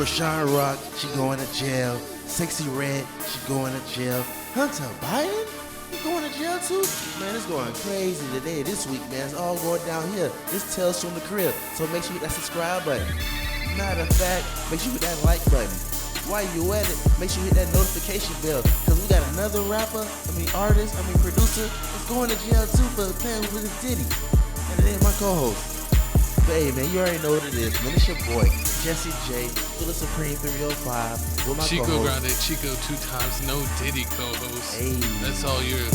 Chrisean Rock, she going to jail. SEXYY, she going to jail. Hunter Biden, he going to jail too? Man, it's going crazy today, this week, man. It's all going down here. This Tales from the Crib. So make sure you hit that subscribe button. Matter of fact, make sure you hit that like button. While you at it, make sure you hit that notification bell. Because we got another artist, producer, that's going to jail too for playing with his Diddy. And it ain't my co-host. But hey, man, you already know what it is, man. It's your boy, Jesse J, Philip Supreme 305, with my Chico co-host. Grande, Chico 2 times, no Diddy co-host. Hey. That's all yours.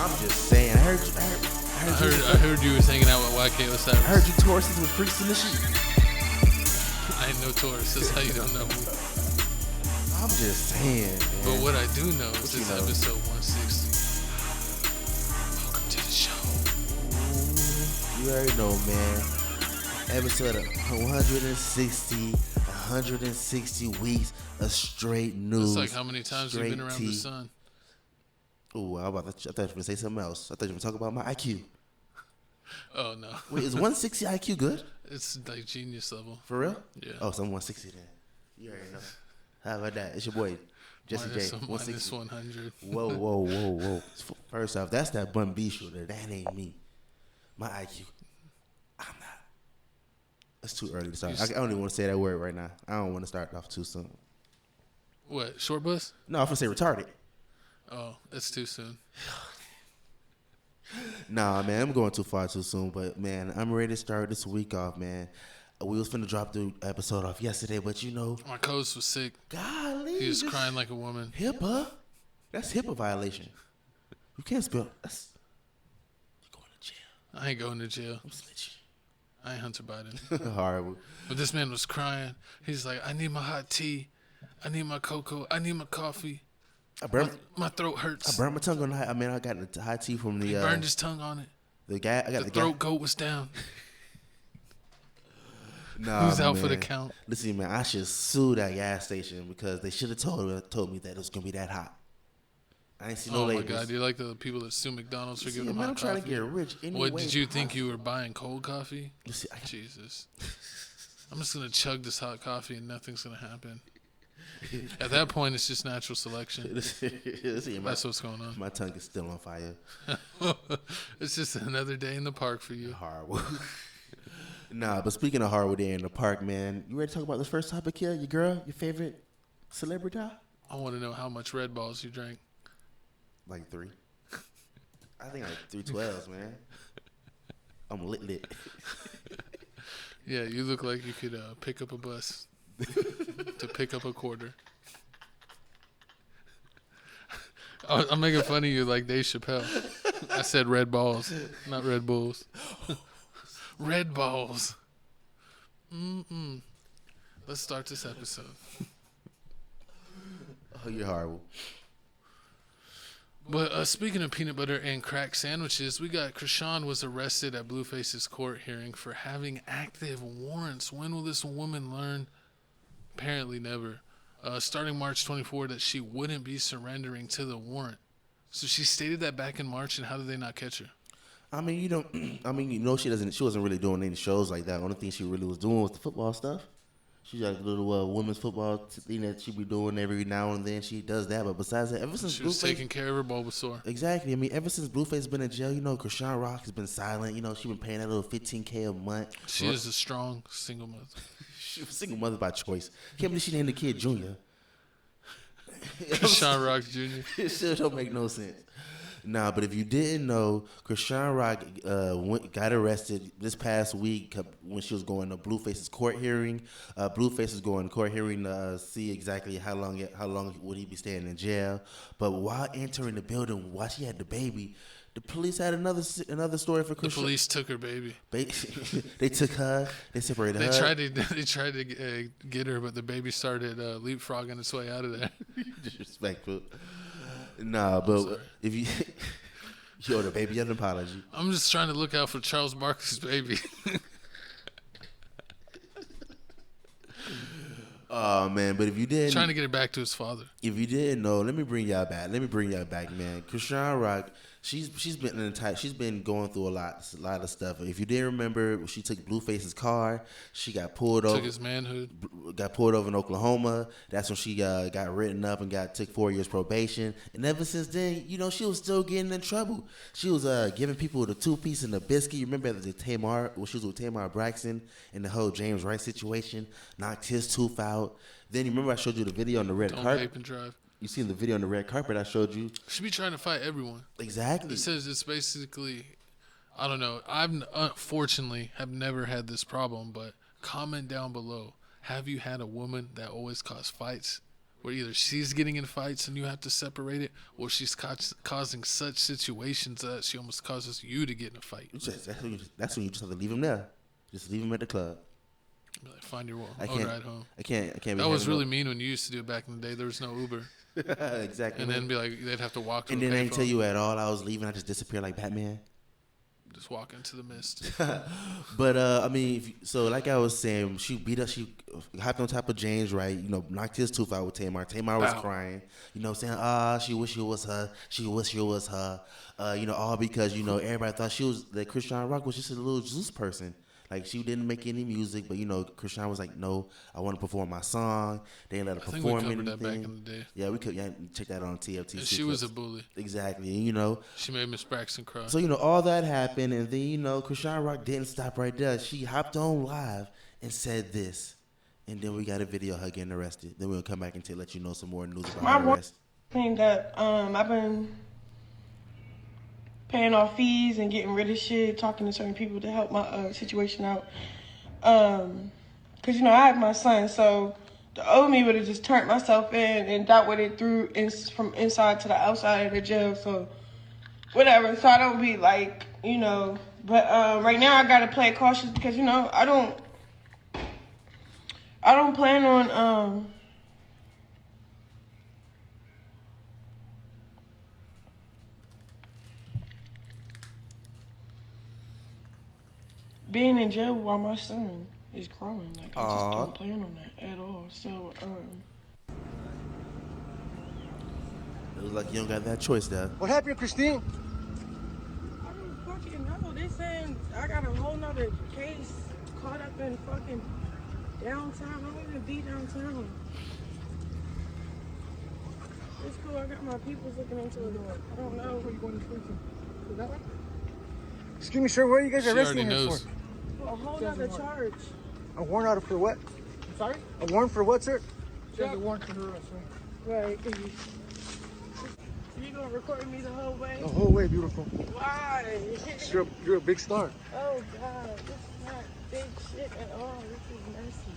I'm just saying, I heard you was hanging out with YK Osiris. I heard you Tauruses with freaks in the sheet. I ain't no Taurus, that's how you don't know me. I'm just saying, man. But what I do know is this episode 160. Welcome to the show. Ooh, you already know, man. Episode of 160 weeks of straight news. It's like how many times you've been around the sun. Ooh, I thought you were going to say something else. I thought you were going to talk about my IQ. Oh, no. Wait, is 160 IQ good? It's like genius level. For real? Yeah. Oh, so I'm 160 then. You already know. How about that? It's your boy, Jesse J. Minus 100. Whoa. First off, that's that Bun B shooter. That ain't me. My IQ. I'm not. It's too early to start. I don't even want to say that word right now. I don't want to start off too soon. What, short bus? No, I'm going to say retarded. Oh, that's too soon. Nah, man, I'm going too far too soon. But, man, I'm ready to start this week off, man. We was finna drop the episode off yesterday, but you know. My co-host was sick. Golly. He was crying like a woman. HIPAA? That's HIPAA violation. You can't spell. You're going to jail. I ain't going to jail. I'm snitching. I ain't Hunter Biden. Horrible. But this man was crying. He's like, I need my hot tea. I need my cocoa. I need my coffee. My throat hurts. I burned my tongue on the high. I mean, I got the high tea from the. He burned his tongue on it. The guy. I got the throat goat was down. Nah, he was out man. for the count. Listen, man, I should sue that gas station because they should have told me that it was gonna be that hot. I ain't see no labels. Oh my God, you're like the people that sue McDonald's for giving them hot coffee. I'm trying to get rich anyway. What, did you think you were buying cold coffee? See, Jesus. I'm just going to chug this hot coffee and nothing's going to happen. At that point, it's just natural selection. That's what's going on. My tongue is still on fire. It's just another day in the park for you. Horrible. Nah, but speaking of horrible day in the park, man, you ready to talk about this first topic here? Your girl, your favorite celebrity? I want to know how much Red Balls you drank. Like 3. I think like 3 12s, man. I'm lit. Yeah, you look like you could pick up a bus to pick up a quarter. I'm making fun of you like Dave Chappelle. I said Red Balls, not Red Bulls. Red Balls. Let's start this episode. Oh, you're horrible. But speaking of peanut butter and crack sandwiches, we got Chrisean was arrested at Blueface's court hearing for having active warrants. When will this woman learn? Apparently never. Starting March 24, that she wouldn't be surrendering to the warrant. So she stated that back in March, and how did they not catch her? I mean, she wasn't really doing any shows like that. The only thing she really was doing was the football stuff. She's like a little women's football thing that she be doing every now and then. She does that, but besides that, ever since she was taking care of her Bulbasaur. Exactly. I mean, ever since Blueface been in jail, Chrisean Rock has been silent. She been paying that little $15K a month. She is a strong single mother. She was a single mother by choice. Can't believe she named the kid Junior. Chrisean Rock Jr. It still don't make no sense. Nah, but if you didn't know, Chrisean Rock got arrested this past week when she was going to Blueface's court hearing. Blueface is going to court hearing to see exactly how long would he be staying in jail. But while entering the building, while she had the baby, the police had another story for Chrisean. The police took her baby. They took her. They separated her. They tried to get her, but the baby started leapfrogging its way out of there. Disrespectful. Nah, but if you owe the baby an apology. I'm just trying to look out for Charles Barkley's baby. Oh man, but if you didn't, trying to get it back to his father. If you didn't know, let me bring y'all back, man. Chrisean Rock, she's been going through a lot of stuff. If you didn't remember, she took Blueface's car. She got pulled over. Took his manhood. Got pulled over in Oklahoma. That's when she got written up and took 4 years probation. And ever since then, she was still getting in trouble. She was giving people the 2-piece and the biscuit. You remember the Tamar when she was with Tamar Braxton and the whole James Wright situation, knocked his tooth out. Then you remember I showed you the video on the red carpet. Vape and drive. You seen the video on the red carpet I showed you? She be trying to fight everyone. Exactly. It says it's basically, I don't know. I've unfortunately have never had this problem, but comment down below. Have you had a woman that always causes fights, where either she's getting in fights and you have to separate it, or she's causing such situations that she almost causes you to get in a fight? That's when you just have to leave him there. Just leave him at the club. Be like, find your ride home. I can't. That was really mean when you used to do it back in the day. There was no Uber. Exactly. And then be like, they'd have to walk to and a then I payphone. didn't tell you at all I was leaving. I just disappeared like Batman. Just walk into the mist. But like I was saying, she beat up. She hopped on top of James, right? Knocked his tooth out with Tamar. Tamar was crying. Saying, she wish it was her. She wish it was her. All because everybody thought that Chrisean Rock was just a little Zeus person. Like, she didn't make any music, but, Chrisean was like, no, I want to perform my song. They didn't let her perform anything. I think we covered that back in the day. Yeah, we could check that on TFTC. And she was a bully. Exactly. She made Miss Braxton cry. So, all that happened, and then, Chrisean Rock didn't stop right there. She hopped on live and said this. And then we got a video of her getting arrested. Then we'll come back and let you know some more news about her arrest. Thing that I've been paying off fees and getting rid of shit, talking to certain people to help my situation out. Cause I have my son, so the old me would have just turned myself in and dealt with it from inside to the outside of the jail. So whatever. So I don't be like, But right now I gotta play cautious because I don't plan on being in jail while my son is growing. Like, I just don't plan on that at all. So, it looks like you don't got that choice there. What happened, Christine? I don't fucking know. They saying I got a whole nother case caught up in fucking downtown. I don't even be downtown. It's cool. I got my peoples looking into it. I don't know. Where you going to prison? Is that right? Excuse me, sir. What are you guys arresting me for? A whole other charge. A warrant out for what? I'm sorry? A warrant for what, sir? There's a warrant for her arrest, right? Right. You gonna record me the whole way? The whole way, beautiful. Why? You're a big star. Oh God, this is not big shit at all. This is messy.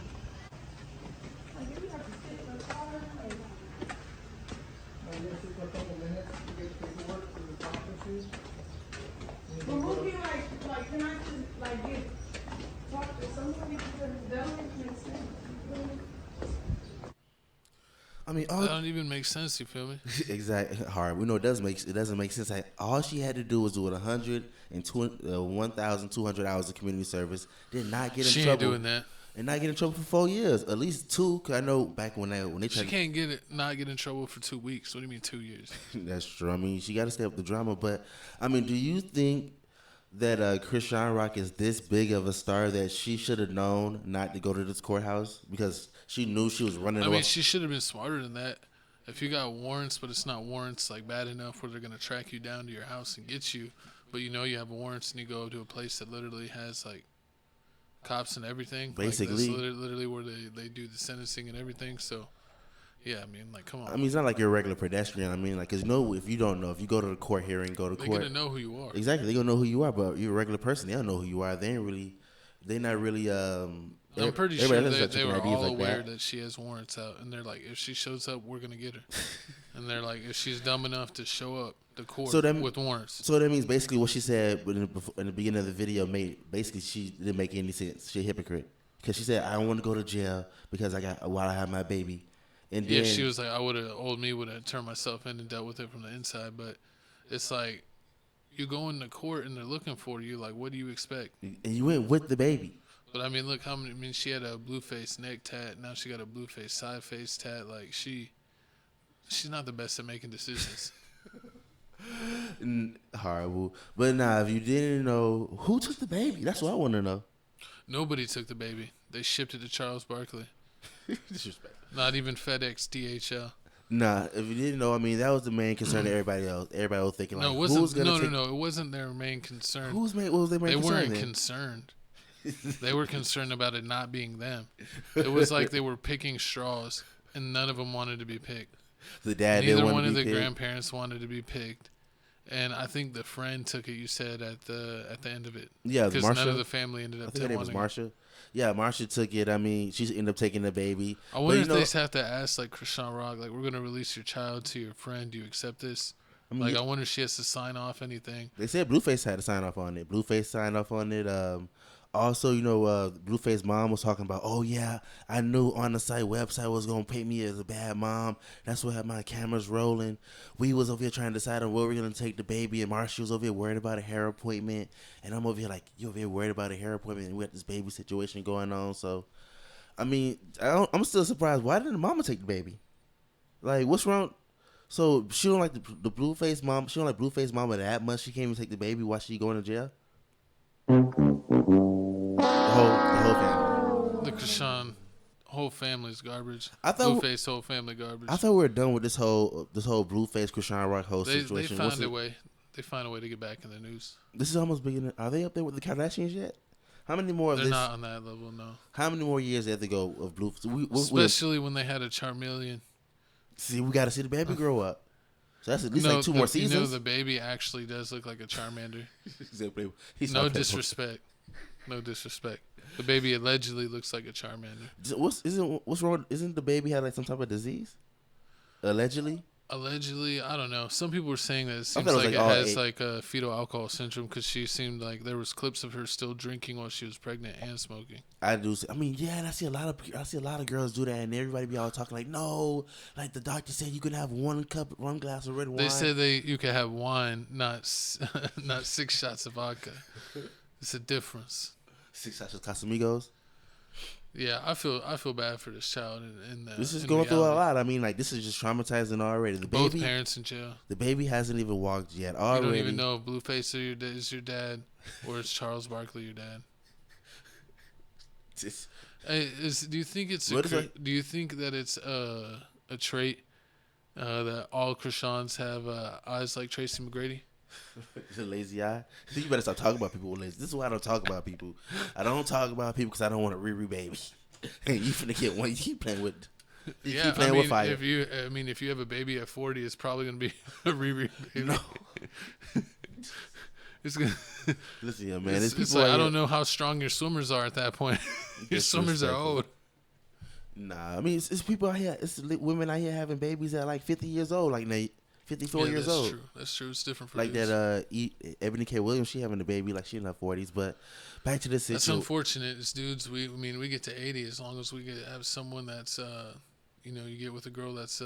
Like, you have to sit in the car. But who be like, can I just talk to somebody because that don't make sense. That don't even make sense. You feel me? Exactly. Hard. We know it doesn't make sense. Like, all she had to do was do 1,200 hours of community service. Did not get in trouble. She ain't doing that. And not get in trouble for 4 years, at least 2. Cause I know back when they she can't not get in trouble for 2 weeks. What do you mean 2 years? That's true. I mean, she got to stay up the drama. But I mean, do you think that Chrisean Rock is this big of a star that she should have known not to go to this courthouse because she knew she was running? I mean, she should have been smarter than that. If you got warrants, but it's not warrants like bad enough where they're gonna track you down to your house and get you, but you have warrants and you go to a place that literally has like cops and everything. Basically, like, that's literally where they do the sentencing and everything. So, yeah, I mean, like, come on. I mean, it's not like you're a regular pedestrian. I mean, like, cause if you don't know, if you go to the court hearing, they're gonna know who you are. Exactly, they're gonna know who you are. But you're a regular person, they don't know who you are. They're not really. I'm pretty sure they were all aware that she has warrants out, and they're like, if she shows up, we're gonna get her. And they're like, if she's dumb enough to show up to court with warrants. So that means basically what she said in the beginning of the video basically she didn't make any sense. She's a hypocrite because she said I don't want to go to jail because while I have my baby. And then, she was like, would have turned myself in and dealt with it from the inside. But it's like, you go into court and they're looking for you. Like, what do you expect? And you went with the baby. But I mean, look how many. I mean, she had a Blueface neck tat. Now she got a Blueface side face tat. Like she's not the best at making decisions. Horrible. But nah, if you didn't know, who took the baby? That's what I want to know. Nobody took the baby. They shipped it to Charles Barkley. Disrespect. Not even FedEx, DHL. Nah, if you didn't know, I mean, that was the main concern of everybody else. Everybody was thinking, like, No, it who's wasn't. going to take... No. It wasn't their main concern. What was their main They concern weren't then? concerned. They were concerned about it not being them. It was like they were picking straws, and none of them wanted to be picked. The dad Neither didn't want one to of be the picked. grandparents wanted to be picked. And I think the friend took it. You said at the end of it, Yeah, because Marsha. none of the family ended I up think her name was wanting it. Marsha. Yeah, Marsha took it. I mean, she ended up taking the baby. I wonder But, if they have to ask, like, Chrisean Rock, like, we're going to release your child to your friend. Do you accept this? I mean, Like, I wonder if she has to sign off anything. they said Blueface had to sign off on it. Blueface signed off on it. Also, Blueface's mom was talking about, oh, yeah, I knew on the website was going to paint me as a bad mom. That's what had my cameras rolling. We was over here trying to decide on where we're going to take the baby, and Marsha was over here worried about a hair appointment. And I'm over here like, you over here worried about a hair appointment, and we had this baby situation going on. So, I mean, I'm still surprised. Why didn't the mama take the baby? Like, what's wrong? So, she don't like the Blueface mom. She don't like Blueface mama that much. She can't even take the baby while she going to jail. The whole family. The Chrisean whole family's garbage. I thought Blueface whole family garbage. I thought we were done with this whole Blueface Chrisean Rock whole They situation. found a way. They find a way to get back in the news. This is almost beginning. Are they up there with the Kardashians yet? How many more of They're this? not on that level, no. How many more years they have to go of Blue? Especially when they had a Charmeleon. We got to see the baby grow up. So that's at least like two more seasons. You know, the baby actually does look like a Charmander. He's No disrespect. No disrespect. The baby allegedly looks like a Charmander. What's wrong? Isn't the baby had like some type of disease? Allegedly. Allegedly, I don't know. Some people were saying that it seems thought it was like it like all has eight. like a fetal alcohol syndrome because she seemed like there was clips of her still drinking while she was pregnant and smoking. I do. I mean, yeah, and I see a lot of girls do that, and everybody be all talking like, no, like the doctor said you can have one glass of red wine. They said you could have wine, not 6 shots of vodka. It's a difference. 6 shots of Casamigos. Yeah, I feel bad for this child. This is going through a lot. I mean, like this is just traumatizing already. Both parents in jail. The baby hasn't even walked yet. Already, You don't even know if Blueface is your dad, or is Charles Barkley your dad. Do you think it's do you think that it's a trait that all Chriseans have eyes like Tracy McGrady? It's a lazy eye. I think you better stop talking about people with lazy. This is why I don't talk about people. I don't talk about people because I don't want a Riri baby. Hey, you finna get one. You keep playing with. Keep playing with fire. If you have a baby at 40, it's probably gonna be a Riri baby. No. It's gonna. Listen, yeah, man. It's like I don't know how strong your swimmers are at that point. Your swimmers are old. Nah, I mean it's people out here. It's women out here having babies at like 50 years old, like Nate. 54 years old. True. That's true. It's different for like dudes. that. Ebony K. Williams, she having a baby, like she in her 40s. But back to this situation. That's unfortunate. It's dudes. We get to 80 as long as we have someone that's you get with a girl that's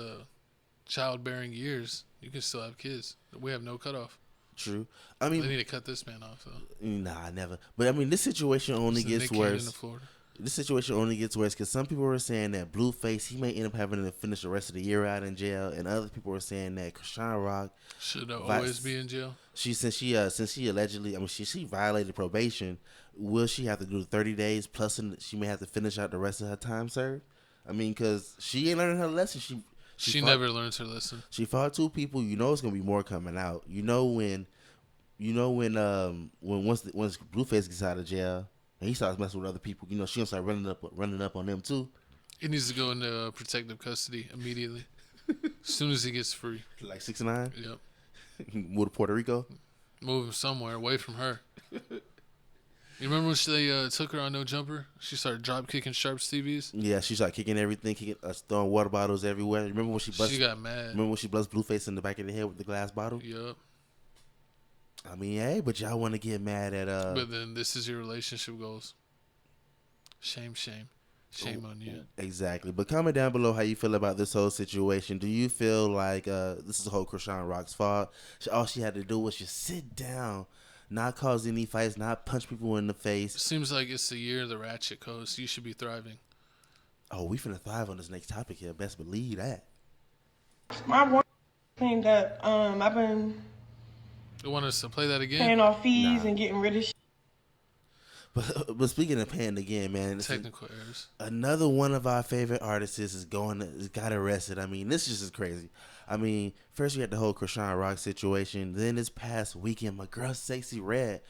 childbearing years. You can still have kids. We have no cutoff. True. I mean, they need to cut this man off though. Nah, never. But I mean, this situation only gets worse. This situation only gets worse because some people were saying that Blueface, he may end up having to finish the rest of the year out in jail, and other people were saying that Chrisean Rock should always be in jail. Since she allegedly, she violated probation, will she have to do the 30 days plus? She may have to finish out the rest of her time served. I mean, because she ain't learning her lesson. She never learns her lesson. She fought 2 people. You know it's gonna be more coming out. When once Blueface gets out of jail. And he starts messing with other people. She gonna start running up on them too. He needs to go into protective custody immediately, as soon as he gets free. Like 6ix9ine. Yep. Move to Puerto Rico. Move him somewhere away from her. You remember when they took her on No Jumper? She started drop kicking Sharps TVs. Yeah, she started kicking everything, throwing water bottles everywhere. Remember when she got mad? Remember when she buzzed Blueface in the back of the head with the glass bottle? Yep. I mean, hey, but y'all want to get mad at But then this is your relationship goals. Shame on you. Exactly. But comment down below how you feel about this whole situation. Do you feel like this is the whole Chrisean Rock's fault? All she had to do was just sit down, not cause any fights, not punch people in the face. It seems like it's the year of the ratchet coast. You should be thriving. Oh, we finna thrive on this next topic here. Best believe that. My one thing that I've been You want us to play that again? paying off fees Nah. and getting rid of shit. But speaking of paying again, man, Technical errors. another one of our favorite artists is got arrested. I mean, this just is crazy. I mean, first we had the whole Chrisean Rock situation. Then this past weekend, my girl SEXYY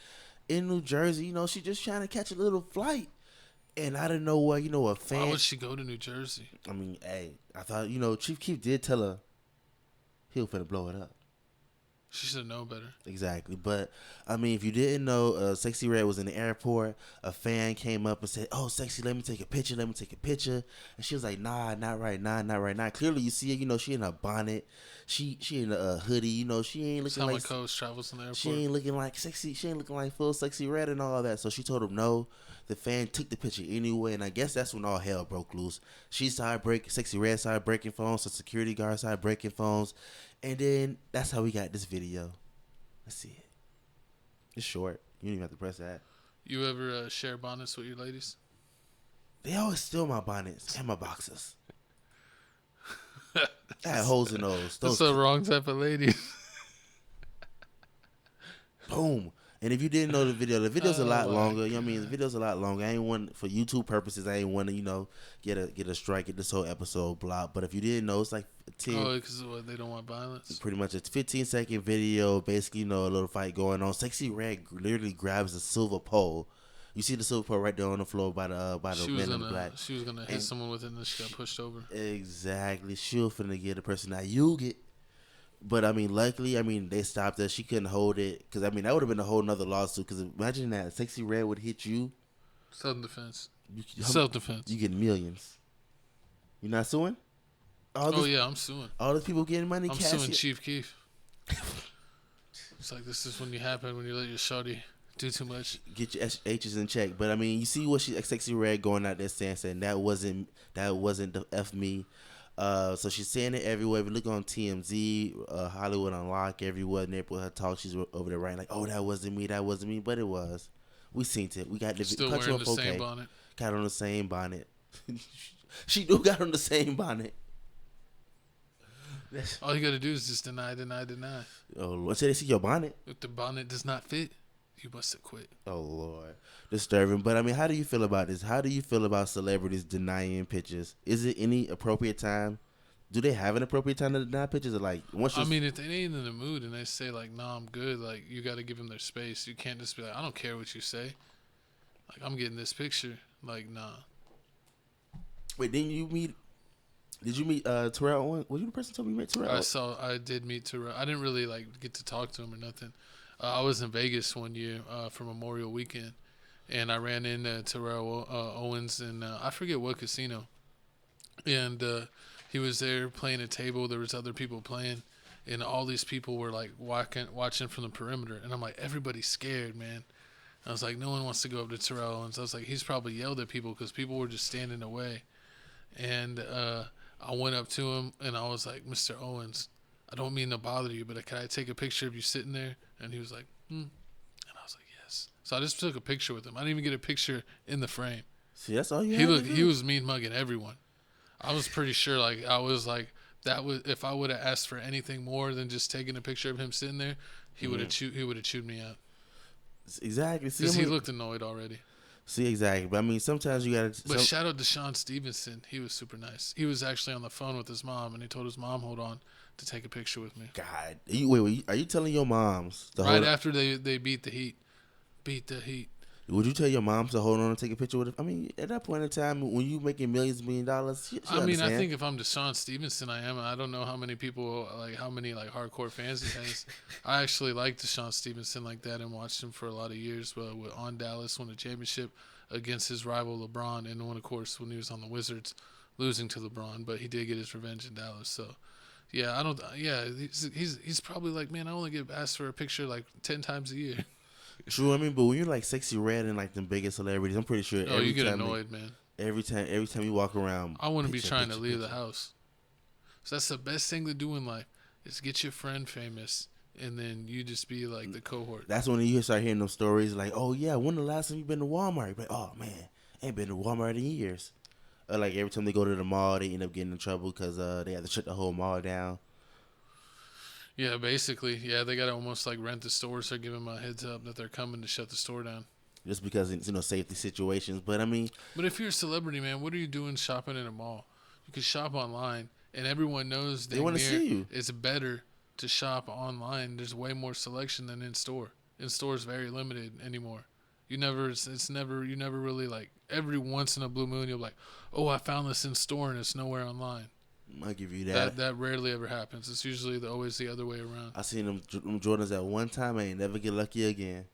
in New Jersey, she just trying to catch a little flight. And I didn't know what, a fan. Why would she go to New Jersey? I mean, hey, I thought, Chief Keef did tell her he was finna blow it up. She should know better. Exactly. But, I mean, if you didn't know, SEXYY was in the airport. A fan came up and said, "Oh, Sexy, let me take a picture. Let me take a picture." And she was like, "Nah, not right now, not right now." Clearly, you see her, she in a bonnet. She in a hoodie, she ain't looking like... coach travels in the airport. She ain't looking like sexy. She ain't looking like full SEXYY and all that. So she told him no. The fan took the picture anyway, and I guess that's when all hell broke loose. SEXYY started breaking phones. The security guard started breaking phones, and then that's how we got this video. Let's see it. It's short. You don't even have to press that. You ever share bonnets with your ladies? They always steal my bonnets and my boxers. I had holes in those. That's the wrong type of lady. Boom. And if you didn't know the video's a lot longer. You know what I mean? The video's a lot longer. I ain't want, for YouTube purposes, I ain't want to, get a strike, get this whole episode blocked. But if you didn't know, it's like 10. Oh, because they don't want violence? Pretty much a 15-second video. Basically, a little fight going on. SEXYY literally grabs a silver pole. You see the silver pole right there on the floor by the men in the black. She was going to hit someone with it and she got pushed over. Exactly. She was finna get a person that you get. But, luckily, they stopped her. She couldn't hold it. Because, that would have been a whole nother lawsuit. Because imagine that. SEXYY would hit you. Self-defense. Self-defense. You get millions. You not suing? Yeah, I'm suing. All those people getting money. I'm suing Chief Keef. It's like, this is when you let your shorty do too much. Get your H's in check. But, you see what SEXYY going out there saying that wasn't the F me. So she's saying it everywhere. If you look on TMZ, Hollywood Unlocked, everywhere, neighborhood talk, she's over there writing like, "Oh, that wasn't me," but it was. We seen it. We got the Still cut wearing you the up, same bonnet. Got on the same bonnet. She do got on the same bonnet. All you got to do is just deny. Oh Lord, so they see your bonnet. If the bonnet does not fit, you must have quit. Oh Lord, disturbing. But how do you feel about this? How do you feel about celebrities denying pictures? Is it any appropriate time? Do they have an appropriate time to deny pictures? Or like once if they ain't in the mood and they say like, "Nah, I'm good," like you got to give them their space. You can't just be like, "I don't care what you say." Like I'm getting this picture. Like nah. Wait, did you meet Terrell Owens? Was you the person who told me you met Terrell? I did meet Terrell. I didn't really like get to talk to him or nothing. I was in Vegas one year for Memorial Weekend, and I ran into Terrell Owens in I forget what casino, and he was there playing a table. There was other people playing, and all these people were like watching from the perimeter, and I'm like, everybody's scared, man. I was like, no one wants to go up to Terrell Owens. I was like, he's probably yelled at people because people were just standing away, and I went up to him and I was like, "Mr. Owens, I don't mean to bother you, but can I take a picture of you sitting there?" And he was like, And I was like, "Yes." So I just took a picture with him. I didn't even get a picture in the frame. See, that's all you. He was mean mugging everyone. I was pretty sure, that was if I would have asked for anything more than just taking a picture of him sitting there, he would have chewed me out. Exactly. Because he looked annoyed already. See, exactly. But sometimes you gotta. But shout out to Sean Stevenson. He was super nice. He was actually on the phone with his mom, and he told his mom, "Hold on," to take a picture with me. God, wait, are you telling your moms right after they beat the Heat? Would you tell your mom to hold on and take a picture with it? At that point in time, when you making millions, $1 million, I think if I'm Deshaun Stevenson, I am. I don't know how many people, how many hardcore fans he has. I actually like Deshaun Stevenson like that and watched him for a lot of years. On Dallas, won a championship against his rival LeBron, and then, of course, when he was on the Wizards, losing to LeBron. But he did get his revenge in Dallas. So, yeah, he's probably like, man, I only get asked for a picture 10 times a year. True, but when you're SEXYY and the biggest celebrities, I'm pretty sure. You get annoyed, man. Every time you walk around, I wouldn't be trying to leave the house. So that's the best thing to do in life is get your friend famous, and then you just be the cohort. That's when you start hearing those stories "Oh yeah, when the last time you been to Walmart?" You're like, "Oh man, ain't been to Walmart in years." Every time they go to the mall, they end up getting in trouble because they have to shut the whole mall down. Yeah, basically. Yeah, they got to almost like rent the store, so give them a heads up that they're coming to shut the store down. Just because it's, safety situations. But I mean, But if you're a celebrity, man, what are you doing shopping in a mall? You can shop online, and everyone knows they want to see you. it's better to shop online. There's way more selection than in store. In store is very limited anymore. You never really like, every once in a blue moon you'll be like, oh, I found this in store and it's nowhere online. I'll give you that. That rarely ever happens. It's usually always the other way around. I seen them Jordans at one time. I ain't never get lucky again.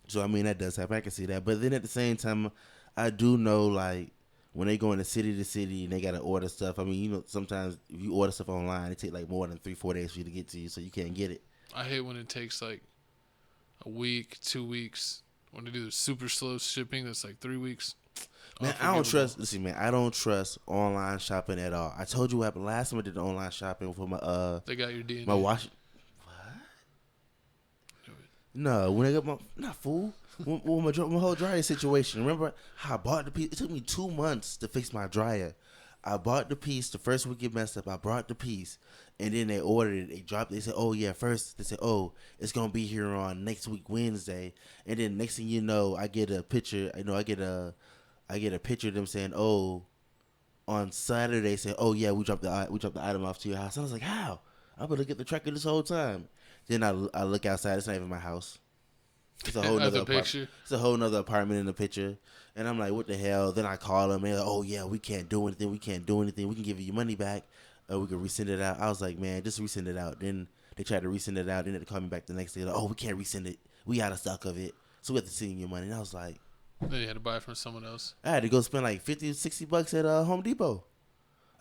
So I mean that does happen. I can see that. But then at the same time, I do know like when they go into city to city and they gotta order stuff. I mean, sometimes if you order stuff online, it take like more than 3-4 days for you to get to you, so you can't get it. I hate when it takes like a week, 2 weeks. When they do the super slow shipping, that's like 3 weeks. Man, I don't trust. Listen, man, I don't trust online shopping at all. I told you what happened last time I did the online shopping for my They got your DNA. my wash. No, when I got not fool. When my whole dryer situation. Remember how I bought the piece? It took me 2 months to fix my dryer. I bought the piece the first week it messed up. I brought the piece, and then they ordered it. They dropped it. They said, "Oh yeah." First they said, "Oh, it's gonna be here on next week Wednesday," and then next thing you know, I get a picture. I get a picture of them saying, "Oh, on Saturday," saying, "Oh yeah, we dropped the item off to your house." And I was like, "How? I've been looking at the tracker this whole time." Then I look outside. It's not even my house. It's a whole nother picture. It's a whole nother apartment in the picture. And I'm like, what the hell? Then I call them and they're like, oh yeah, we can't do anything. We can't do anything. We can give you your money back. We can resend it out. I was like, man, just resend it out. Then they tried to resend it out. Then they called me back the next day. Like, oh, we can't resend it. We out of stock of it. So we have to send you your money. And I was like, then you had to buy it from someone else. I had to go spend like $50-$60 at Home Depot.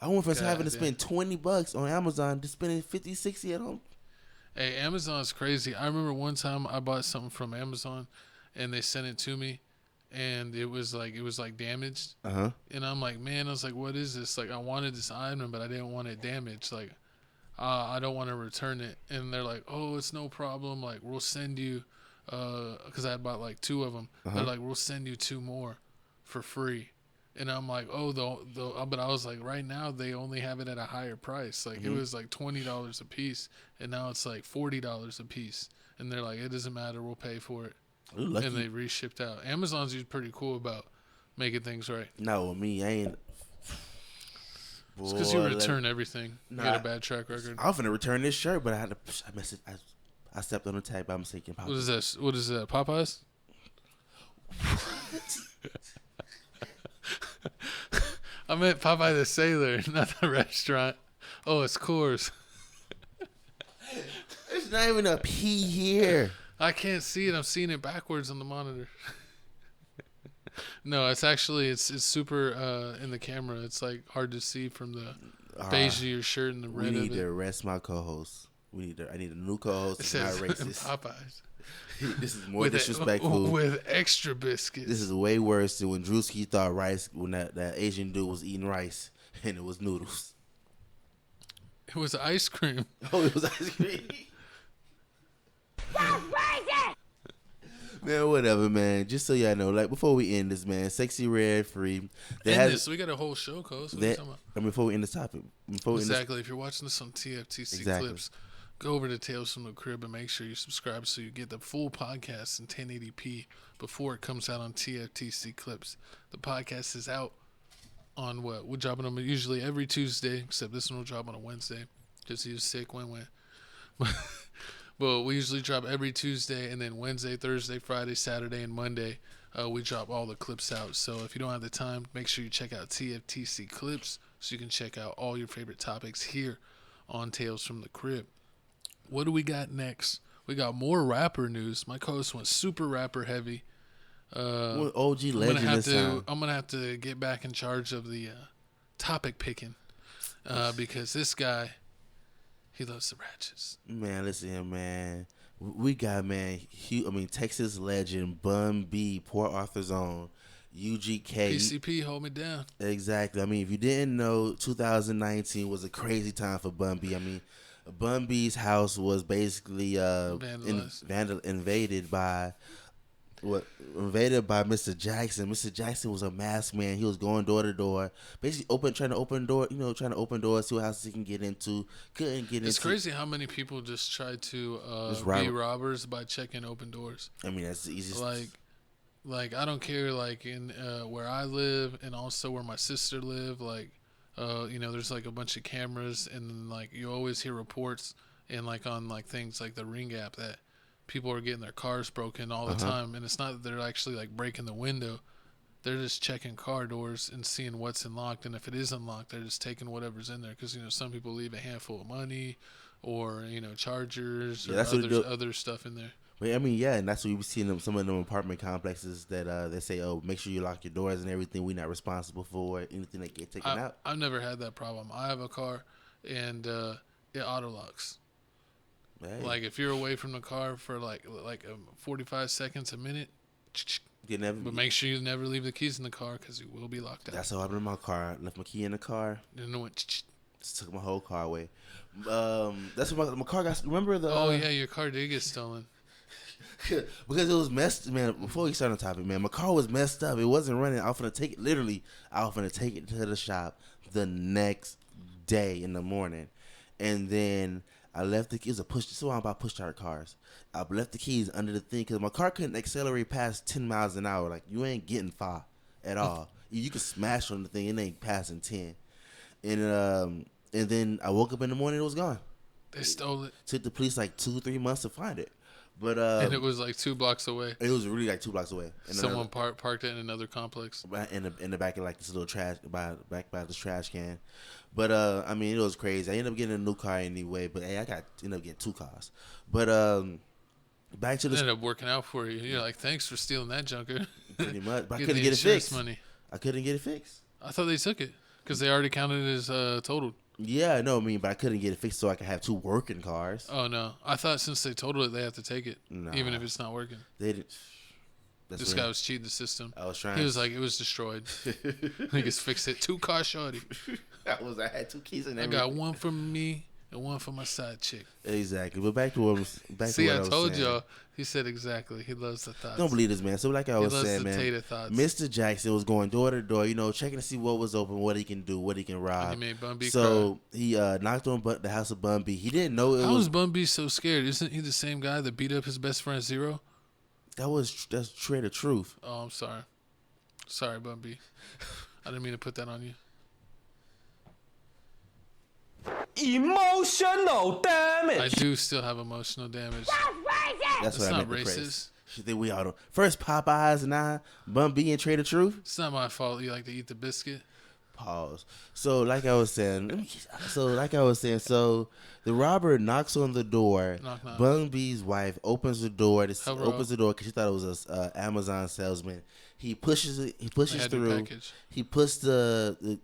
I went from having to spend $20 on Amazon to spending $50-$60 at home. Hey, Amazon's crazy. I remember one time I bought something from Amazon, and they sent it to me, and it was like damaged. And I'm like, man, I was like, what is this? Like, I wanted this item, but I didn't want it damaged. Like, I don't want to return it. And they're like, oh, it's no problem. Like, we'll send you, because I had bought like 2 of them. They're like, we'll send you 2 more for free. And I'm like, oh, but I was like, right now they only have it at a higher price. Like it was like $20 a piece, and now it's like $40 a piece. And they're like, it doesn't matter, we'll pay for it. Ooh, and they reshipped out. Amazon's usually pretty cool about making things right. No, me, I ain't. It's because you return everything. You got a bad track record. I was gonna return this shirt, but I stepped on the tag by mistake. What is this? What is that? Popeyes? I meant Popeye the Sailor, not the restaurant. Oh, it's Coors. There's not even a P here. I can't see it. I'm seeing it backwards on the monitor. No, it's actually it's super in the camera. It's like hard to see from the beige of your shirt and the red of it. We need to arrest my co-host. I need a new co-host. It's not racist. Popeyes. This is more disrespectful. With extra biscuits. This is way worse than when Drewski thought rice, when that Asian dude was eating rice and it was noodles. It was ice cream. Oh, it was ice cream. That's crazy! Man, whatever, man. Just so y'all know, like before we end this, man, SEXYY Red Free. We got a whole show, Coast. What are you talking about? I mean, before we end this topic. Exactly. If you're watching this on TFTC Clips, go over to Tales from the Crib and make sure you subscribe so you get the full podcast in 1080p before it comes out on TFTC Clips. The podcast is out on what? We're dropping them usually every Tuesday, except this one will drop on a Wednesday because he was sick. Win-win. But we usually drop every Tuesday, and then Wednesday, Thursday, Friday, Saturday, and Monday, we drop all the clips out. So if you don't have the time, make sure you check out TFTC Clips so you can check out all your favorite topics here on Tales from the Crib. What do we got next? We got more rapper news. My co-host went super rapper heavy. OG legend this time. I'm going to have to get back in charge of the topic picking because this guy, he loves the ratchets. Man, listen here, man. We got, man, Texas legend, Bun B, Port Arthur's own, UGK. PCP, hold me down. Exactly. I mean, if you didn't know, 2019 was a crazy time for Bun B. I mean, Bun B's house was basically invaded by What invaded by Mr. Jackson. Mr. Jackson was a masked man. He was going door to door, basically trying to open doors, see what houses he can get into. Couldn't get into. It's crazy how many people just try to be robbers by checking open doors. I mean, that's the easiest. Like I don't care. Like in where I live, and also where my sister live. Like, there's like a bunch of cameras, and like you always hear reports, and like on like things like the Ring app that people are getting their cars broken all the time, and it's not that they're actually like breaking the window. They're just checking car doors and seeing what's unlocked, and if it is unlocked, they're just taking whatever's in there. Because some people leave a handful of money, or chargers, or other stuff in there. But I mean, yeah, and that's what you see in some of them apartment complexes that they say, oh, make sure you lock your doors and everything. We're not responsible for anything that get taken out. I've never had that problem. I have a car, and it auto locks. Hey. Like if you're away from the car for like 45 seconds, a minute, but make sure you never leave the keys in the car because you will be locked out. That's what happened in my car. I left my key in the car. And it went. Just took my whole car away. That's what my car got. Remember the? Oh yeah, your car did get stolen. Because it was messed, man. Before we start on the topic, man, my car was messed up. It wasn't running. I was gonna take it. Literally, I was gonna take it to the shop the next day in the morning, and then I left the keys. So I'm about push start cars. I left the keys under the thing because my car couldn't accelerate past 10 miles an hour. Like you ain't getting far at all. You can smash on the thing. It ain't passing 10. And then I woke up in the morning. It was gone. They stole it. Took the police like 2-3 months to find it. But and it was like 2 blocks away. It was really like 2 blocks away. And someone parked it in another complex. In the back of like this little trash by this trash can. But I mean, it was crazy. I ended up getting a new car anyway. But hey, ended up getting 2 cars. But back to the. It ended up working out for you. You're like, thanks for stealing that junker. Pretty much, but I couldn't get it fixed. Money. I couldn't get it fixed. I thought they took it because they already counted it as totaled. Yeah, I know. I mean, but I couldn't get it fixed so I could have 2 working cars. Oh no! I thought since they totaled it, they have to take it, even if it's not working. They didn't. This guy was cheating the system. I was trying. He was like, it was destroyed. He just fixed it. 2 car shorty. I had 2 keys in everything. I got one for me and one for my side chick. Exactly. But back to what I was saying. See, I told y'all. He said exactly. He loves the thoughts. Don't believe this, man. So like I was saying, man, thoughts. Mr. Jackson was going door to door, checking to see what was open, what he can do, what he can rob. And he made Bun B so cry. He knocked on the house of Bun B. He didn't know it. How was Bun B so scared? Isn't he the same guy that beat up his best friend Zero? That's Trader Truth. Oh, I'm sorry. Sorry, Bun B. I didn't mean to put that on you. Emotional damage. I do still have emotional damage. That's what I not meant. Racist. She think we all do. First Popeyes and now Bun B and Trader Truth. It's not my fault. You like to eat the biscuit. Pause. So like I was saying, so the robber knocks on the door. Knock, knock. Bun B's wife opens the door. Opens the door because she thought it was a Amazon salesman. He pushes it. He pushes through. He puts the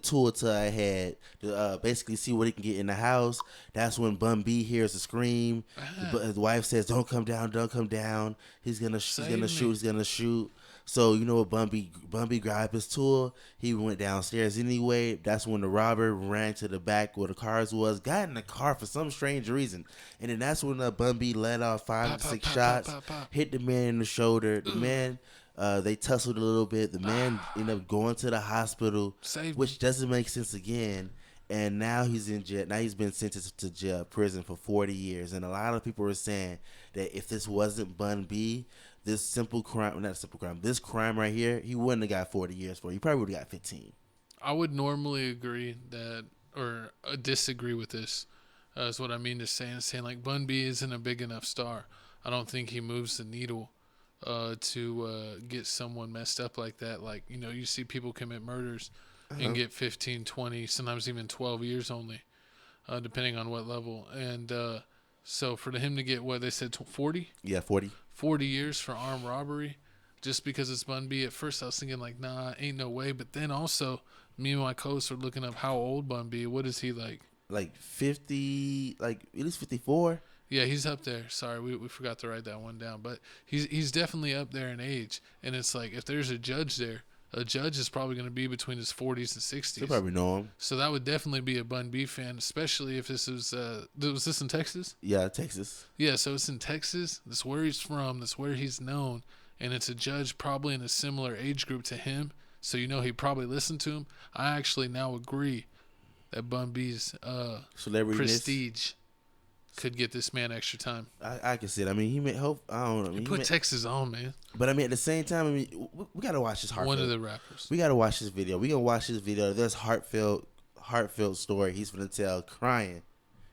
tool to her head to basically see what he can get in the house. That's when Bun B hears a scream. His wife says, "Don't come down! Don't come down!" He's gonna shoot. So you know what? Bun B grabbed his tool. He went downstairs anyway. That's when the robber ran to the back where the cars was. Got in the car for some strange reason, and then that's when Bun B let off 5 to 6 shots. Hit the man in the shoulder. The man. They tussled a little bit. The man ended up going to the hospital, which doesn't make sense again. And now he's in jail. Now he's been sentenced to prison for 40 years. And a lot of people are saying that if this wasn't Bun B, this crime right here, he wouldn't have got 40 years for it. He probably would have got 15. I would normally agree that, or disagree with this, is what I mean to say. And saying like Bun B isn't a big enough star. I don't think he moves the needle. To get someone messed up like that. Like, you see people commit murders and get 15, 20, sometimes even 12 years only, depending on what level. And so for him to get, what they said, 40? Yeah, 40. 40 years for armed robbery, just because it's Bun B. At first I was thinking like, nah, ain't no way. But then also, me and my co-host were looking up how old Bun B. What is he like? Like 50, like at least 54. Yeah, he's up there. Sorry, we forgot to write that one down. But he's definitely up there in age. And it's like, if there's a judge there, a judge is probably going to be between his 40s and 60s. They probably know him. So that would definitely be a Bun B fan, especially if this was this in Texas? Yeah, Texas. Yeah, so it's in Texas. That's where he's from. That's where he's known. and it's a judge probably in a similar age group to him, so he probably listened to him, I actually now agree that Bun B's prestige could get this man extra time. I can see it. I mean, he may hope. I don't know. I mean, He put Texas on, man. But I mean, at the same time, I mean, we gotta watch this heartfelt. One of the rappers. We gotta watch this video. We gonna watch this video. There's heartfelt story he's gonna tell, crying,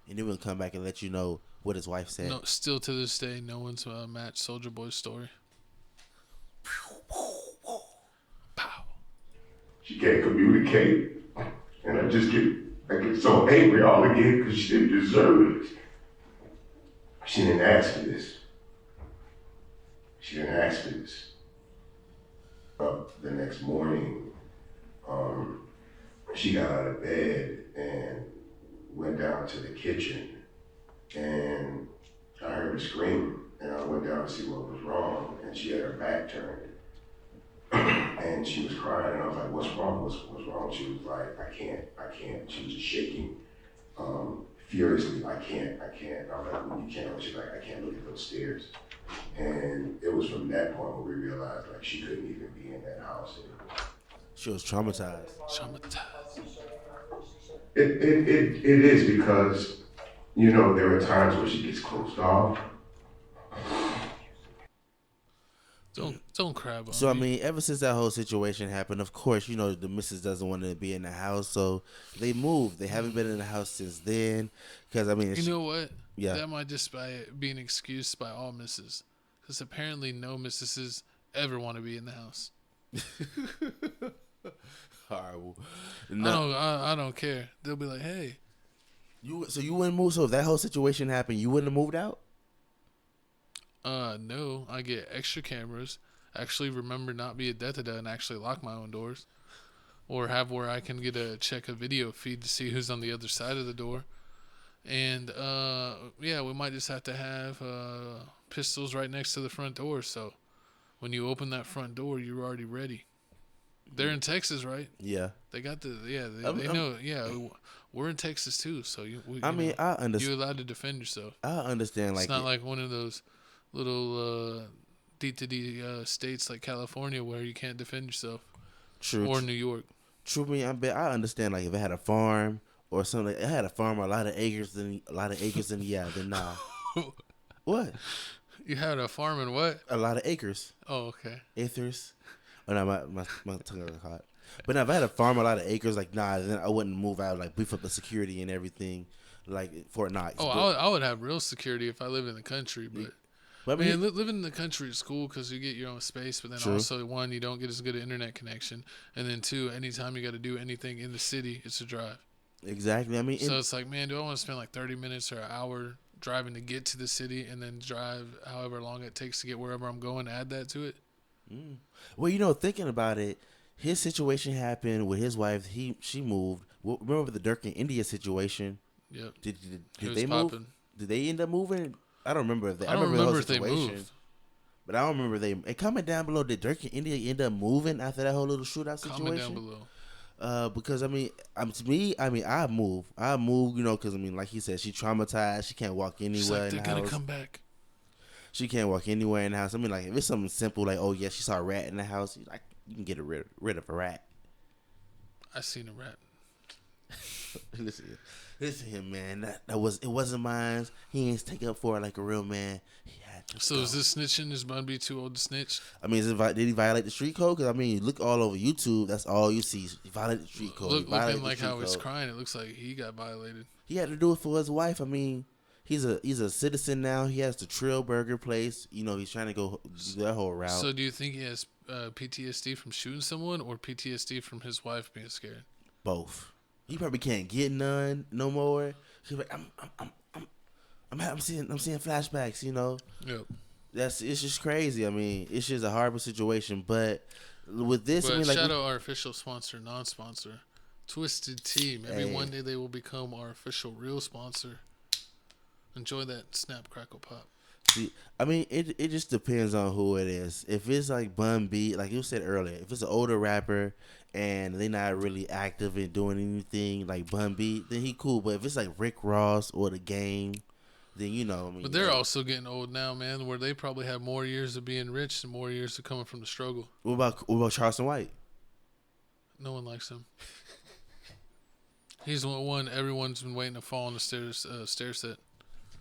and then we'll come back and let you know what his wife said. No, still to this day, no one's matched Soulja Boy's story. Pow. She can't communicate, and I get so angry all again because she didn't deserve it. She didn't ask for this. The next morning, she got out of bed and went down to the kitchen, and I heard her scream, and I went down to see what was wrong, and she had her back turned, and she was crying, and I was like, what's wrong? What's wrong? She was like, I can't. She was just shaking furiously. I can't. I was like, well, you can't. She's like, I can't look at those stairs. And it was from that point where we realized like she couldn't even be in that house anymore. She was traumatized. It is because, there are times where she gets closed off. Don't cry about So, I mean, ever since that whole situation happened, of course, the missus doesn't want to be in the house, so they moved. They haven't been in the house since then. Because, I mean, You know what? Yeah. That might just be an excuse by all misses. Because apparently no missuses ever want to be in the house. Horrible. No. I don't care. They'll be like, hey. So you wouldn't move? So if that whole situation happened, you wouldn't have moved out? No. I get extra cameras. Actually remember not be a da-da-da and actually lock my own doors. Or have where I can check a video feed to see who's on the other side of the door. And, we might just have to have pistols right next to the front door. So when you open that front door, you're already ready. They're in Texas, right? Yeah. They got they know. Yeah, we're in Texas too. So I understand. You're allowed to defend yourself. I understand. It's not like one of those little D states like California where you can't defend yourself. True. Or New York. True. I understand. Like if it had a farm or something, it had a farm or a lot of acres, then yeah, then nah. What? You had a farm and what? A lot of acres. Oh, okay. Acres. Oh no, my tongue got caught. But now if I had a farm, a lot of acres, like then I wouldn't move out, like beef up the security and everything, like Fort Knox. Oh, I would have real security if I lived in the country, but living in the country is cool because you get your own space, but then also, one, you don't get as good an internet connection, and then two, anytime you got to do anything in the city, it's a drive. Exactly. I mean, so it's like, man, do I want to spend like 30 minutes or an hour driving to get to the city and then drive however long it takes to get wherever I'm going, add that to it? Well, thinking about it, his situation happened with his wife. She moved. Remember the Dirk and India situation? Yep. Did they move? Did they end up moving? I don't remember if they. I don't remember if they moved. But I don't remember they. And comment down below, did Dirk and India end up moving after that whole little shootout situation? Comment down below. Because to me, I move, because like he said, she traumatized. She can't walk anywhere. She's like, they're gonna come back. She can't walk anywhere in the house. Like if it's something simple, like she saw a rat in the house, like you can get rid of a rat. I seen a rat. Listen here, man. It wasn't mine. He ain't take up for it like a real man. He had to So go. is this snitching? Is Bun B too old to snitch? I mean, did he violate the street code? Because look all over YouTube. That's all you see. He violated the street code. Looking like how he's crying, it looks like he got violated. He had to do it for his wife. He's a citizen now. He has the Trill Burger place. He's trying to go that whole route. So do you think he has PTSD from shooting someone or PTSD from his wife being scared? Both. He probably can't get none no more. He's like, I'm seeing flashbacks. Yep. It's just crazy. It's just a horrible situation. But with this, shout out our official sponsor, non-sponsor, Twisted Tea. Maybe one day they will become our official real sponsor. Enjoy that snap, crackle, pop. See, it just depends on who it is. If it's like Bun B, like you said earlier, if it's an older rapper and they're not really active in doing anything like Bun B, then he cool. But if it's like Rick Ross or The Game, then you know. I mean, but they're also getting old now, man. Where they probably have more years of being rich and more years of coming from the struggle. What about Charleston White? No one likes him. He's the one everyone's been waiting to fall on the stair set.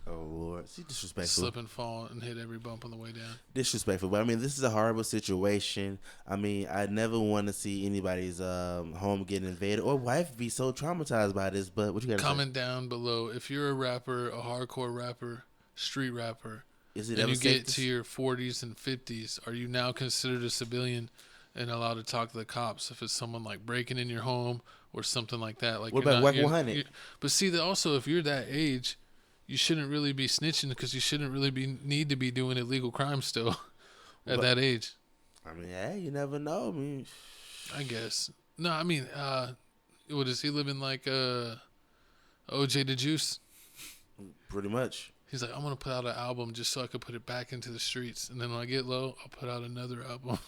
Oh Lord, see, disrespectful. Slip and fall and hit every bump on the way down. Disrespectful, but I mean, this is a horrible situation. I mean, I never want to see anybody's home get invaded or wife be so traumatized by this. But what you got to comment down below if you're a rapper, a hardcore rapper, street rapper, is it and ever you safe get to your 40s and 50s, are you now considered a civilian and allowed to talk to the cops if it's someone like breaking in your home or something like that? Like, what about WAC 100? But see, that also, if you're that age, you shouldn't really be snitching because you shouldn't really need to be doing illegal crimes still at that age. I mean, hey, you never know. I mean, I guess. No, I mean, what is he living like OJ the Juice? Pretty much. He's like, I'm going to put out an album just so I could put it back into the streets. And then when I get low, I'll put out another album.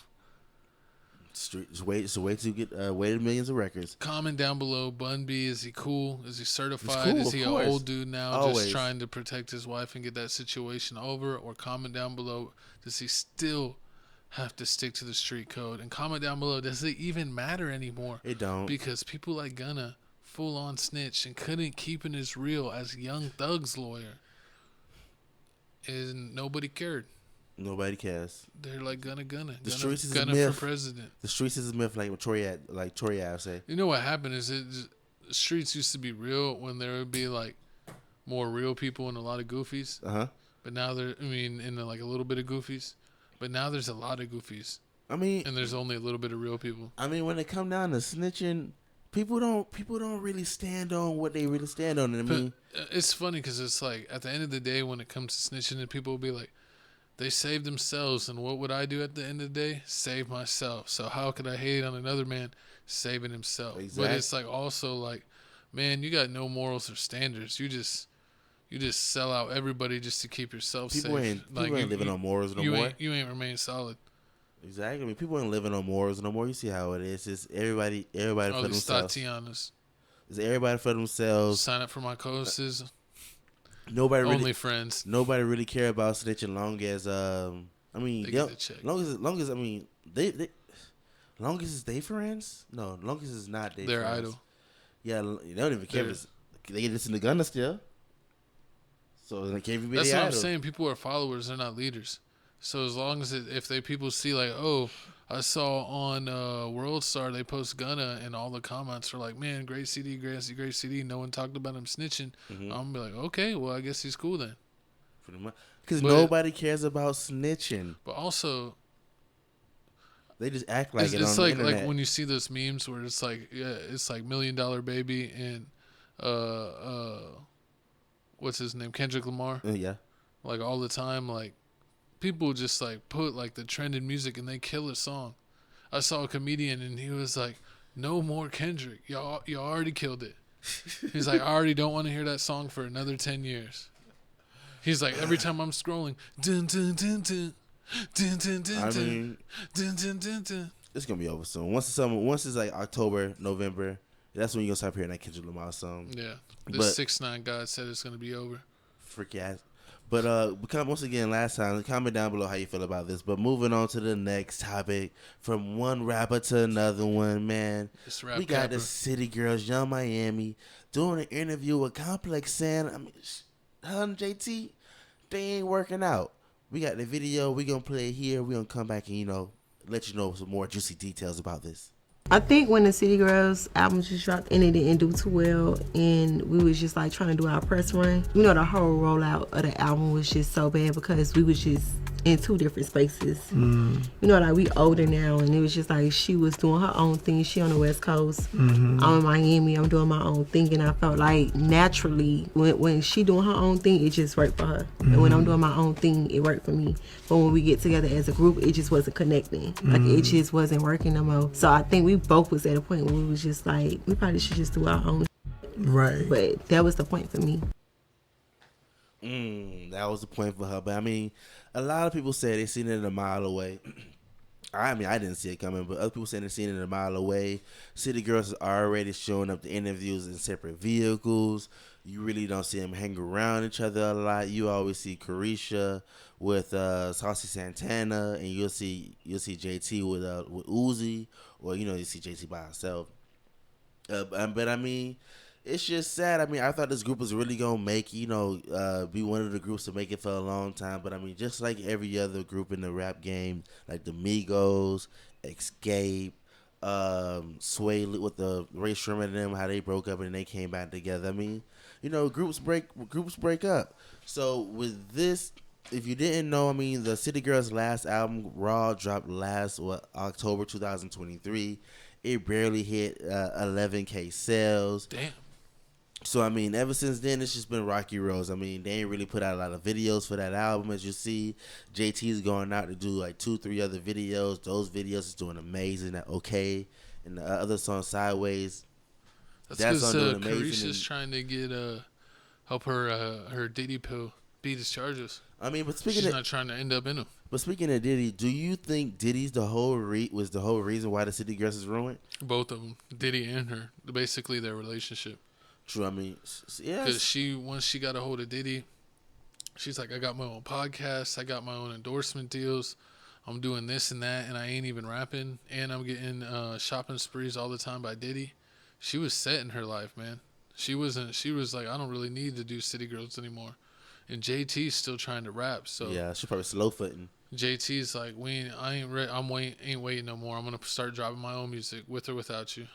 Just wait to get weighted millions of records. Comment down below. Bun B, is he cool? Is he certified? Cool, is he an old dude now Always. just trying to protect his wife and get that situation over? Or comment down below, does he still have to stick to the street code? And comment down below, does it even matter anymore? It don't. Because people like Gunna full on snitch and couldn't keep it as real as Young Thug's lawyer. And nobody cared. Nobody cares. They're like Gunna. The streets is Gunna a myth. for president. The streets is a myth, like Tory Ave say. You know what happened is the streets used to be real when there would be like more real people and a lot of goofies. But now like a little bit of goofies. But now there's a lot of goofies. I mean, and there's only a little bit of real people. I mean, when it come down to snitching, people don't really stand on what they really stand on. I mean, it's funny because it's like at the end of the day, when it comes to snitching, and people will be like, they saved themselves, and what would I do at the end of the day? Save myself. So how could I hate on another man saving himself? Exactly. But it's like also like, man, you got no morals or standards. You just sell out everybody just to keep yourself safe. People ain't living on morals no more. You ain't remain solid. Exactly. I mean, people ain't living on morals no more. You see how it is. It's everybody for themselves. Tatianas. It's everybody for themselves. Sign up for my courses. Nobody really, only friends. Nobody really care about snitching long as long as I mean long as it's they friends. No, long as it's not they. They're friends. idle. Yeah, they don't even care. They listen to Gunna still. So they can't even be. That's what idol. I'm saying. People are followers. They're not leaders. So as long as people see like, oh, I saw on World Star they post Gunna and all the comments are like, man, great CD, great CD. No one talked about him snitching. I'm gonna be like, okay, well I guess he's cool then. Pretty much, because nobody cares about snitching. But also, they just act like it's on like the internet. when you see those memes where it's like $1 Million Baby and what's his name, Kendrick Lamar. Yeah. Like all the time, like. People just like put like the trending music and they kill a song. I saw a comedian and he was like, "No more Kendrick. Y'all already killed it." He's like, "I already don't want to hear that song for another 10 years." He's like, every time I'm scrolling, dun dun dun dun dun dun dun. I mean, dun dun dun dun. It's gonna be over soon. Once it's like October, November, that's when you gonna start hearing that Kendrick Lamar song. Yeah, this 6ix9ine God said it's gonna be over. Freak ass. But once again, last time, comment down below how you feel about this. But moving on to the next topic, from one rapper to another one, man. We got the City Girls, Young Miami, doing an interview with Complex saying, I mean, her and JT, they ain't working out. We got the video. We gonna play it here. We gonna come back and let you know some more juicy details about this. I think when the City Girls album just dropped and it didn't do too well, and we was just like trying to do our press run, the whole rollout of the album was just so bad because we was just in two different spaces. Like we older now, and it was just like she was doing her own thing. She on the West Coast. I'm in Miami. I'm doing my own thing, and I felt like naturally when she doing her own thing, it just worked for her. And when I'm doing my own thing, it worked for me. But when we get together as a group, it just wasn't connecting. Like it just wasn't working no more. So I think we both was at a point where we was just like, we probably should just do our own. Right. But that was the point for me. That was the point for her. But I mean, a lot of people say they seen it a mile away. I mean, I didn't see it coming, but other people saying they're seeing it a mile away. City Girls is already showing up to interviews in separate vehicles. You really don't see them hang around each other a lot. You always see Carisha with Saucy Santana, and you'll see JT with Uzi, or you see JT by herself. But I mean, it's just sad. I mean, I thought this group was really gonna make be one of the groups to make it for a long time. But I mean, just like every other group in the rap game, like the Migos, Escape, Sway with the Ray Sherman and them, how they broke up and they came back together. I mean, groups break up. So with this, if you didn't know, I mean, the City Girls' last album, Raw, dropped October 2023. It barely hit 11K sales. Damn. So, I mean, ever since then, it's just been rocky roads. I mean, they ain't really put out a lot of videos for that album, as you see. JT's going out to do, like, 2-3 other videos. Those videos is doing amazing at OK. And the other song, Sideways, that's because Carisha's trying to get help her Diddy pill beat his charges. I mean, but she's not trying to end up in them. But speaking of Diddy, do you think Diddy's was the whole reason why the City Girls is ruined? Both of them, Diddy and her, basically their relationship. True. I mean, yeah. Because once she got a hold of Diddy, she's like, I got my own podcast, I got my own endorsement deals, I'm doing this and that, and I ain't even rapping, and I'm getting shopping sprees all the time by Diddy. She was set in her life, man. She was like, I don't really need to do City Girls anymore. And JT's still trying to rap, so yeah, she's probably slow footing. JT's like, ain't waiting no more. I'm gonna start dropping my own music with or without you.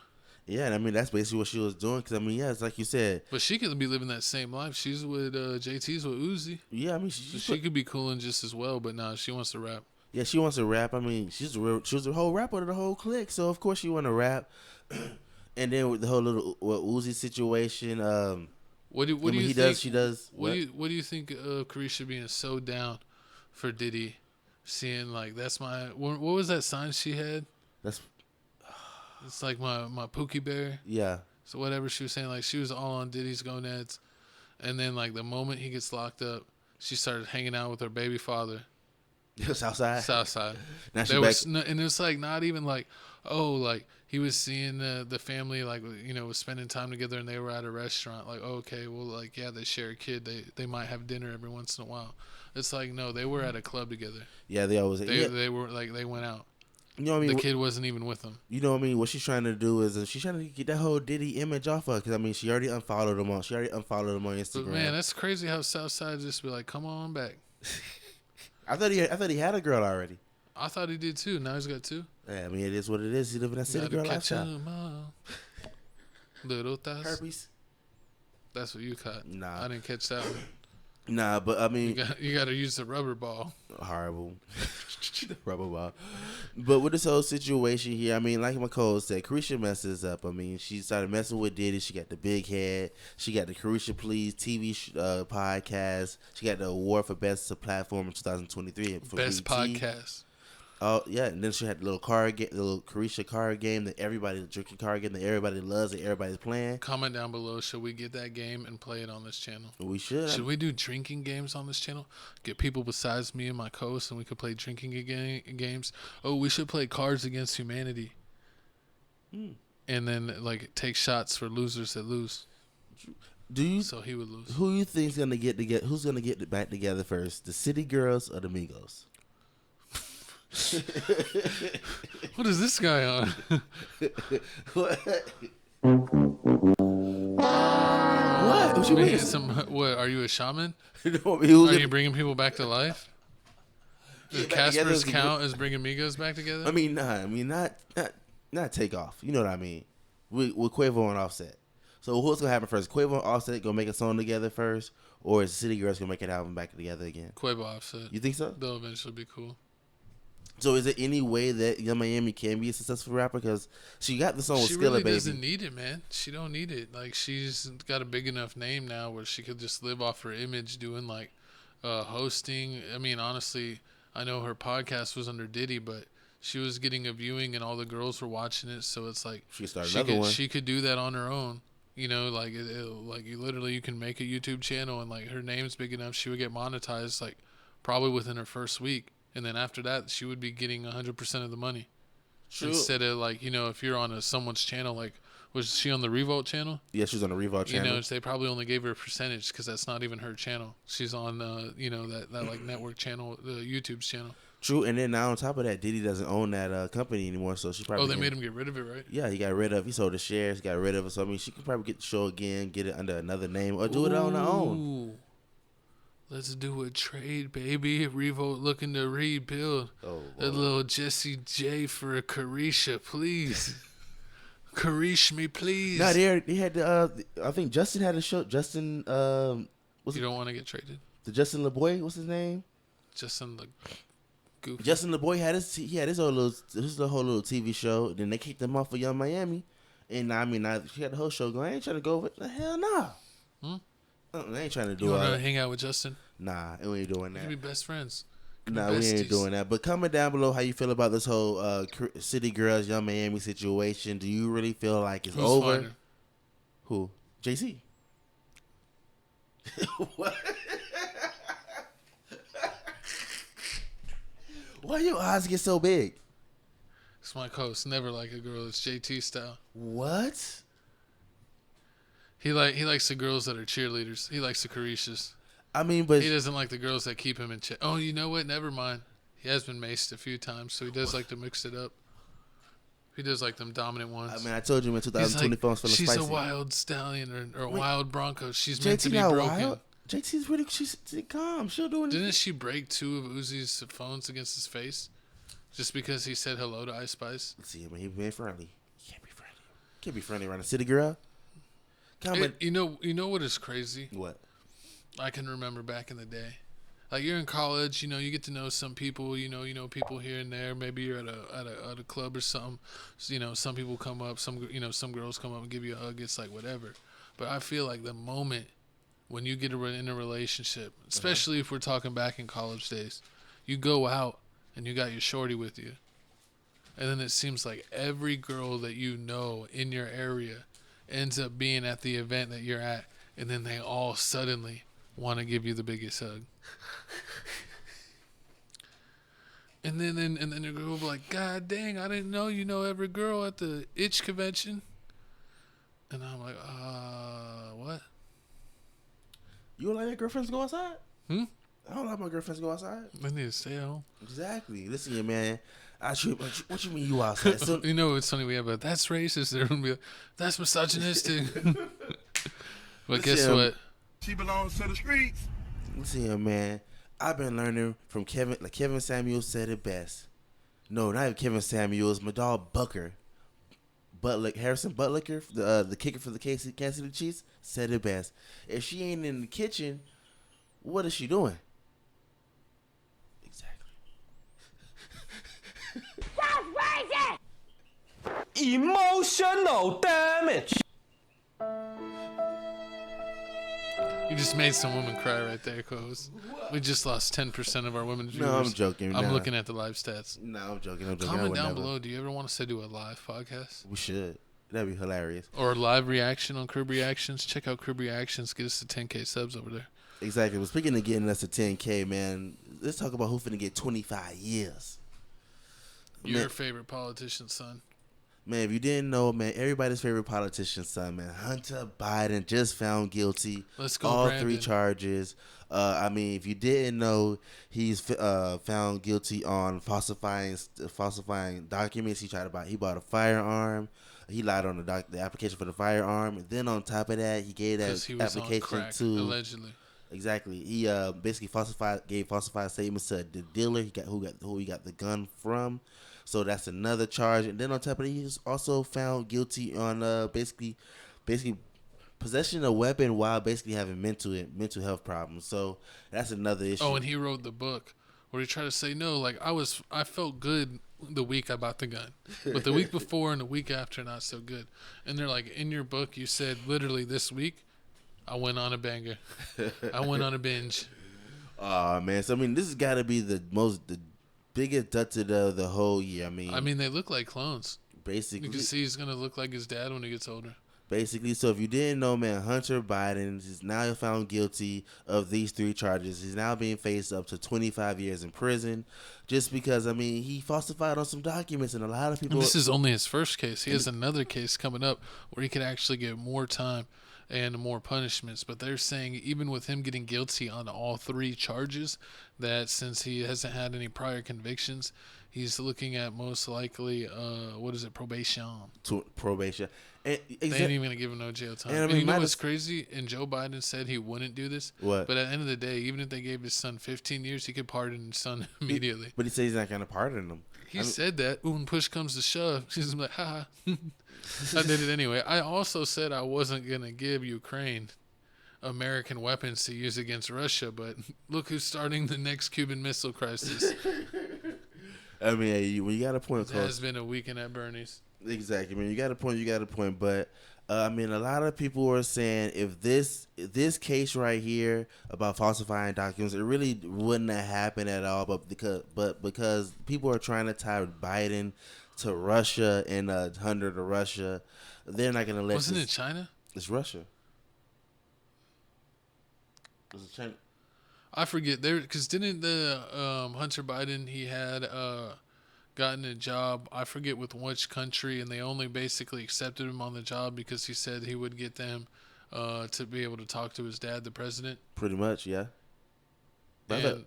Yeah, and I mean, that's basically what she was doing. Because, I mean, yeah, it's like you said. But she could be living that same life. She's with JT's with Uzi. Yeah, I mean, she could be cooling just as well. But nah, she wants to rap. Yeah, she wants to rap. I mean, she was the whole rapper of the whole clique. So, of course, she want to rap. And then with the whole little Uzi situation. What do you think? She does. What do you think of Carisha being so down for Diddy? Seeing, like, that's my... What was that sign she had? It's like my Pookie Bear. Yeah. So whatever she was saying, like, she was all on Diddy's gonads. And then, like, the moment he gets locked up, she started hanging out with her baby father. Southside. Now she back. And it's like not even like, oh, like he was seeing the family, like, was spending time together and they were at a restaurant. Like, oh, okay, well, like, yeah, they share a kid. They might have dinner every once in a while. It's like, no, they were at a club together. Yeah, they always. They were like, they went out. You know what I mean? The kid wasn't even with them. You know what I mean? What she's trying to do is she's trying to get that whole Diddy image off her. Because, I mean, she already unfollowed him on Instagram. But, man, that's crazy how Southside just be like, come on back. I thought he had a girl already. I thought he did, too. Now he's got two. Yeah, I mean, it is what it is. He's living that city girl lifestyle. Little thoughts. Herpes. That's what you caught. Nah. I didn't catch that one. Nah, but I mean, you got to use the rubber ball. Horrible. The rubber ball. But with this whole situation here, I mean, like my co said, Carisha messes up. I mean, she started messing with Diddy. She got the big head. She got the Carisha Please TV podcast. She got the award for best platform in 2023 for best BET. Podcast. Oh yeah, and then she had the little card game, the little Carisha card game that everybody, the drinking card game that everybody loves, that everybody's playing. Comment down below. Should we get that game and play it on this channel? We should. Should we do drinking games on this channel? Get people besides me and my co-host, and we could play drinking games. Oh, we should play Cards Against Humanity. And then like take shots for losers that lose. So he would lose. Who you think's gonna get together? Who's gonna get back together first? The City Girls or the Migos? What is this guy on? What? What you mean? What? Are you a shaman? Are you bringing people back to life? Does Casper's count as bringing Migos back together? I mean, not take off. You know what I mean? With Quavo and Offset. So what's gonna happen first? Quavo and Offset gonna make a song together first, or is the City Girls gonna make an album back together again? Quavo, Offset. You think so? They'll eventually be cool. So is there any way that Young Miami can be a successful rapper? Because she got the song with Skilla Baby. She doesn't need it, man. She don't need it. Like, she's got a big enough name now where she could just live off her image doing, like, hosting. I mean, honestly, I know her podcast was under Diddy, but she was getting a viewing and all the girls were watching it. So it's like she could do that on her own. You know, like, like you can make a YouTube channel and, like, her name's big enough. She would get monetized, like, probably within her first week. and then after that, she would be getting 100% of the money. True. Instead of like, if you're on someone's channel, like, was she on the Revolt channel? Yeah, she's on the Revolt channel. They probably only gave her a percentage because that's not even her channel. She's on, that like network channel, the YouTube's channel. True, and then now on top of that, Diddy doesn't own that company anymore, so she probably. Oh, they made him get rid of it, right? Yeah, he sold the shares, got rid of it. So I mean, she could probably get the show again, get it under another name, or do it on her own. Let's do a trade, baby. Revolt looking to rebuild. Oh, a little Jessie J for a Carisha, please. Carish me, please. No, they had the. I think Justin had a show. Justin, you don't want to get traded. The Justin LeBoy, what's his name? Justin the Goofy. Justin LeBoy had his whole little TV show. Then they kicked him off of Young Miami, and she had the whole show going. I ain't trying to go over it. The hell no. I ain't trying to do it. You want to hang out with Justin? Nah, we ain't doing that. We can be best friends. Nah, we ain't doing that. But comment down below how you feel about this whole City Girls, Young Miami situation. Do you really feel like it's over? Finer? Who? JC. What? Why your eyes get so big? It's my coast. Never like a girl. It's JT style. What? He likes the girls that are cheerleaders. He likes the Carishas. I mean, but he doesn't like the girls that keep him in check. Oh, you know what? Never mind. He has been maced a few times, so he does like to mix it up. He does like them dominant ones. I mean, I told you in 2020 phones feeling spicy. She's a wild stallion or a wild bronco. She's JT meant to be broken. Wild? She's calm. She'll do anything. Didn't she break 2 of Uzi's phones against his face just because he said hello to Ice Spice? Let's see, I mean, he being friendly. He can't be friendly. Can't be friendly around a city girl. You know what is crazy? What? I can remember back in the day. Like, you're in college, you get to know some people, you know people here and there. Maybe you're at a club or something. So, some people come up, some girls come up and give you a hug. It's like whatever. But I feel like the moment when you get in a relationship, especially if we're talking back in college days, you go out and you got your shorty with you. And then it seems like every girl that you know in your area ends up being at the event that you're at, and then they all suddenly want to give you the biggest hug. And then the girl will be like, God dang, I didn't know you know every girl at the Itch convention. And I'm like, what? You don't like your girlfriends go outside? I don't like my girlfriends go outside. I need to stay at home. Exactly. Listen here, man. What you mean you outside? So, you know it's funny, but that's racist. They're gonna be like, that's misogynistic. But guess what? She belongs to the streets. Listen here, man. I've been learning from Kevin. Like Kevin Samuels said it best. No, not even Kevin Samuels. My dog Bucker, Harrison Butlicker, the kicker for the Kansas City Chiefs, said it best. If she ain't in the kitchen, what is she doing? That's racist! Emotional damage. You just made some women cry right there, Coz. We just lost 10% of our women's viewers. No, I'm joking. I'm looking at the live stats. No, I'm joking. Comment down below. Do you ever want us to do a live podcast? We should. That'd be hilarious. Or a live reaction on Crib Reactions. Check out Crib Reactions. Get us to 10K subs over there. Exactly. Well, speaking of getting us to 10K, man, let's talk about who's finna get 25 years. Your favorite politician's son. Man, if you didn't know, man, everybody's favorite politician's son, man, Hunter Biden just found guilty. Let's go, all Brandon. 3 charges. If you didn't know, he's found guilty on falsifying documents. He bought a firearm. He lied on the application for the firearm, and then on top of that, he gave that he was application on crack, to allegedly. Exactly. He basically gave falsified statements to the dealer who he got the gun from. So that's another charge. And then on top of it, he was also found guilty on basically possession of a weapon while basically having mental health problems. So that's another issue. Oh, and he wrote the book where he tried to say no. Like I felt good the week I bought the gun, but the week before and the week after not so good. And they're like, in your book you said literally this week I went on a banger. I went on a binge. Oh man, so this has got to be the biggest dutted of the whole year. I mean, they look like clones. Basically, you can see he's gonna look like his dad when he gets older. Basically, so if you didn't know, man, Hunter Biden is now found guilty of these 3 charges. He's now being faced up to 25 years in prison just because, I mean, he falsified on some documents, and a lot of people... And this is only his first case. He has another case coming up where he could actually get more time and more punishments. But they're saying even with him getting guilty on all 3 charges, that since he hasn't had any prior convictions, he's looking at most likely, probation. Probation. And they ain't even gonna give him no jail time. And you know what's crazy? And Joe Biden said he wouldn't do this. What? But at the end of the day, even if they gave his son 15 years, he could pardon his son immediately. But he said he's not gonna pardon him. He said that when push comes to shove, he's like, ha. I did it anyway. I also said I wasn't gonna give Ukraine American weapons to use against Russia, but look who's starting the next Cuban Missile Crisis. I mean, when you got a point, it has been a weekend at Bernie's. Exactly. I mean, you got a point. But I mean, a lot of people are saying if this case right here about falsifying documents, it really wouldn't have happened at all. But because people are trying to tie Biden to Russia and Hunter to Russia, they're not going to let. Wasn't it China? It's Russia. Was it China? I forget there because didn't the Hunter Biden he had gotten a job, I forget with which country, and they only basically accepted him on the job because he said he would get them to be able to talk to his dad, the president. Pretty much, yeah. And,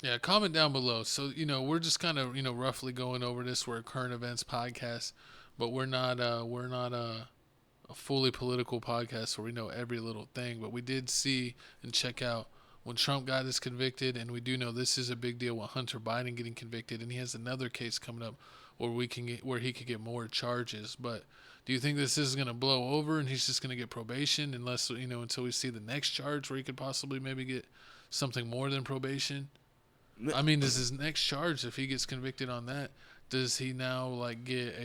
yeah, comment down below. So, we're just kind of, roughly going over this. We're a current events podcast, but we're not a fully political podcast where we know every little thing. But we did see and check out when Trump got us convicted, and we do know this is a big deal with Hunter Biden getting convicted, and he has another case coming up where he could get more charges. But do you think this is going to blow over and he's just going to get probation unless, until we see the next charge where he could possibly maybe get something more than probation? I mean, does his next charge, if he gets convicted on that, does he now get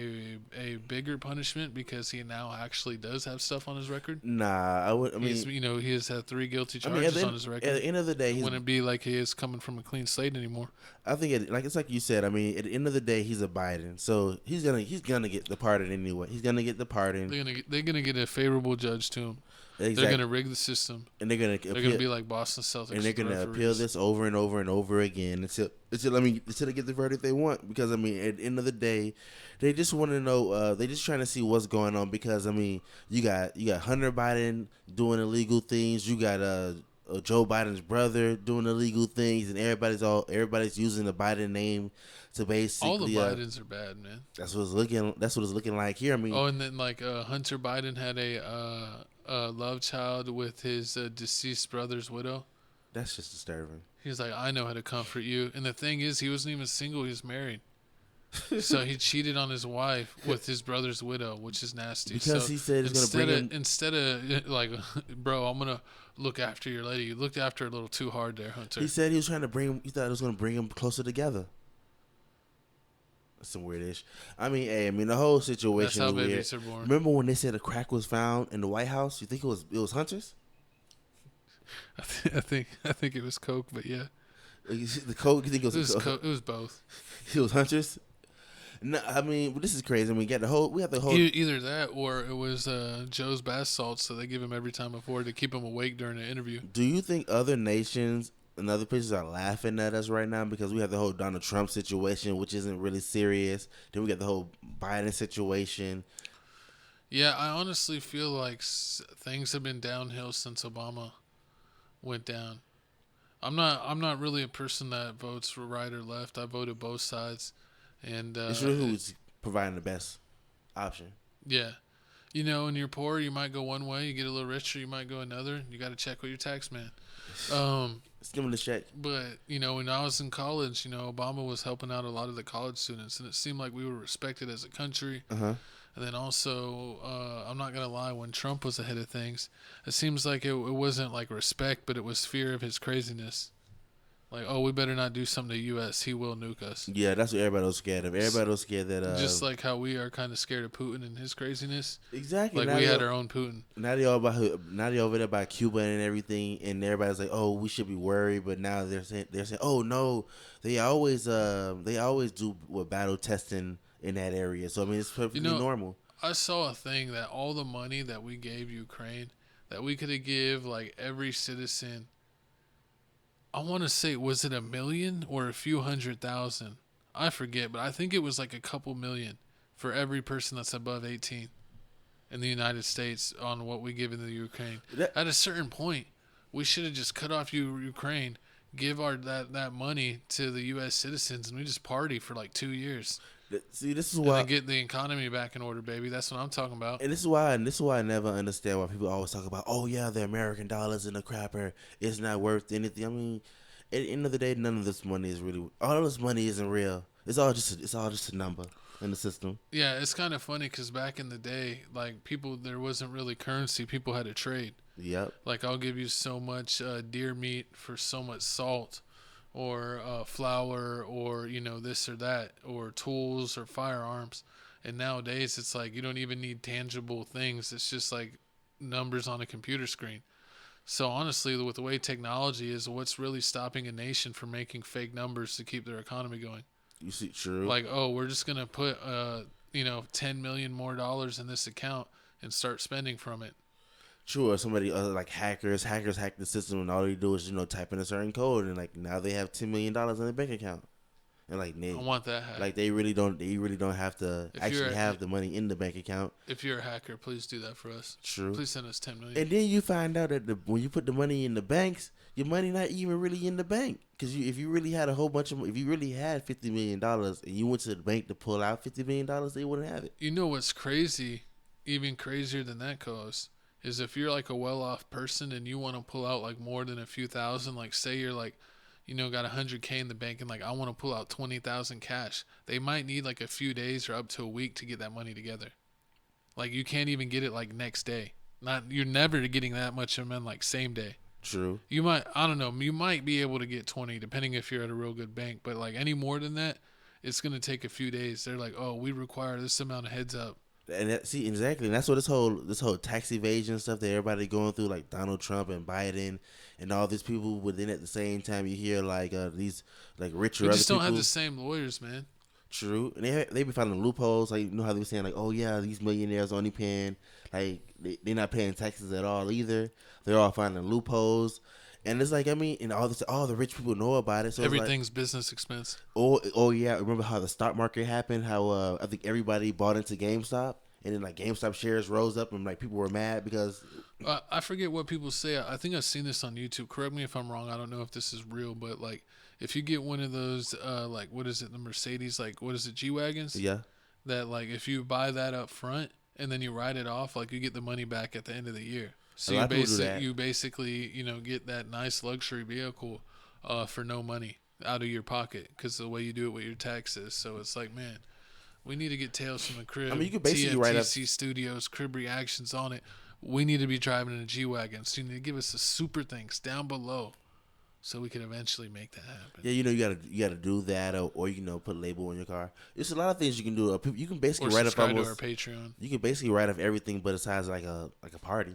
a bigger punishment because he now actually does have stuff on his record? Nah, he has had 3 guilty charges on his record. At the end of the day, it wouldn't be like he is coming from a clean slate anymore. I think it's like you said. I mean, at the end of the day, he's a Biden, so he's gonna get the pardon anyway. He's gonna get the pardon. They're gonna get a favorable judge to him. Exactly. They're gonna rig the system, and they're gonna be like Boston Celtics, and they're gonna appeal this over and over and over again until they get the verdict they want. Because I mean, at the end of the day, they just want to know. They just trying to see what's going on. Because I mean, you got Hunter Biden doing illegal things. You got Joe Biden's brother doing illegal things, and everybody's using the Biden name to basically. All the Bidens are bad, man. That's what it's looking like here. I mean, and then Hunter Biden had a love child with his deceased brother's widow. That's just disturbing. He's like, I know how to comfort you. And the thing is, he wasn't even single. He was married. So he cheated on his wife with his brother's widow, which is nasty. Because he said he's going to bring him. Instead of bro, I'm going to look after your lady. You looked after her a little too hard there, Hunter. He said he was trying to bring him. He thought it was going to bring him closer together. That's some weird-ish. I mean, the whole situation is weird. Babies are born. Remember when they said a crack was found in the White House? You think it was Hunter's? I think it was coke, but yeah. The coke? You think it was coke? It was both. It was Hunter's? No, I mean, this is crazy. I mean, we have the whole. Either that or it was Joe's bath salts, so they give him every time before to keep him awake during the interview. Do you think other nations and other places are laughing at us right now because we have the whole Donald Trump situation, which isn't really serious? Then we got the whole Biden situation. Yeah, I honestly feel like things have been downhill since Obama went down. I'm not really a person that votes for right or left. I voted both sides, and it's really who's providing the best option. Yeah, when you're poor, you might go one way. You get a little richer, you might go another. You got to check with your tax man. Let's give him the check. But when I was in college, Obama was helping out a lot of the college students, and it seemed like we were respected as a country. Uh-huh. And then also, I'm not gonna lie, when Trump was ahead of things, it seems like it wasn't like respect, but it was fear of his craziness. Like, oh, we better not do something to U.S. He will nuke us. Yeah, that's what everybody was scared of. Everybody was scared that... just like how we are kind of scared of Putin and his craziness. Exactly. Like, we had our own Putin. Now they over there by Cuba and everything, and everybody's like, oh, we should be worried, but now they're saying, oh, no, they always do battle testing in that area. So, I mean, it's perfectly normal. I saw a thing that all the money that we gave Ukraine, that we could have give like every citizen. I want to say, was it 1 million or a few 100,000? I forget, but I think it was like a couple million for every person that's above 18 in the United States on what we give in the Ukraine. At a certain point, we should have just cut off Ukraine, give that money to the U.S. citizens, and we just party for like 2 years. See, this is why and get the economy back in order, baby. That's what I'm talking about. And this is why I never understand why people always talk about, oh yeah, the American dollar's in the crapper. It's not worth anything. I mean, at the end of the day, none of this money is really. All of this money isn't real. It's all just a number in the system. Yeah, it's kind of funny because back in the day, like there wasn't really currency. People had to trade. Yep. Like I'll give you so much deer meat for so much salt, or flour, or this or that, or tools or firearms. And nowadays it's like you don't even need tangible things. It's just like numbers on a computer screen. So honestly, with the way technology is, what's really stopping a nation from making fake numbers to keep their economy going? You see, true. Like, oh, we're just gonna put $10 million more in this account and start spending from it. True, or somebody like hackers hack the system, and all they do is type in a certain code, and like now they have $10 million in their bank account, and like I want that hack. Like they really don't have to actually have the money in the bank account. If you're a hacker, please do that for us. True. Please send us $10 million. And then you find out that when you put the money in the banks, your money not even really in the bank, because if you really had if you really had $50 million and you went to the bank to pull out $50 million, they wouldn't have it. You know what's crazy? Even crazier than that, cause is if you're like a well-off person and you want to pull out like more than a few thousand, like say you're like, got $100K in the bank and like I want to pull out 20,000 cash. They might need like a few days or up to a week to get that money together. Like you can't even get it like next day. You're never getting that much of them like same day. True. You might, I don't know, you might be able to get 20 depending if you're at a real good bank, but like any more than that, it's going to take a few days. They're like, oh, we require this amount of heads up. And exactly, and that's what this whole tax evasion stuff that everybody going through, like Donald Trump and Biden and all these people. But then at the same time, you hear like these like richer. They just don't people. have the same lawyers, man. True, and they be finding loopholes. Like how they were saying, like, oh yeah, these millionaires only paying like they're not paying taxes at all either. They're all finding loopholes. And it's like, I mean, and all the rich people know about it. So everything's like, business expense. Oh yeah, remember how the stock market happened? How I think everybody bought into GameStop, and then like GameStop shares rose up, and like people were mad because I forget what people say. I think I've seen this on YouTube. Correct me if I'm wrong. I don't know if this is real, but like if you get one of those like what is it, the Mercedes, like what is it, G-Wagons? Yeah. That like if you buy that up front and then you write it off, like you get the money back at the end of the year. So you basically get that nice luxury vehicle for no money out of your pocket because the way you do it with your taxes. So it's like, man, we need to get Tales from the Crib. I mean, you could basically TFTC Studios, Crib Reactions on it. We need to be driving in a G-Wagon. So you need to give us the super things down below so we can eventually make that happen. Yeah, you gotta do that, or put a label on your car. There's a lot of things you can do. You can basically write off almost. Or Patreon. You can basically write off everything, but besides like a party.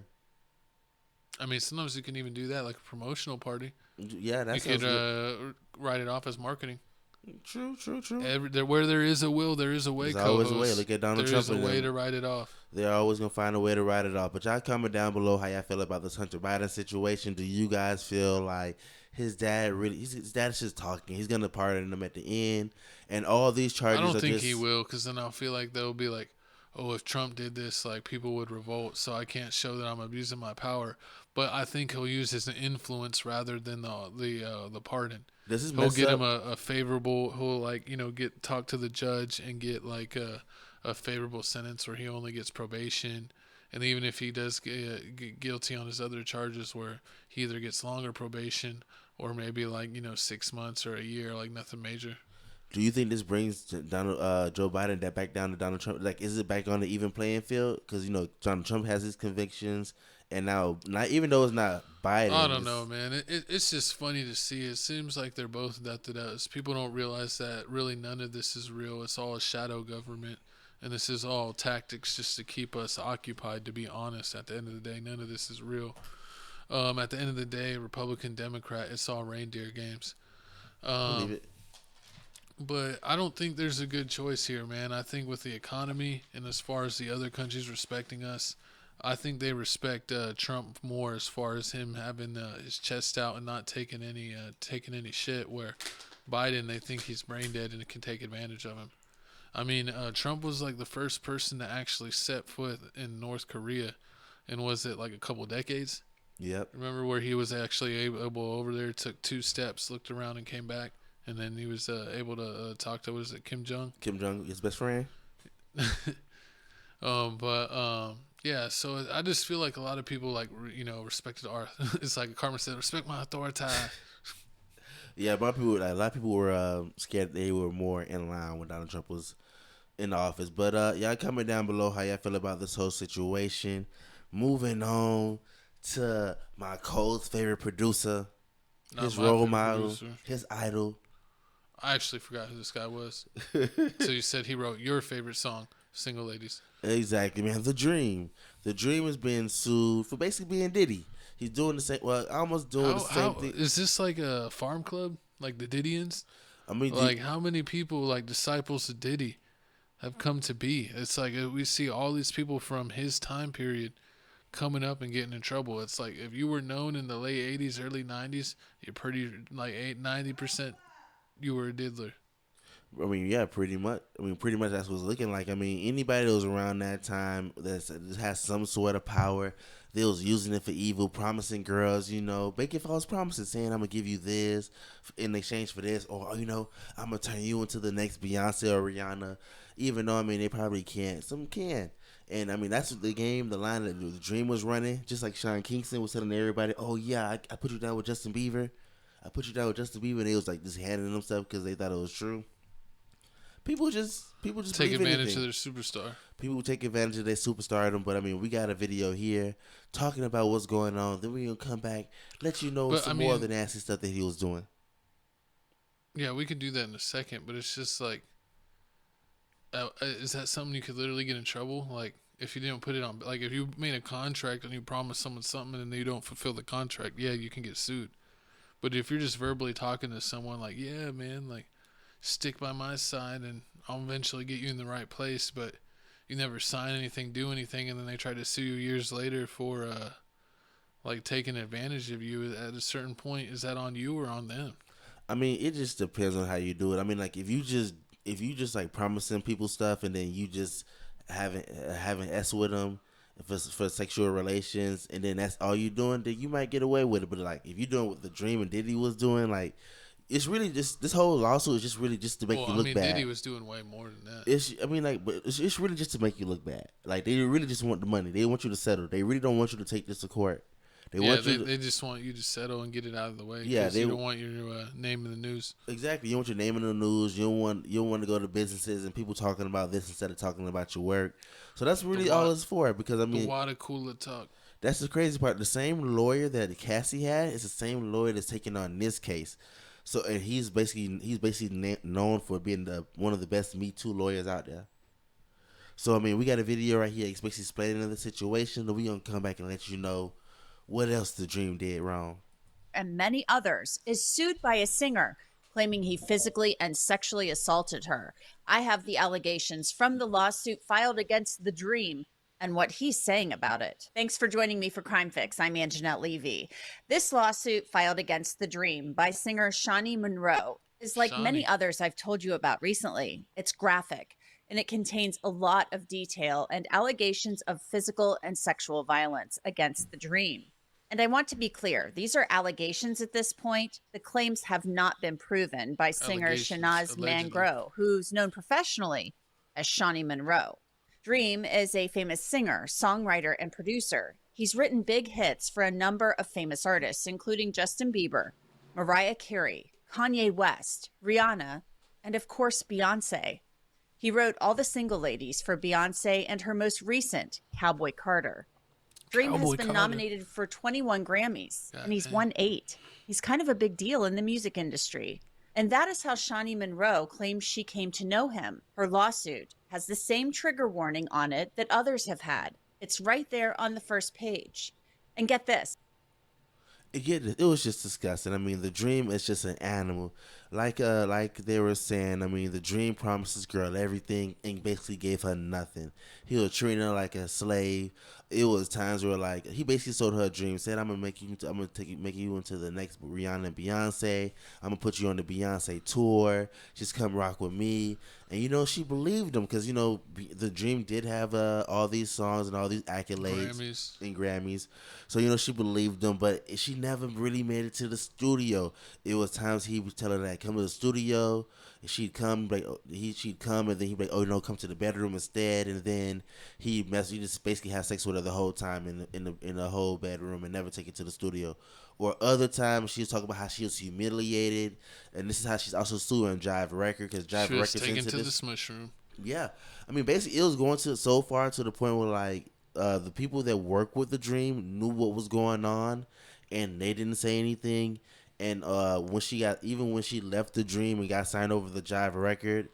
I mean, sometimes you can even do that, like a promotional party. Yeah, that's you could write it off as marketing. True. Where there is a will, there is a way. There's always a way. Look at Donald Trump. There is a way to write it off. They're always gonna find a way to write it off. But y'all comment down below how y'all feel about this Hunter Biden situation. Do you guys feel like his dad his dad's just talking? He's gonna pardon him at the end, and all these charges. I don't think he will, because then I'll feel like they'll be like, oh, if Trump did this, like people would revolt, so I can't show that I'm abusing my power. But I think he'll use his influence rather than the pardon. He'll get him a favorable. He'll talk to the judge and get like a favorable sentence where he only gets probation. And even if he does get guilty on his other charges, where he either gets longer probation or maybe 6 months or a year, like nothing major. Do you think this brings Joe Biden back down to Donald Trump? Like, is it back on the even playing field? Because Donald Trump has his convictions, and now not even though it's not Biden. I don't know, man. It's just funny to see. It seems like they're both death to us. People don't realize that really none of this is real. It's all a shadow government, and this is all tactics just to keep us occupied. To be honest, at the end of the day, none of this is real. At the end of the day, Republican, Democrat, it's all reindeer games. Believe it. But I don't think there's a good choice here, man. I think with the economy and as far as the other countries respecting us, I think they respect Trump more as far as him having his chest out and not taking any shit. Where Biden, they think he's brain dead and can take advantage of him. I mean, Trump was like the first person to actually set foot in North Korea, and was it like a couple decades? Yep. Remember where he was actually able over there, took 2 steps, looked around, and came back. And then he was able to talk to, what is it, Kim Jong? Kim Jong, his best friend. Yeah. So I just feel like a lot of people, like, respected our. It's like Carmen said, respect my authority. Yeah, a lot of people were scared they were more in line when Donald Trump was in the office. But y'all comment down below how y'all feel about this whole situation. Moving on to my Cole's favorite producer, his role model, his idol. I actually forgot who this guy was. So you said he wrote your favorite song, Single Ladies. Exactly, man. The Dream. The Dream is being sued for basically being Diddy. He's doing the same. Well, almost doing the same thing. Is this like a farm club, like the Didians? I mean, like how many people, like disciples of Diddy, have come to be? It's like we see all these people from his time period coming up and getting in trouble. It's like if you were known in the late 80s, early 90s, you're pretty like 90%. You were a diddler. I mean, yeah, pretty much. Pretty much that's what it's looking like. I mean, anybody that was around that time that has some sort of power, they was using it for evil, promising girls, making false promises, saying, I'm going to give you this in exchange for this, or, I'm going to turn you into the next Beyonce or Rihanna, even though, they probably can't. Some can. And, that's the game, the line that the Dream was running, just like Sean Kingston was telling everybody, oh, yeah, I put you down with Justin Bieber. And they was like just handing them stuff because they thought it was true. People just take advantage of their superstar. People take advantage of their superstardom. But we got a video here talking about what's going on. Then we're gonna come back, let you know more of the nasty stuff that he was doing. Yeah, we can do that in a second. But it's just like, is that something you could literally get in trouble? Like if you didn't put it on, like if you made a contract and you promised someone something and they don't fulfill the contract, yeah, you can get sued. But if you're just verbally talking to someone like, yeah, man, like, stick by my side and I'll eventually get you in the right place, but you never sign anything, do anything, and then they try to sue you years later for, like, taking advantage of you at a certain point, is that on you or on them? It just depends on how you do it. Like, if you just like, promising people stuff and then you just having S with them, for sexual relations, and then that's all you doing, then you might get away with it. But like if you're doing what the Dream and Diddy was doing, like it's really just this whole lawsuit is just really just to make you look bad. Diddy was doing way more than that. It's really just to make you look bad. Like they really just want the money. They want you to settle. They really don't want you to take this to court. They just want you to settle and get it out of the way. Yeah, they don't want your name in the news. Exactly, you want your name in the news. You don't want to go to businesses and people talking about this instead of talking about your work. So that's really all it's for. Because the water cooler talk. That's the crazy part. The same lawyer that Cassie had is the same lawyer that's taking on this case. So and he's basically known for being one of the best Me Too lawyers out there. So we got a video right here basically explaining the situation. Then we gonna come back and let you know what else the Dream did wrong. And many others, is sued by a singer claiming he physically and sexually assaulted her. I have the allegations from the lawsuit filed against the Dream and what he's saying about it. Thanks for joining me for Crime Fix. I'm Anjanette Levy. This lawsuit filed against the Dream by singer Shawnee Monroe is like many others I've told you about recently. It's graphic and it contains a lot of detail and allegations of physical and sexual violence against the Dream. And I want to be clear, these are allegations at this point. The claims have not been proven by singer Shanaz Mangro, who's known professionally as Shawnee Monroe. Dream is a famous singer, songwriter, and producer. He's written big hits for a number of famous artists, including Justin Bieber, Mariah Carey, Kanye West, Rihanna, and of course, Beyoncé. He wrote all the Single Ladies for Beyoncé and her most recent, Cowboy Carter. Dream has been nominated for 21 Grammys, and he's won 8. He's kind of a big deal in the music industry. And that is how Shawnee Monroe claims she came to know him. Her lawsuit has the same trigger warning on it that others have had. It's right there on the first page. And get this. It was just disgusting. The Dream is just an animal. like they were saying, I mean, the dream promised this girl everything and basically gave her nothing. He was treating her like a slave. It was times where like he basically sold her a dream, said I'm gonna make you into the next Rihanna and Beyonce. I'm gonna put you on the Beyonce tour. Just come rock with me. And she believed him because the dream did have all these songs and all these accolades and Grammys. So she believed him, but she never really made it to the studio. It was times he would tell her that come to the studio, and she'd come, she'd come, and then he'd be like, oh come to the bedroom instead, and then he just basically have sex with her the whole time in the whole bedroom and never take it to the studio. Or other times she was talking about how she was humiliated, and this is how she's also suing Jive Record because Jive Record was taken to the smush room. Yeah, I mean basically it was going to so far to the point where like the people that work with the dream knew what was going on, and they didn't say anything. And when she left the dream and got signed over the Jive Record,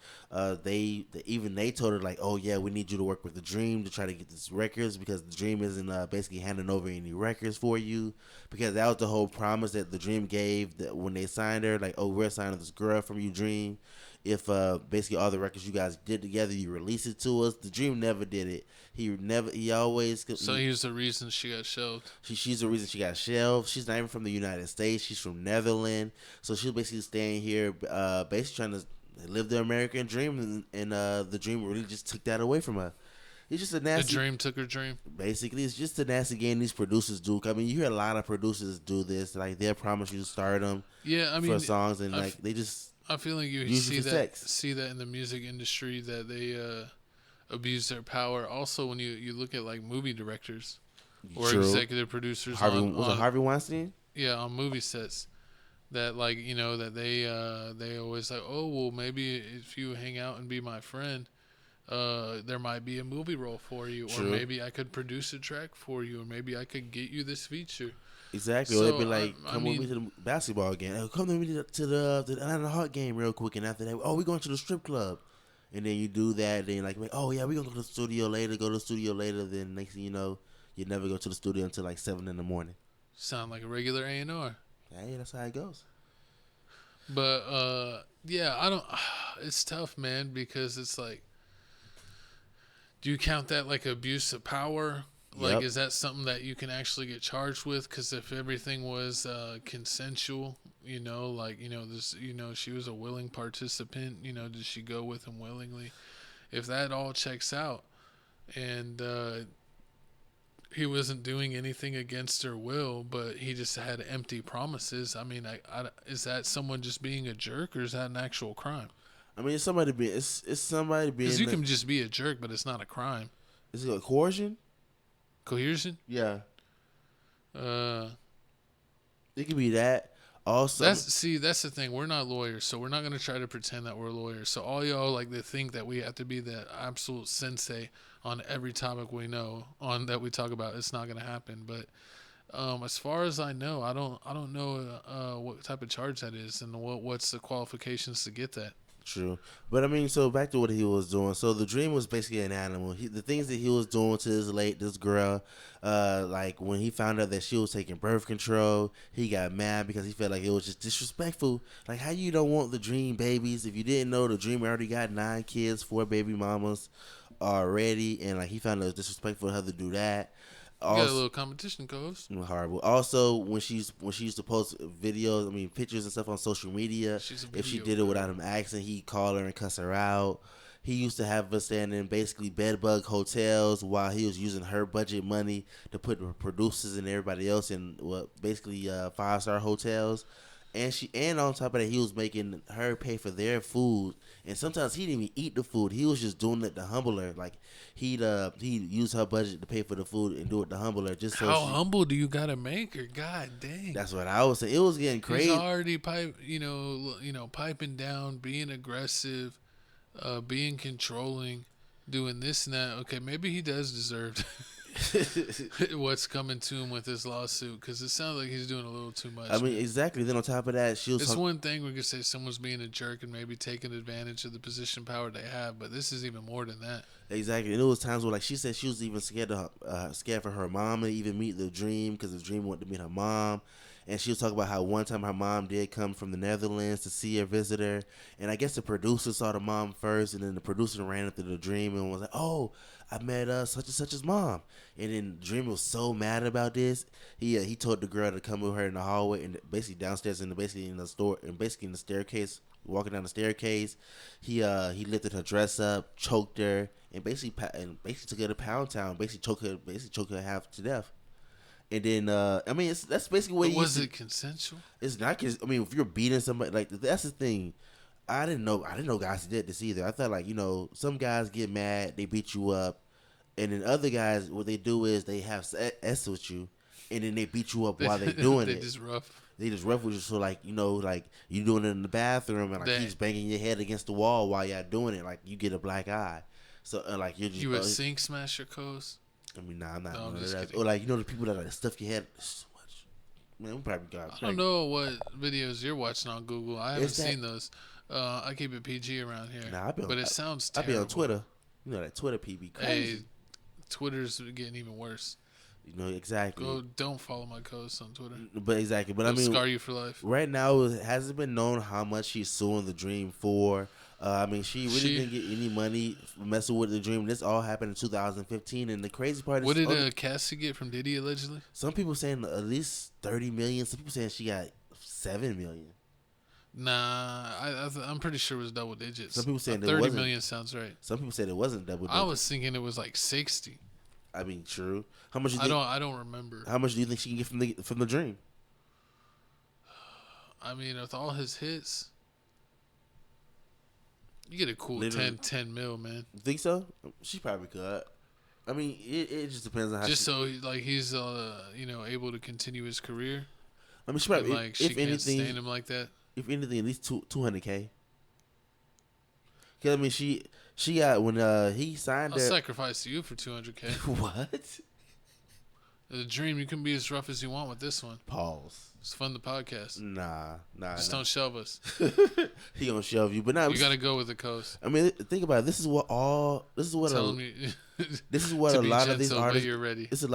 they told her like, oh yeah, we need you to work with the dream to try to get these records because the dream isn't basically handing over any records for you, because that was the whole promise that the dream gave that when they signed her, like, oh, we're signing this girl from you, dream. If basically all the records you guys did together, you release it to us. The dream never did it. He always. So he was the reason she got shelved. She's the reason she got shelved. She's not even from the United States. She's from Netherlands. So she's basically staying here, basically trying to live the American dream, and the dream really just took that away from her. It's just a nasty. The dream took her dream. Basically, it's just a nasty game these producers do. I mean, you hear a lot of producers do this. Like they'll promise you stardom. Yeah, I mean, for songs, and like they just. I feel like you see that in the music industry that they abuse their power. Also, when you look at like movie directors or executive producers, Harvey Weinstein? Yeah, on movie sets, that like that they always like, oh well, maybe if you hang out and be my friend, there might be a movie role for you, or maybe I could produce a track for you, or maybe I could get you this feature. Exactly. So, or they'd be like, come with me to the basketball game. Come with me to the Atlanta Hawk game real quick. And after that, oh, we're going to the strip club. And then you do that. Then you're like, oh, yeah, we're going to go to the studio later. Then next thing you know, you never go to the studio until like 7 in the morning. Sound like a regular A&R. Yeah, that's how it goes. But, yeah, I don't. It's tough, man, because it's like, do you count that like abuse of power? Like, is that something that you can actually get charged with? Because if everything was consensual, this, she was a willing participant, did she go with him willingly? If that all checks out and he wasn't doing anything against her will, but he just had empty promises, I mean, is that someone just being a jerk, or is that an actual crime? I mean, it's somebody being... It's somebody being... Because you can just be a jerk, but it's not a crime. Is it a coercion? Coercion? Yeah. It could be that. Also, that's the thing. We're not lawyers, so we're not going to try to pretend that we're lawyers. So all y'all like to think that we have to be the absolute sensei on every topic we know on that we talk about. It's not going to happen. But as far as I know, I don't know what type of charge that is and what's the qualifications to get that. True. But I mean, so back to what he was doing. So the dream was basically an animal. The things that he was doing to this girl, like when he found out that she was taking birth control, he got mad because he felt like it was just disrespectful. Like, how you don't want the dream babies? If you didn't know, the dream already got 9 kids, 4 baby mamas already, and like he found it was disrespectful for her to do that. You got a little competition, co-host. Horrible. Also, when she used to post videos, pictures and stuff on social media, if she did it without him asking, he'd call her and cuss her out. He used to have us staying in basically bedbug hotels while he was using her budget money to put the producers and everybody else in basically 5-star hotels. And on top of that, he was making her pay for their food. And sometimes he didn't even eat the food. He was just doing it to humble her. Like he'd use her budget to pay for the food and do it to humble her. Just so how humble do you gotta make her? God dang. That's what I was saying. It was getting crazy. He's already piping down, being aggressive, being controlling, doing this and that. Okay, maybe he does deserve what's coming to him with this lawsuit, because it sounds like he's doing a little too much. I mean, exactly. Then on top of that, it's one thing we could say someone's being a jerk and maybe taking advantage of the position power they have, but this is even more than that. Exactly. And it was times where, like, she said she was even scared for her mom to even meet the dream because the dream wanted to meet her mom. And she was talking about how one time her mom did come from the Netherlands to see her visitor. And I guess the producer saw the mom first, and then the producer ran into the dream and was like, "Oh, I met such and such's mom." And then the dream was so mad about this. He told the girl to come with her in the hallway and basically downstairs and basically in the store and basically in the staircase, walking down the staircase. He lifted her dress up, choked her, and basically took her to Pound Town, basically choked her half to death. And then, I mean, that's basically what. Was it consensual? It's not. I mean, if you're beating somebody, like, that's the thing. I didn't know guys did this either. I thought, like, some guys get mad, they beat you up, and then other guys, what they do is they have sex with you, and then they beat you up while they're doing it. They just rough with you. So, like, like you doing it in the bathroom, and like he's banging your head against the wall while y'all doing it, like you get a black eye. So, like you're just. You would sink smash your coast? I mean, nah, I'm not. No, I'm just kidding. Or like the people that like stuff your head so much. Man, we probably got. I don't know what videos you're watching on Google. I haven't seen those. I keep it PG around here. Nah, but it sounds terrible. I be on Twitter. You know that Twitter PB crazy. Hey, Twitter's getting even worse. Exactly. Don't follow my coast on Twitter. But exactly. But It'll I mean, scar you for life. Right now, it hasn't been known how much she's suing the Dream for. I mean, she really didn't get any money messing with the Dream. This all happened in 2015, and the crazy part is, what did Cassie get from Diddy allegedly? Some people saying at least 30 million. Some people saying she got 7 million. Nah, I'm pretty sure it was double digits. Some people saying 30 million sounds right. Some people said it wasn't double digits. I was thinking it was like 60. I mean, true. How much? I don't remember. How much do you think she can get from the Dream? I mean, with all his hits, you get a cool 10 mil, man. You think so? She probably could. I mean, it just depends on how. Just so he's able to continue his career. I mean, she probably if anything, can't stand him like that. If anything, at least 200K. Cause I mean, she got when he signed. I'll sacrifice to you for 200K. What? The Dream, you can be as rough as you want with this one. Pause. It's fun, the podcast. Nah. Just don't shelve us. He gonna shelve you, but now you gotta go with the coast. I mean, think about it. This is what a lot of these artists. You're ready. This is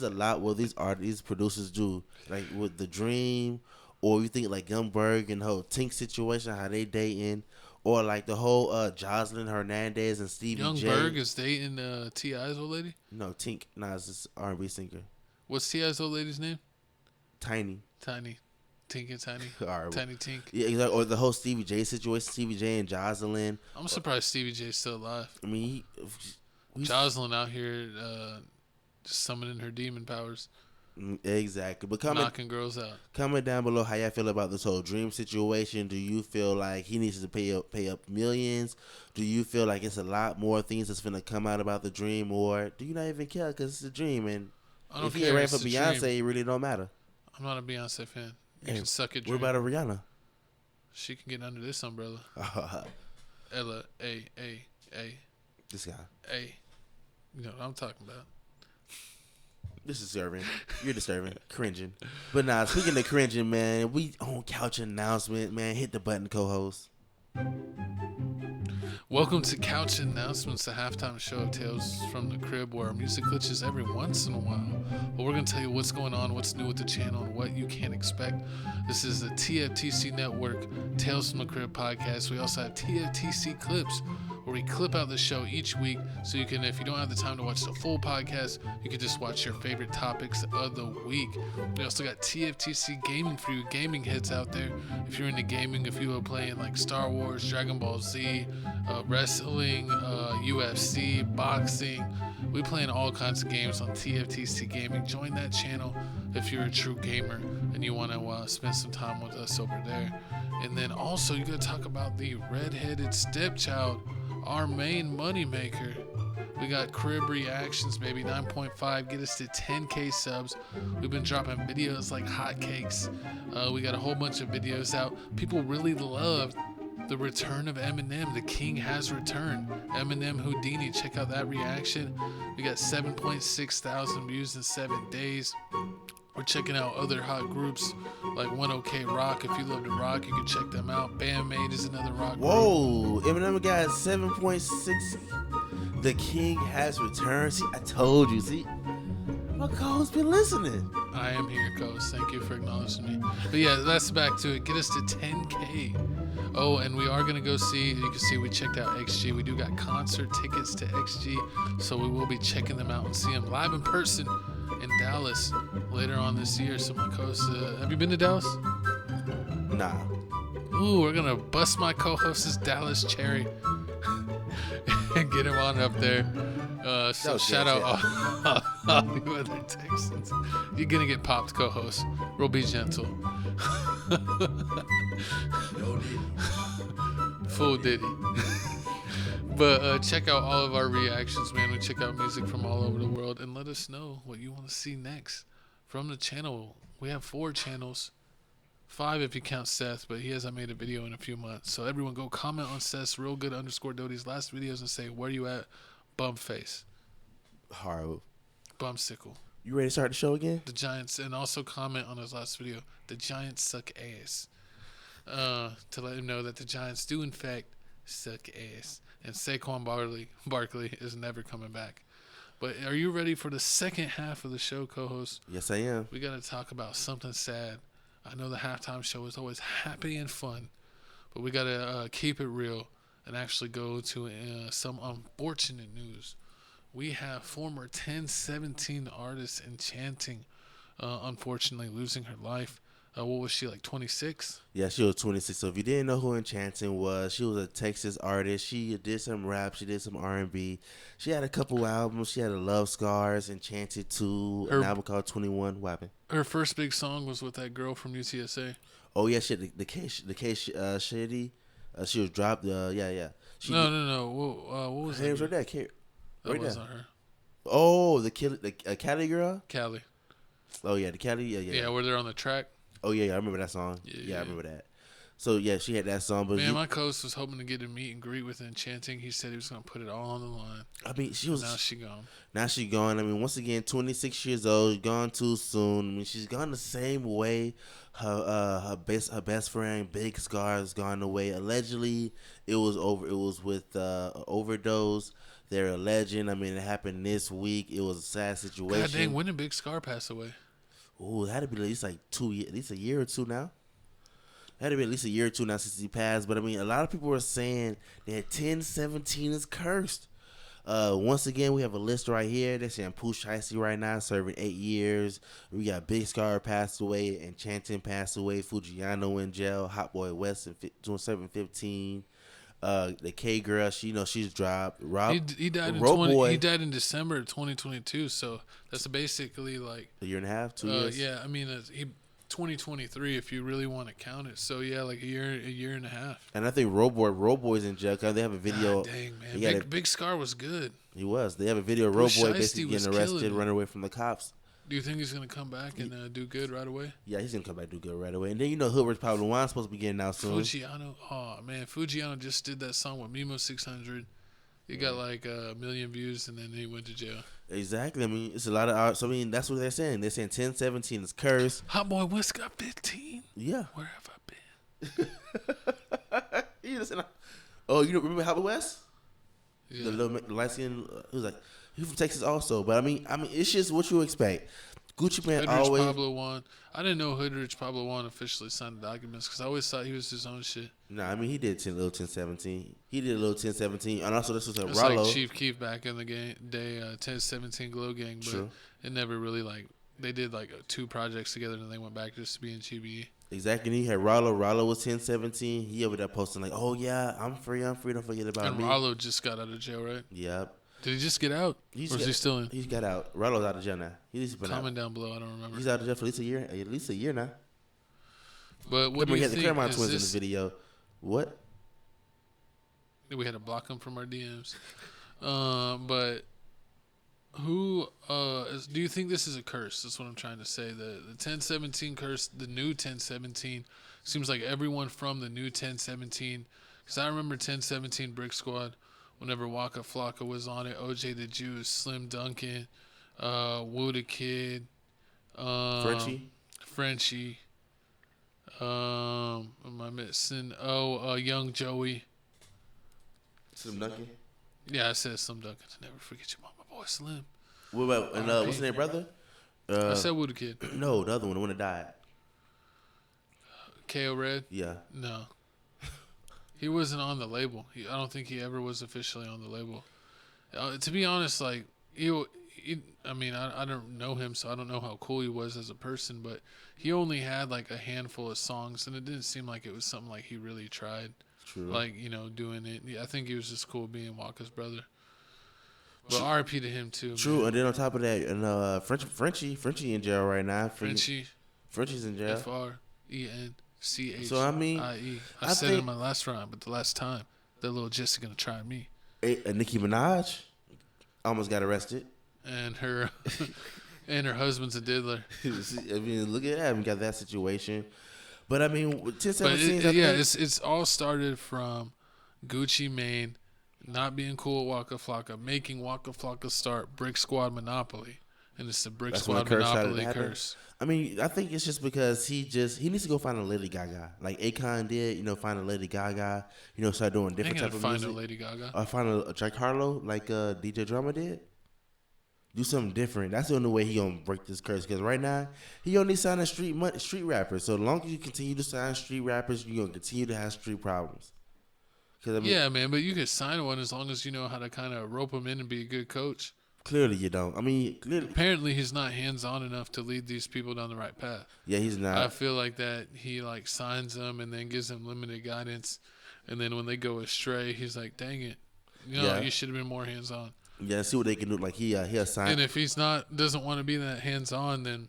a lot what these producers do, like with the Dream, or you think like Youngberg and the whole Tink situation, how they dating. Or like the whole Jocelyn Hernandez and Stevie J. Youngberg is dating T.I.'s old lady? No, Tink. Nah, it's this R&B singer. What's T.I.'s old lady's name? Tiny. Tink and Tiny. Right. Tiny Tink. Yeah, exactly. Or the whole Stevie J situation. Stevie J and Jocelyn. I'm surprised Stevie J's still alive. I mean, Jocelyn out here just summoning her demon powers. Exactly, but knocking girls out. Comment down below how y'all feel about this whole Dream situation. Do you feel like he needs to pay up millions? Do you feel like it's a lot more things that's gonna come out about the Dream, or do you not even care because it's a Dream? And if he ain't right for Beyonce, it really don't matter. I'm not a Beyonce fan. You can suck it. What about a Rihanna? She can get under this umbrella. Ella, A. This guy. A. You know what I'm talking about. This is disturbing. You're disturbing. Cringing. But nah, speaking of cringing, man, we on Couch Announcement, man. Hit the button, co-host. Welcome to Couch Announcements, the halftime show of Tales from the Crib, where our music glitches every once in a while. But we're going to tell you what's going on, what's new with the channel, and what you can expect. This is the TFTC Network Tales from the Crib podcast. We also have TFTC Clips, where we clip out the show each week so you can, if you don't have the time to watch the full podcast, you can just watch your favorite topics of the week. We also got TFTC Gaming for you gaming heads out there. If you're into gaming, if you are playing like Star Wars, Dragon Ball Z, wrestling, UFC, boxing, we playing all kinds of games on TFTC Gaming. Join that channel if you're a true gamer and you want to spend some time with us over there. And then also you got to talk about the redheaded stepchild, our main moneymaker. We got crib reactions, baby. 9.5, get us to 10K subs. We've been dropping videos like hotcakes. We got a whole bunch of videos out. People really loved the return of Eminem. The king has returned. Eminem Houdini, check out that reaction. We got 7.6 thousand views in 7 days. We're checking out other hot groups like 1OK Rock. If you love to rock, you can check them out. Bandmate is another rock group. Whoa, Eminem got 7.6. The King has returned. See, I told you. See, my co-host been listening. I am here, co-host. Thank you for acknowledging me. But yeah, that's back to it. Get us to 10K. Oh, and we are going to go see, you can see we checked out XG. We do got concert tickets to XG, so we will be checking them out and see them live in person in Dallas later on this year. So my co-host, have you been to Dallas? Nah. Ooh, we're going to bust my co-host's Dallas cherry and get him on up there. So shout out all you other Texans. You're going to get popped, co-host. We'll be gentle. Full Diddy. But check out all of our reactions, man. We check out music from all over the world and let us know what you want to see next from the channel. We have 4 channels. 5 if you count Seth, but he hasn't made a video in a few months. So everyone go comment on Seth's realgood_Doty's last videos and say, where you at, bumface? Horrible. Bumsicle. You ready to start the show again? The Giants, and also comment on his last video, the Giants suck ass. To let him know that the Giants do in fact suck ass. And Saquon Barkley is never coming back. But are you ready for the second half of the show, co-host? Yes, I am. We got to talk about something sad. I know the halftime show is always happy and fun, but we got to keep it real and actually go to some unfortunate news. We have former 1017 artist Enchanting, unfortunately losing her life. What was she, like 26? Yeah, she was 26. So if you didn't know who Enchanting was, she was a Texas artist. She did some rap. She did some R&B. She had a couple albums. She had a Love Scars, Enchanted 2, an album called 21. What happened? Her first big song was with that girl from UTSA. Oh, yeah, she had the case Shady. She was dropped. Yeah. No. What was her name? Was right there. That wasn't her. Oh, the Cali girl? Cali. Oh, yeah, the Cali. Yeah. Yeah, where they're on the track. Oh, yeah, I remember that song. Yeah, I remember that. So, yeah, she had that song. But man, my co-host was hoping to get a meet and greet with Enchanting. He said he was going to put it all on the line. I mean, now she gone. Now she gone. I mean, once again, 26 years old, gone too soon. I mean, she's gone the same way her best friend, Big Scar, has gone away. Allegedly, it was with overdose. They're alleging. I mean, it happened this week. It was a sad situation. God dang, when did Big Scar pass away? Ooh, it had to be at least like 2 years, at least a year or two now. It had to be at least a year or two now since he passed. But I mean, a lot of people were saying that 1017 is cursed. Once again, we have a list right here. They're saying Pooh Shiesty right now serving 8 years. We got Big Scar passed away, Enchanting passed away, Fujiano in jail, Hot Boy West doing 7-15. The K girl, she's dropped. He died he died in December of 2022, so that's basically like a year and a half, 2 years. Yeah, I mean, 2023 if you really want to count it. So yeah, like a year and a half. And I think Roboy's in jail. Cause they have a video. God dang, man, Big Scar was good. He was. They have a video of Roboy basically getting arrested, running away from the cops. Do you think he's gonna come back and do good right away? Yeah, he's gonna come back and do good right away. And then Hoodward's Pablo Juan's supposed to be getting out soon. Fujiano, oh man, Fujiano just did that song with Mimo 600. He got like 1 million views and then he went to jail. Exactly. I mean, it's a lot of art. So I mean, that's what they're saying. They're saying 1017 is cursed. Hot Boy West got 15. Yeah. Where have I been? Oh, you don't remember Hot Boy West? Yeah. The little light skin. Who's like? He's from Texas also, but I mean, it's just what you expect. Gucci Mane always. Pablo Juan. I didn't know Hoodrich Pablo Juan officially signed the documents because I always thought he was his own shit. Nah, I mean he did little 1017. He did a little 1017, and also this was a It's Rollo. like Chief Keef back in the day, 1017 Glow Gang, but True. It never really they did 2 projects together and then they went back just to be in Chibi. Exactly. And he had Rollo. Rollo was 1017. He over there posting like, "Oh yeah, I'm free. Don't forget about me." And Rollo just got out of jail, right? Yep. Did he just get out? Or is he still in? He got out. Rollo's out of jail now. He's been Comment down below. I don't remember. He's out of jail for at least a year now. But what do you think? The Claremont twins in the video. What? We had to block him from our DMs. But who do you think this is a curse? That's what I'm trying to say. The 1017 curse, the new 1017, seems like everyone from the new 1017. Because I remember 1017 Brick Squad. Whenever Waka Flocka was on it, OJ the Juice, Slim Duncan, Woo the Kid, Frenchie. Am I missing? Young Joey. Slim Duncan. Yeah, I said Slim Duncan. Never forget your mama, boy Slim. What about what's his name, brother? I said Woo the Kid. No, the other one, the one that died. KO Red? Yeah. No. He wasn't on the label. I don't think he ever was officially on the label. To be honest, like, I mean, I don't know him, so I don't know how cool he was as a person, but he only had, like, a handful of songs, and it didn't seem like it was something like he really tried. True. Like, doing it. Yeah, I think he was just cool being Waka's brother. But R.I.P. to him, too. True, man. and then on top of that, and Frenchie in jail right now. Frenchie's in jail. FRENCHIE. So, I mean, I said it in my last rhyme, but the last time, that little Jessica gonna try me. Nicki Minaj almost got arrested. And her husband's a diddler. I mean, look at that. We got that situation. But, I mean, 10-17. It's all started from Gucci Mane not being cool with Waka Flocka, making Waka Flocka start Brick Squad Monopoly. And it's the Brick Squad Monopoly curse. I mean, I think it's just because he needs to go find a Lady Gaga. Like Akon did, find a Lady Gaga, start doing different type of music. Find a Lady Gaga. Or find a Jack Harlow like DJ Drama did. Do something different. That's the only way he gonna break this curse. Because right now, he only signing street rappers. So as long as you continue to sign street rappers, you're gonna continue to have street problems. Yeah, man, but you can sign one as long as you know how to kind of rope them in and be a good coach. Clearly you don't. I mean, apparently he's not hands-on enough to lead these people down the right path. Yeah, he's not. I feel like that he like signs them and then gives them limited guidance, and then when they go astray, he's like, "Dang it, you should have been more hands-on." Yeah, see what they can do. Like he'll sign. And if he's doesn't want to be that hands-on, then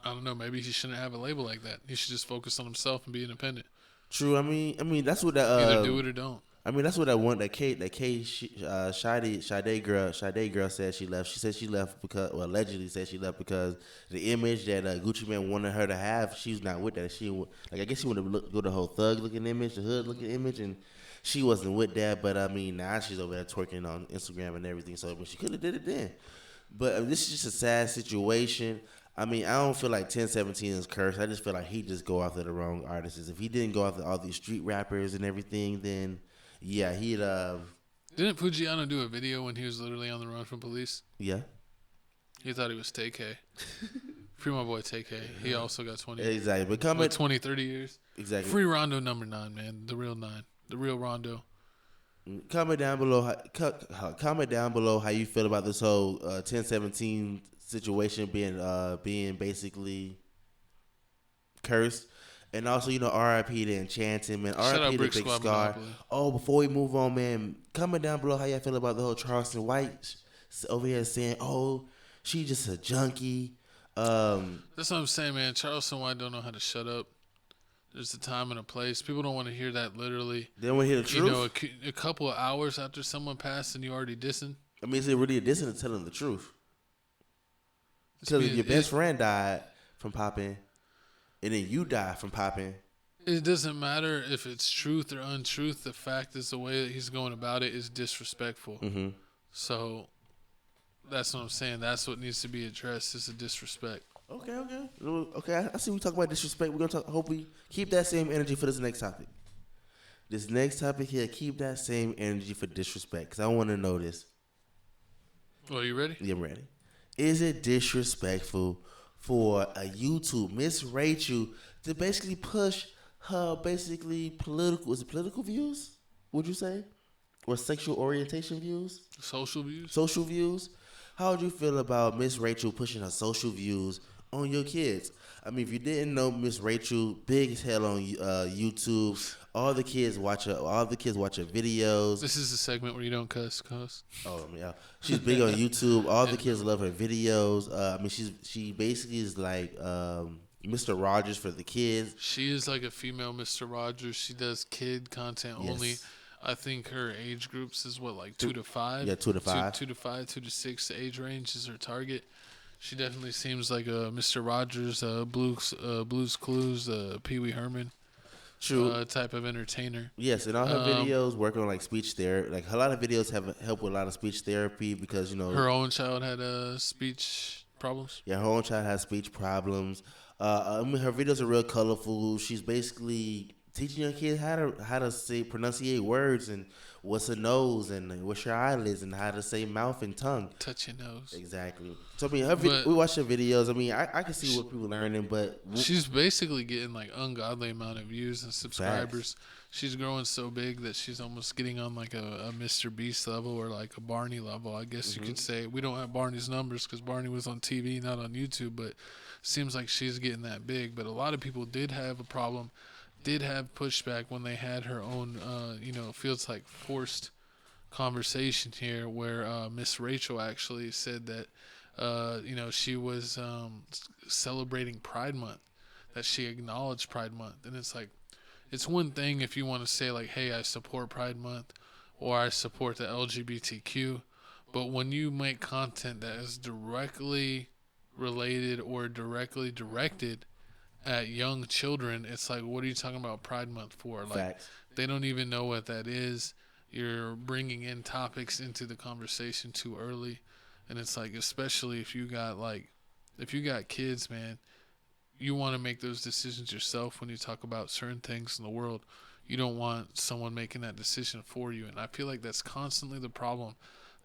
I don't know. Maybe he shouldn't have a label like that. He should just focus on himself and be independent. True. I mean that's what that either do it or don't. I mean that's what Sade girl said she left. She said she left because, well, allegedly said she left because the image that Gucci Mane wanted her to have, she's not with that. I guess she wanted to go the whole thug looking image, the hood looking image, and she wasn't with that. But I mean now she's over there twerking on Instagram and everything. So I mean, she could have did it then. But this is just a sad situation. I mean, I don't feel like 10-17 is cursed. I just feel like he just go after the wrong artists. If he didn't go after all these street rappers and everything, then yeah, he'd Didn't Fujiano do a video when he was literally on the run from police? Yeah. He thought he was Tay-K. Free my boy Tay-K. He also got 20 years. Exactly. But 20, 30 years. Exactly. Free Rondo number 9, man. The real 9. The real Rondo. Comment down below how you feel about this whole 10-17 situation being basically cursed. And also, R.I.P. to Enchanting, man. R.I.P. to Big Scar. Oh, before we move on, man, comment down below how y'all feel about the whole Charleston White over here saying, oh, she just a junkie. That's what I'm saying, man. Charleston White don't know how to shut up. There's a time and a place. People don't want to hear that literally. They don't want to hear the truth. A couple of hours after someone passed and you already dissing. I mean, is it really a dissing to tell them the truth? Because your best friend died from popping, and then you die from popping. It doesn't matter if it's truth or untruth. The fact is the way that he's going about it is disrespectful. Mm-hmm. So that's what I'm saying. That's what needs to be addressed is the disrespect. Okay. I see we talk about disrespect. We're going to hope we keep that same energy for this next topic. This next topic here, keep that same energy for disrespect, because I want to know this. Well, are you ready? Yeah, I'm ready. Is it disrespectful for a YouTube, Miss Rachel, to basically push her political views, would you say? Or sexual orientation views? Social views? Social views. How would you feel about Miss Rachel pushing her social views on your kids? I mean, if you didn't know Miss Rachel, big as hell on YouTube. All the kids watch her videos. This is a segment where you don't cuss. Oh yeah, she's big on YouTube. All the kids love her videos. I mean, she basically is like Mr. Rogers for the kids. She is like a female Mr. Rogers. She does kid content only. I think her age groups is like 2 to 5. Yeah, 2 to 5. 2 to 5, 2 to 6 age range is her target. She definitely seems like a Mr. Rogers, Blue's Clues, Pee Wee Herman. True. Type of entertainer. Yes, and all her videos work on like speech therapy. Like a lot of videos have help with a lot of speech therapy because her own child had a speech problems. Yeah, her own child has speech problems. I mean, her videos are real colorful. She's basically teaching young kids how to say pronunciate words and what's a nose and what's your eyelids and how to say mouth and tongue. Touch your nose. Exactly. So I mean, we watch her videos. I mean, I can see what people learning, but she's basically getting like ungodly amount of views and subscribers. Facts. She's growing so big that she's almost getting on like a Mr. Beast level or like a Barney level, I guess you could say. We don't have Barney's numbers because Barney was on TV, not on YouTube, but it seems like she's getting that big. But a lot of people did have a problem, did have pushback when they had her own, it feels like forced conversation here where Miss Rachel actually said that, she was celebrating Pride Month, that she acknowledged Pride Month. And it's like, it's one thing if you want to say like, hey, I support Pride Month or I support the LGBTQ, but when you make content that is directly related or directly directed at young children, it's like, what are you talking about Pride Month for? Like, Facts. They don't even know what that is. You're bringing in topics into the conversation too early. And it's like, especially if you got kids, man, you want to make those decisions yourself when you talk about certain things in the world. You don't want someone making that decision for you. And I feel like that's constantly the problem,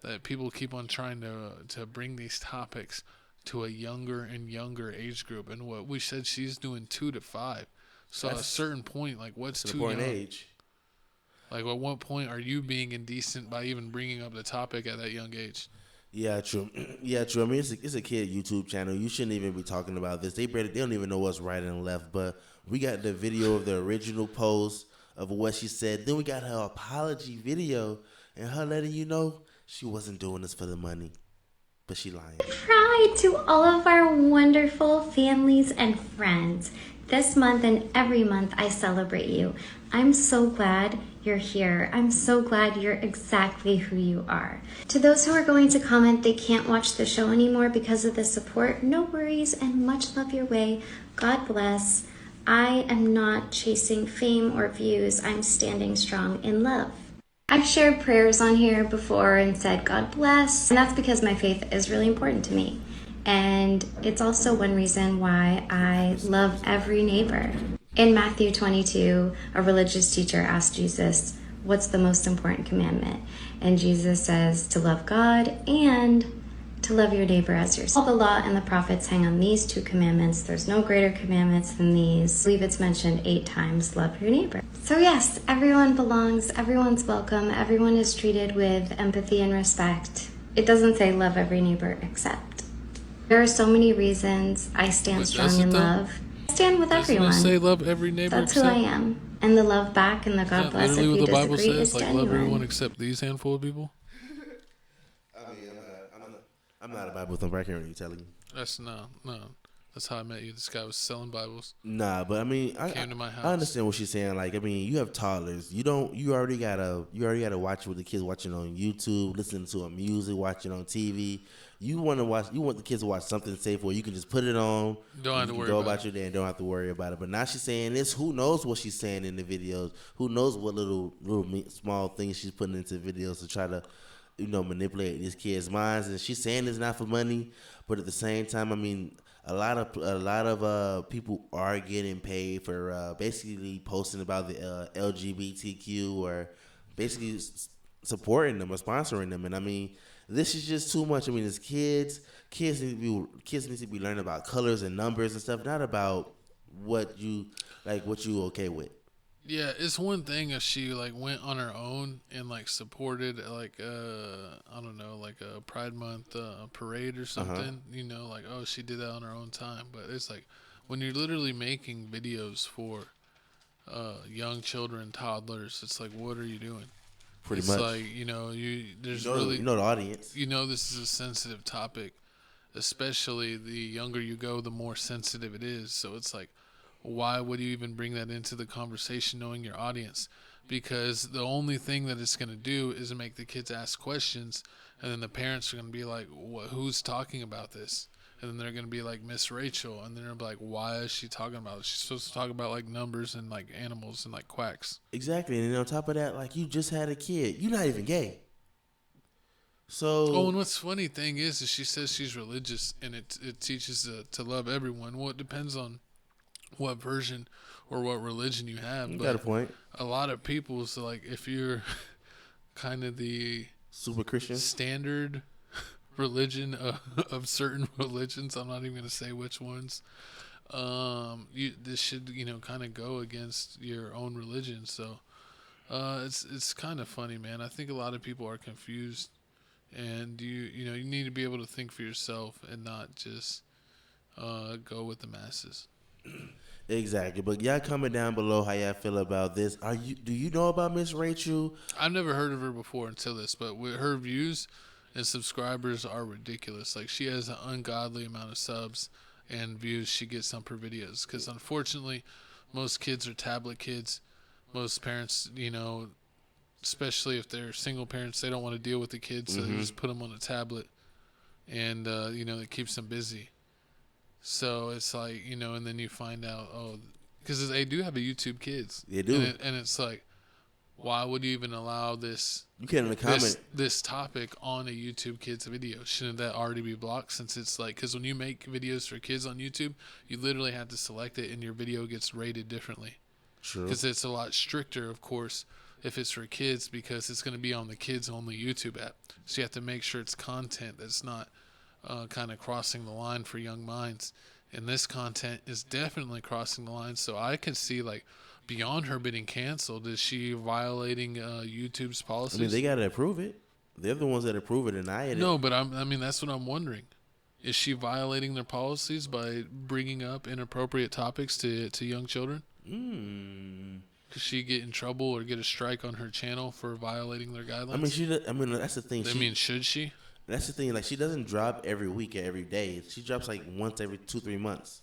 that people keep on trying to bring these topics to a younger and younger age group. And what we said, she's doing 2 to 5. So at a certain point, like, what's too young? Age. Like, at what point are you being indecent by even bringing up the topic at that young age? Yeah, true. Yeah, true. I mean, it's a kid YouTube channel. You shouldn't even be talking about this. They don't even know what's right and left. But we got the video of the original post of what she said. Then we got her apology video and her letting you know she wasn't doing this for the money, but she lying. Pride to all of our wonderful families and friends. This month and every month I celebrate you. I'm so glad you're here. I'm so glad you're exactly who you are. To those who are going to comment they can't watch the show anymore because of the support, no worries and much love your way. God bless. I am not chasing fame or views. I'm standing strong in love. I've shared prayers on here before and said God bless, and that's because my faith is really important to me. And it's also one reason why I love every neighbor. In Matthew 22, a religious teacher asked Jesus, what's the most important commandment? And Jesus says to love God and to love your neighbor as yourself. All the law and the prophets hang on these 2 commandments. There's no greater commandments than these. I believe it's mentioned 8 times, love your neighbor. So yes, everyone belongs, everyone's welcome, everyone is treated with empathy and respect. It doesn't say love every neighbor except. There are so many reasons I stand strong in love. I stand with everyone. Doesn't it say love every neighbor That's who I am. And the love back and the God bless if you what the Bible disagree says? is Like, genuine. love everyone except these handful of people? I'm not a Bible thumper. I can't really tell you. That's no. That's how I met you. This guy was selling Bibles. Nah, but I mean, Came to my house. I understand what she's saying. Like, I mean, you have toddlers. You already gotta watch what the kids watching on YouTube, listening to a music, watching on TV. You want the kids to watch something safe where you can just put it on. Don't have to worry go about about your day and don't have to worry about it. But now she's saying this. Who knows what she's saying in the videos? Who knows what little small things she's putting into videos to try to, manipulate these kids' minds? And she's saying it's not for money, but at the same time, I mean, a lot of people are getting paid for basically posting about the LGBTQ or basically supporting them or sponsoring them. And I mean, this is just too much. I mean, it's kids. Kids need to be learning about colors and numbers and stuff, not about what you okay with. Yeah, it's one thing if she like went on her own and like supported like I don't know, like a Pride Month parade or something. Like, oh, she did that on her own time. But it's like when you're literally making videos for young children, toddlers, it's like, what are you doing? Pretty it's much. Like, there's really the audience. This is a sensitive topic, especially the younger you go, the more sensitive it is. So it's like, why would you even bring that into the conversation knowing your audience? Because the only thing that it's going to do is make the kids ask questions, and then the parents are going to be like, who's talking about this? And then they're going to be like, Miss Rachel, and then they're going to be like, why is she talking about it? She's supposed to talk about like numbers and like animals and like quacks. Exactly. And then on top of that, like, you just had a kid. You're not even gay. and what's funny thing is she says she's religious, and it teaches to love everyone. Well, it depends on what version or what religion you have. You got a point. A lot of people, so like if you're kind of the super Christian standard religion of certain religions, I'm not even going to say which ones. This should kind of go against your own religion. So it's kind of funny, man. I think a lot of people are confused, and you need to be able to think for yourself and not just go with the masses. Exactly. But y'all comment down below how y'all feel about this. Do you know about Miss Rachel? I've never heard of her before until this, but with her views and subscribers are ridiculous. Like, she has an ungodly amount of subs and views she gets on her videos, because unfortunately most kids are tablet kids. Most parents, especially if they're single parents, they don't want to deal with the kids, so they just put them on a tablet, and it keeps them busy. So it's like, and then you find out, because they do have a YouTube Kids. They do. And it's like, why would you even allow this? You can't in the comment this topic on a YouTube Kids video. Shouldn't that already be blocked? Since it's like, because when you make videos for kids on YouTube, you literally have to select it, and your video gets rated differently. True. Because it's a lot stricter, of course, if it's for kids, because it's going to be on the kids only YouTube app. So you have to make sure it's content that's not kind of crossing the line for young minds. And this content is definitely crossing the line. So I can see, like, beyond her being canceled, is she violating YouTube's policies? I mean, they got to approve it. They're the ones that approve it and deny it. No, but that's what I'm wondering. Is she violating their policies by bringing up inappropriate topics to young children? Could she get in trouble or get a strike on her channel for violating their guidelines? I mean, that's the thing. Should she? That's the thing. Like, she doesn't drop every week or every day. She drops like once every 2-3 months.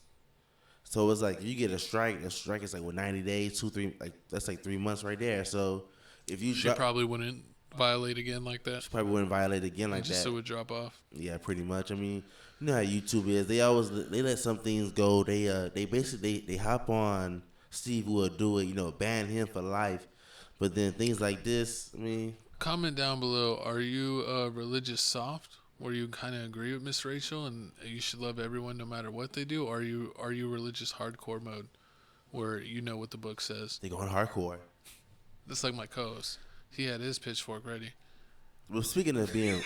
So it's like, you get a strike is like 90 days, 2-3, like that's like 3 months right there. So if you probably wouldn't violate again like that. She probably wouldn't violate again like just that. So it would drop off. Yeah, pretty much. I mean, you know how YouTube is. They let some things go. They basically hop on Steve will do it, ban him for life. But then things like this, I mean. Comment down below. Are you religious soft, where you kind of agree with Miss Rachel and you should love everyone no matter what they do? Or are you religious hardcore mode, where you know what the book says? They going hardcore. That's like my co-host. He had his pitchfork ready. Well, speaking of being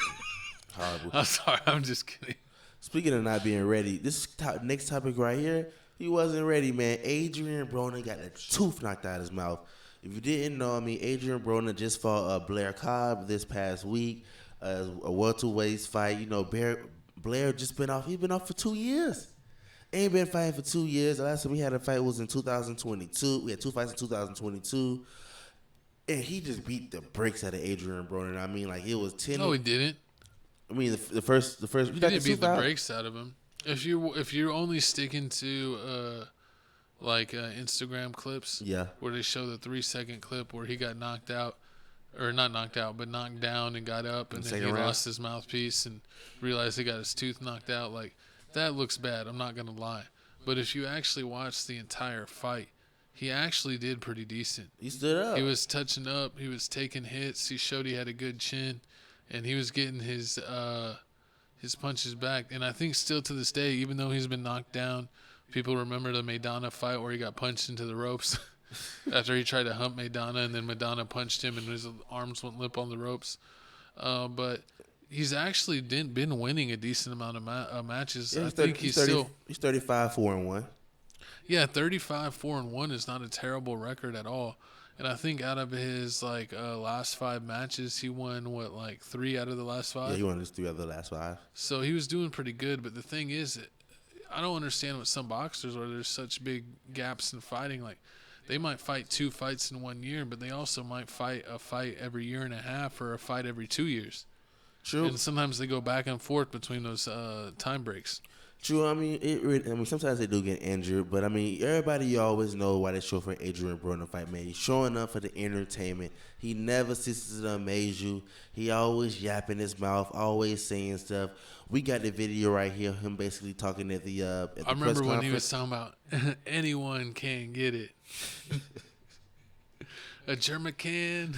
horrible. I'm sorry. I'm just kidding. Speaking of not being ready, this next topic right here, he wasn't ready, man. Adrien Broner got a tooth knocked out of his mouth. If you didn't know, Adrien Broner just fought Blair Cobb this past week, a welterweight fight. Blair just been off. He's been off for 2 years. Ain't been fighting for 2 years. The last time we had a fight was in 2022. We had 2 fights in 2022. And he just beat the brakes out of Adrien Broner. It was 10. No, he didn't. The first. He didn't beat the brakes out of him. If you're only sticking to Instagram clips, where they show the 3-second clip where he got knocked out, or not knocked out, but knocked down and got up, and then he lost his mouthpiece and realized he got his tooth knocked out, like, that looks bad. I'm not gonna lie. But if you actually watch the entire fight, he actually did pretty decent. He stood up. He was touching up. He was taking hits. He showed he had a good chin, and he was getting his punches back. And I think still to this day, even though he's been knocked down, people remember the Maidana fight where he got punched into the ropes after he tried to hump Maidana, and then Maidana punched him and his arms went limp on the ropes. But he's actually been winning a decent amount of matches. Yeah, I think he's 35-4-1. Yeah, 35-4-1 is not a terrible record at all. And I think out of his last 5 matches, he won 3 out of the last 5. Yeah, he won his 3 out of the last 5. So he was doing pretty good. But the thing is, I don't understand with some boxers where there's such big gaps in fighting. Like, they might fight 2 fights in 1 year, but they also might fight a fight every year and a half or a fight every 2 years. True. And sometimes they go back and forth between those time breaks. True. Sometimes they do get injured, but everybody, you always know why they show for Adrien Broner fight, man. He's showing up for the entertainment. He never ceases to amaze you. He always yapping his mouth, always saying stuff. We got the video right here, him basically talking at the press conference. I remember when he was talking about anyone can get it. A German can,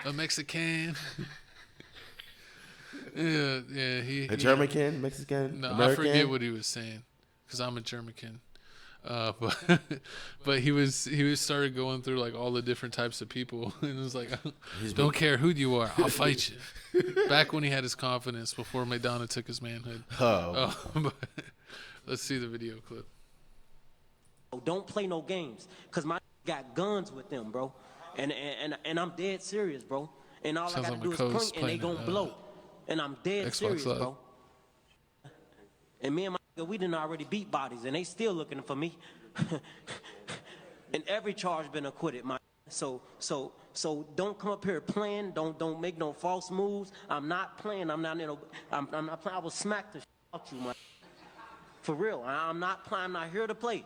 a Mexican. Yeah. A German, Mexican, No, American? I forget what he was saying, because I'm a German. But he started going through like all the different types of people, and it was like, don't care who you are, I'll fight you. Back when he had his confidence before Madonna took his manhood. But let's see the video clip. Don't play no games, cause my got guns with them, bro, and I'm dead serious, bro. And all Sounds I gotta like do is Mako's point, and they gonna blow, and I'm dead Xbox serious, Live. bro. And me and my nigga, we done already beat bodies, and they still looking for me. And every charge been acquitted, my. So don't come up here playing. Don't make no false moves. I'm not playing. I'm not playing. I will smack the shit out you, man. For real. I'm not playing. I'm not here to play.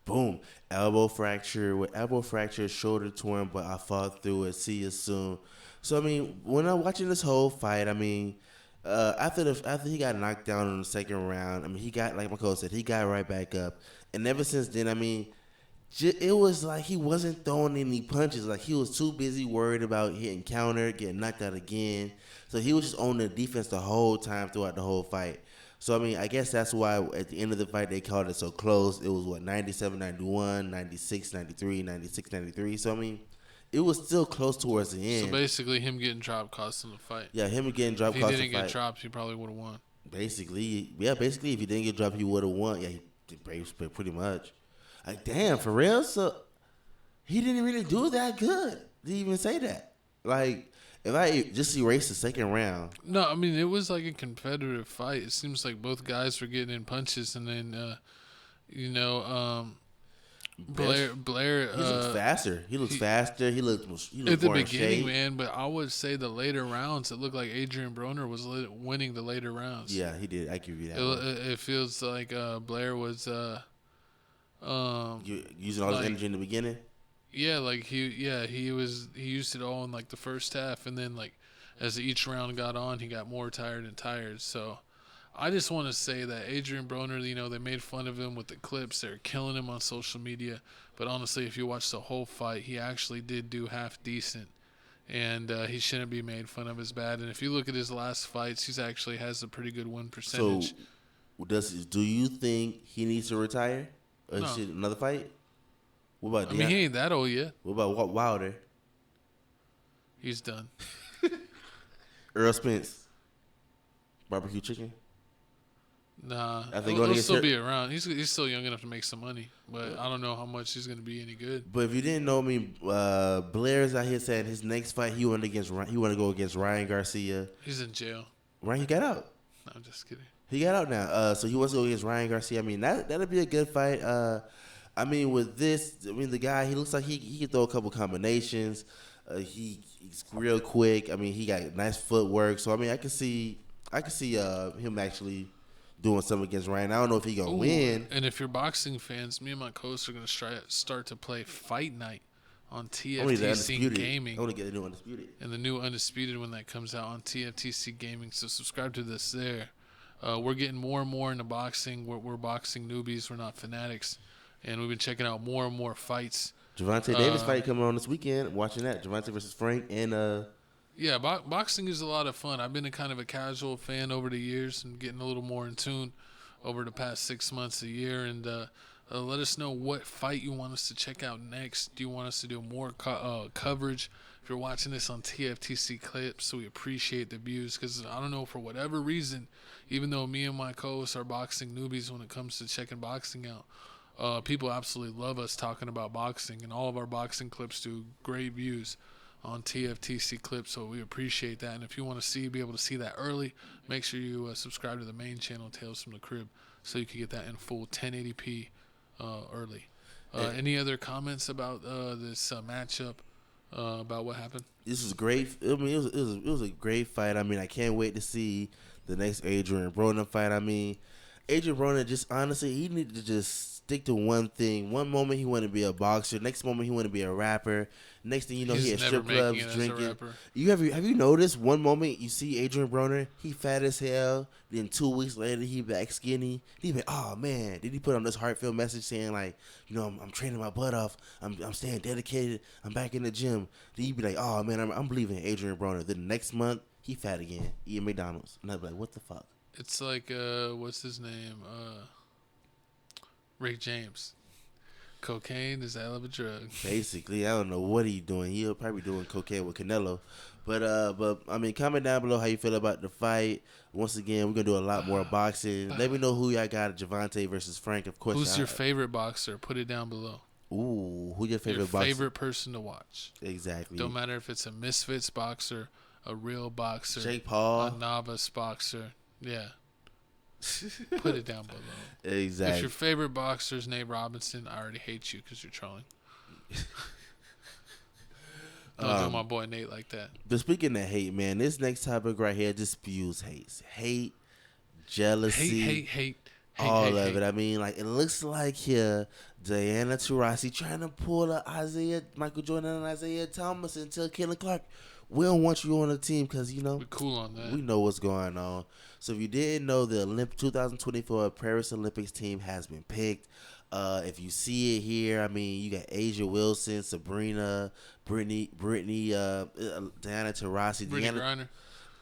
Boom. Elbow fracture, shoulder torn, but I fought through it. See you soon. So, I mean, when I'm watching this whole fight, I mean, after he got knocked down in the second round, I mean, he got, like my coach said, he got right back up. And ever since then, I mean, it was like he wasn't throwing any punches. Like, he was too busy worried about hitting counter, getting knocked out again. So he was just on the defense the whole time throughout the whole fight. So, I mean, I guess that's why at the end of the fight they called it so close. It was, 97-91, 96-93, 96-93. So, I mean, it was still close towards the end. So basically, him getting dropped cost him the fight. Yeah, him getting dropped cost him the fight. If he didn't get dropped, he probably would have won. Basically, if he didn't get dropped, he would have won. Yeah, he pretty much. Like, damn, for real? So, he didn't really do that good to even say that. Like, if I just erase the second round. No, I mean, it was like a competitive fight. It seems like both guys were getting in punches, and then, Blair. He looks faster. He looks faster. He looks at the more in beginning, shape. man. But I would say the later rounds, it looked like Adrien Broner was winning the later rounds. Yeah, he did. I give you that. It feels like Blair was using all his energy in the beginning. Yeah, like he used it all in like the first half, and then like as each round got on, he got more tired and tired. So I just want to say that Adrien Broner, they made fun of him with the clips. They're killing him on social media. But honestly, if you watch the whole fight, he actually did do half decent. And he shouldn't be made fun of as bad. And if you look at his last fights, he's actually has a pretty good win percentage. So, do you think he needs to retire? Or No. should another fight? What about I mean, he ain't that old yet. What about Wilder? He's done. Earl Spence? Barbecue chicken? Nah, I think he'll still be around. He's still young enough to make some money, but I don't know how much he's going to be any good. But if you didn't know me, Blair's out here saying his next fight he want to go against Ryan Garcia. He's in jail. Ryan, he got out. No, I'm just kidding. He got out now. So he wants to go against Ryan Garcia. I mean, that'll be a good fight. I mean, with this, the guy, he looks like he can throw a couple combinations. He's real quick. I mean, he got nice footwork. So I mean, I can see him actually doing something against Ryan. I don't know if he gonna win. And if you're boxing fans, me and my co-host are gonna start to play Fight Night on TFTC Gaming. I want to get the new Undisputed. And the new Undisputed when that comes out on TFTC Gaming. So subscribe to this there. We're getting more and more into boxing. We're boxing newbies. We're not fanatics. And we've been checking out more and more fights. Gervonta Davis fight coming on this weekend. Watching that. Gervonta versus Frank and Yeah, boxing is a lot of fun. I've been a kind of a casual fan over the years and getting a little more in tune over the past 6 months, a year. And let us know what fight you want us to check out next. Do you want us to do more coverage? If you're watching this on TFTC Clips, we appreciate the views because I don't know, for whatever reason, even though me and my co-hosts are boxing newbies when it comes to checking boxing out, people absolutely love us talking about boxing, and all of our boxing clips do great views on TFTC Clips, so we appreciate that. And if you want to be able to see that early, make sure you subscribe to the main channel, Tales from the Crib, so you can get that in full 1080p early. Any other comments about this matchup, about what happened? This was great. I mean, it was a great fight. I mean, I can't wait to see the next Adrien Broner fight. I mean, Adrien Broner, just honestly, he needed to just stick to one thing. One moment he want to be a boxer. Next moment he want to be a rapper. Next thing you know, he at strip clubs drinking. Have you noticed? One moment you see Adrien Broner, he fat as hell. Then 2 weeks later, he back skinny. He be, oh man, did he put on this heartfelt message saying like, I'm training my butt off. I'm staying dedicated. I'm back in the gym. Then he be like, oh man, I'm believing Adrien Broner. Then the next month, he fat again, eating McDonald's. And I'd be like, what the fuck? It's like, what's his name? Rick James. Cocaine is a hell of a drug. Basically, I don't know what he's doing. He'll probably doing cocaine with Canelo. But I mean, comment down below how you feel about the fight. Once again, we're gonna do a lot more boxing. Let me know who y'all got. Javante versus Frank, of course. Who's your favorite boxer? Put it down below. Ooh, who's your favorite boxer? Favorite person to watch. Exactly. Don't matter if it's a Misfits boxer, a real boxer, Jake Paul, a novice boxer. Yeah. Put it down below. Exactly. If your favorite boxer is Nate Robinson, I already hate you because you're trolling. Don't do my boy Nate like that. But speaking of hate, man, this next topic right here just spews hate, jealousy, hate, all of it. I mean, like, it looks like here Diana Taurasi trying to pull a Michael Jordan and Isaiah Thomas and tell Caitlin Clark, we don't want you on the team because, we're cool on that. We know what's going on. So if you didn't know, the 2024 Paris Olympics team has been picked. If you see it here, I mean, you got Asia Wilson, Sabrina, Brittany, Diana Taurasi, Griner.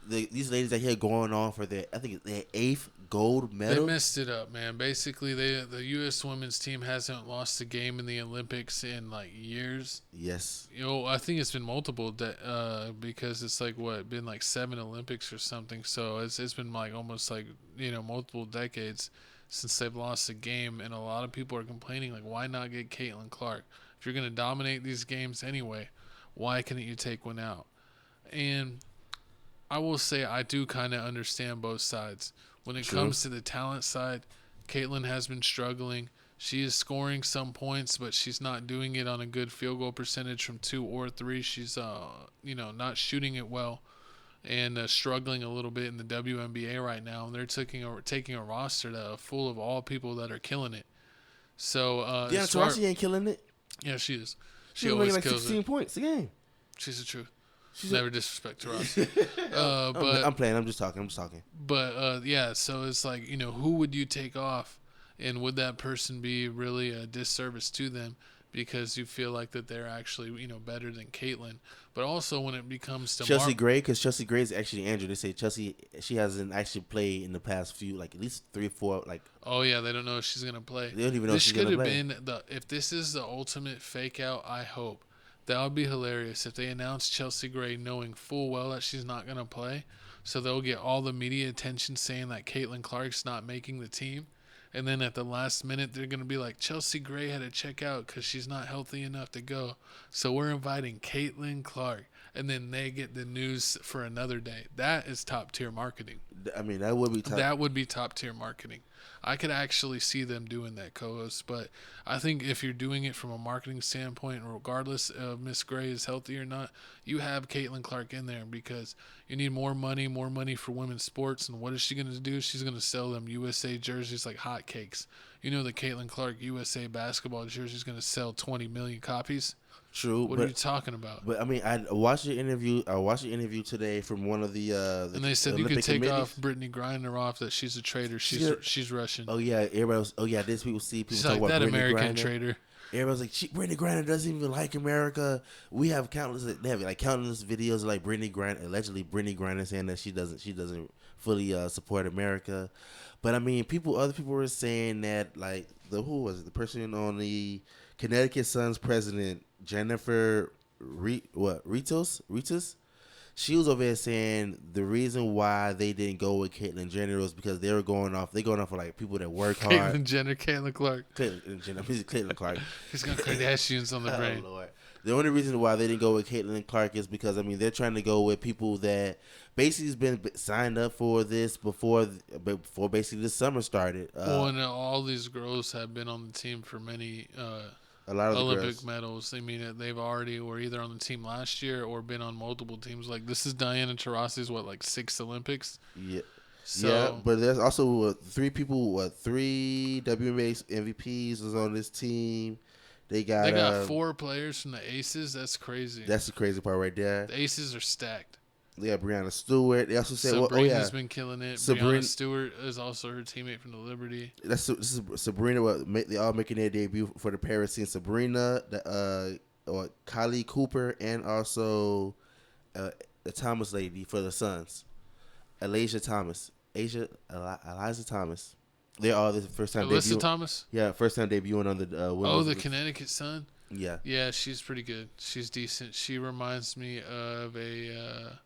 These ladies are here going on for their 8th gold medal. They messed it up, man. Basically, the U.S. women's team hasn't lost a game in the Olympics in like years. Yes. I think it's been multiple because it's been like 7 Olympics or something. So it's been like almost like multiple decades since they've lost a game, and a lot of people are complaining like, why not get Caitlin Clark? If you're gonna dominate these games anyway, why couldn't you take one out? And I will say I do kind of understand both sides. When it comes to the talent side, Caitlin has been struggling. She is scoring some points, but she's not doing it on a good field goal percentage from 2 or 3. She's not shooting it well, and struggling a little bit in the WNBA right now. And they're taking a roster full of all people that are killing it. So Diana Taurasi ain't killing it. Yeah, she is. She always making like 16 points a game. She's the truth. Never disrespect Taurasi. I'm playing. I'm just talking. But yeah, so it's like, who would you take off, and would that person be really a disservice to them because you feel like that they're actually better than Caitlin? But also when it becomes to Chelsea Gray, because Chelsea Gray is actually injured. They say she hasn't actually played in the past few, like at least 3 or 4, like. Oh yeah, they don't know if she's gonna play. They don't even know if she's gonna play. This could have been if this is the ultimate fake out. I hope. That would be hilarious if they announced Chelsea Gray knowing full well that she's not going to play. So they'll get all the media attention saying that Caitlin Clark's not making the team. And then at the last minute, they're going to be like, Chelsea Gray had to check out because she's not healthy enough to go. So we're inviting Caitlin Clark. And then they get the news for another day. That is top tier marketing. I mean, that would be top. That would be top tier marketing. I could actually see them doing that, co-host. But I think if you're doing it from a marketing standpoint, regardless of Miss Gray is healthy or not, you have Caitlin Clark in there because you need more money for women's sports. And what is she going to do? She's going to sell them USA jerseys like hotcakes. The Caitlin Clark USA basketball jersey is going to sell 20 million copies. True. What are you talking about? But I mean, I watched the interview. I watched the interview today from one of the and they said Olympic you could take committees. off Brittany Griner off that she's a traitor. She's Russian. Oh yeah, everybody was. Oh yeah, this people see people She's talk like about that Brittany American Griner. traitor. Everybody's like, Brittany Griner doesn't even like America. We have countless. They have like countless videos of like Brittany Griner, allegedly Brittany Griner saying that she doesn't fully support America. But I mean, other people were saying that like the person on the Connecticut Sun's president, Jennifer Ritos? She was over there saying the reason why they didn't go with Caitlyn Jenner was because they're going off for like people that work hard. Caitlyn Clark. Caitlyn Clark. He's got Kardashians on the brain. Oh, Lord. The only reason why they didn't go with Caitlyn Clark is because, I mean, they're trying to go with people that basically has been signed up for this before basically the summer started. And all these girls have been on the team for many a lot of Olympic medals. I mean, they've already were either on the team last year or been on multiple teams. Like, this is Diana Taurasi's, 6th Olympics? Yeah. So, yeah, but there's also three WNBA MVPs was on this team. They got 4 players from the Aces. That's crazy. That's the crazy part right there. The Aces are stacked. They got Breonna Stewart. They also said, Sabrina's been killing it. Breonna Stewart is also her teammate from the Liberty. This is Sabrina. They all making their debut for the Paris scene. Sabrina, Kylie Cooper, and also the Thomas lady for the Suns, Eliza Thomas. They're all the first time Alyssa Thomas? Yeah, first time debuting on the the Connecticut Sun? Yeah. Yeah, she's pretty good. She's decent. She reminds me of a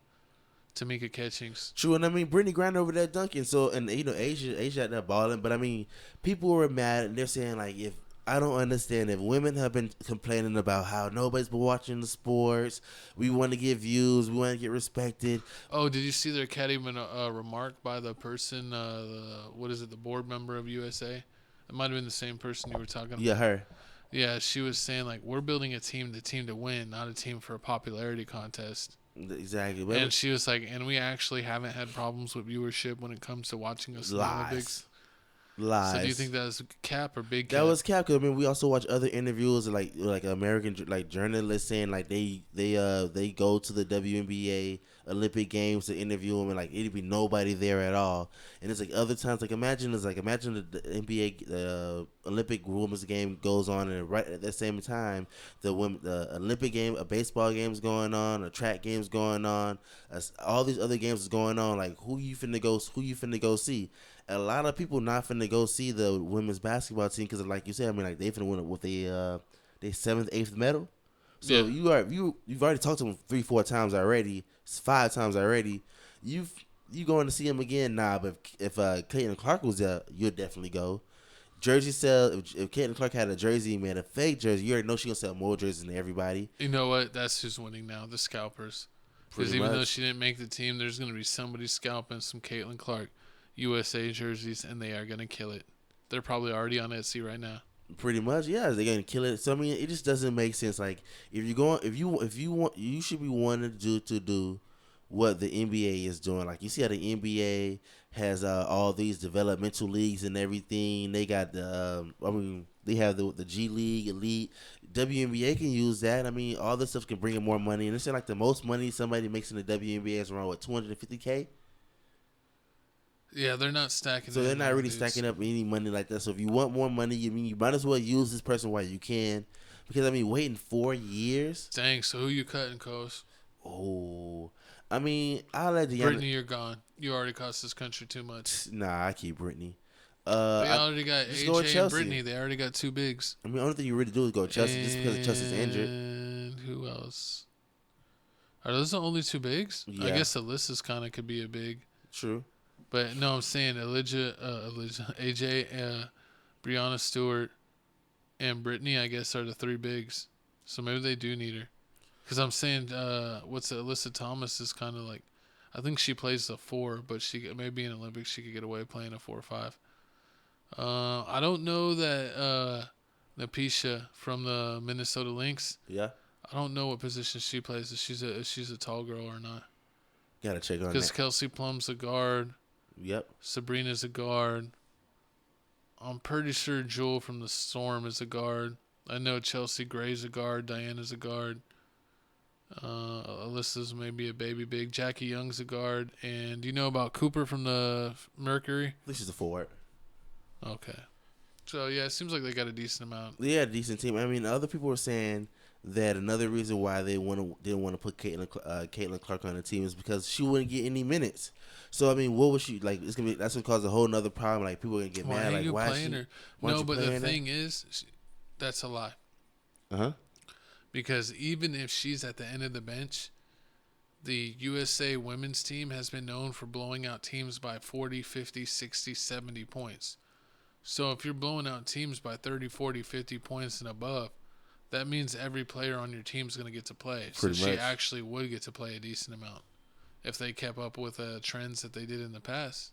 Tamika Catchings. True, and I mean Brittany Griner over there dunking. So, and Asia out there balling. But I mean, people were mad and they're saying like, if I don't understand, if women have been complaining about how nobody's been watching the sports, we want to get views, we want to get respected. Oh, did you see their cat even remark by the person? The board member of USA? It might have been the same person you were talking about. Yeah, her. Yeah, she was saying like, we're building a team to win, not a team for a popularity contest. Exactly. And she was like, and we actually haven't had problems with viewership when it comes to watching us in the Olympics. Lies. So do you think that was cap or big cap? That was cap. Cause I mean, we also watch other interviews like American journalists saying like they go to the WNBA Olympic Games to interview them and like it'd be nobody there at all. And it's like other times imagine the NBA Olympic Women's game goes on and right at the same time the Olympic game, a baseball game's going on, a track game's going on, all these other games is going on. Like who you finna go see? A lot of people not finna go see the women's basketball team because, like you said, I mean, like they finna win it with their 7th, 8th medal. So yeah. you've already talked to them 3-4 times already, 5 times already. You going to see them again? Nah, but if Caitlin Clark was there, you'd definitely go. Jersey sell. If Caitlin Clark had a jersey, man, a fake jersey, you already know she gonna sell more jerseys than everybody. You know what? That's who's winning now. The scalpers. Because even though she didn't make the team, there's gonna be somebody scalping some Caitlin Clark USA jerseys, and they are gonna kill it. They're probably already on Etsy right now. Pretty much, yeah, they're gonna kill it. So I mean, it just doesn't make sense. Like if you want, you should be wanting to do what the NBA is doing. Like you see how the NBA has all these developmental leagues and everything. They got they have the G League, Elite. WNBA can use that. I mean, all this stuff can bring in more money. And it's like the most money somebody makes in the WNBA is around $250K. Yeah, they're not stacking. So they're not really stacking up any money like that. So if you want more money, you might as well use this person while you can, because I mean, waiting 4 years. Dang. So who you cutting, Coase? Oh, I mean, I'll let Diana. Brittany, you're gone. You already cost this country too much. Nah, I keep Brittany. They already got AJ and Brittany. They already got 2 bigs. I mean, the only thing you really do is go Chelsea just because Chelsea's injured. And who else? Are those the only 2 bigs? Yeah. I guess Alyssa's kind of could be a big. True. But no, I'm saying AJ, Breonna Stewart, and Brittany, I guess, are the 3 bigs. So maybe they do need her. Because I'm saying, Alyssa Thomas is kind of like, I think she plays the 4, but she maybe in Olympics she could get away playing a 4 or 5. I don't know that Napisha from the Minnesota Lynx. Yeah. I don't know what position she plays. If she's a tall girl or not. Gotta check on that. Because Kelsey Plum's a guard. Yep. Sabrina's a guard. I'm pretty sure Jewel from the Storm is a guard. I know Chelsea Gray's a guard. Diana's a guard. Alyssa's maybe a baby big. Jackie Young's a guard. And do you know about Cooper from the Mercury? At least she's a forward. Okay. So, yeah, it seems like they got a decent amount. Yeah, decent team. I mean, other people were saying that another reason why they didn't want to put Caitlin Clark on the team is because she wouldn't get any minutes. So I mean, what was she like? That's gonna cause a whole nother problem. Like people are gonna get mad. Like why playing her? No, but the thing is, that's a lie. Because even if she's at the end of the bench, the USA women's team has been known for blowing out teams by 40, 50, 60, 70 points. So if you're blowing out teams by 30, 40, 50 points and above, that means every player on your team is going to get to play. So she actually would get to play a decent amount if they kept up with trends that they did in the past.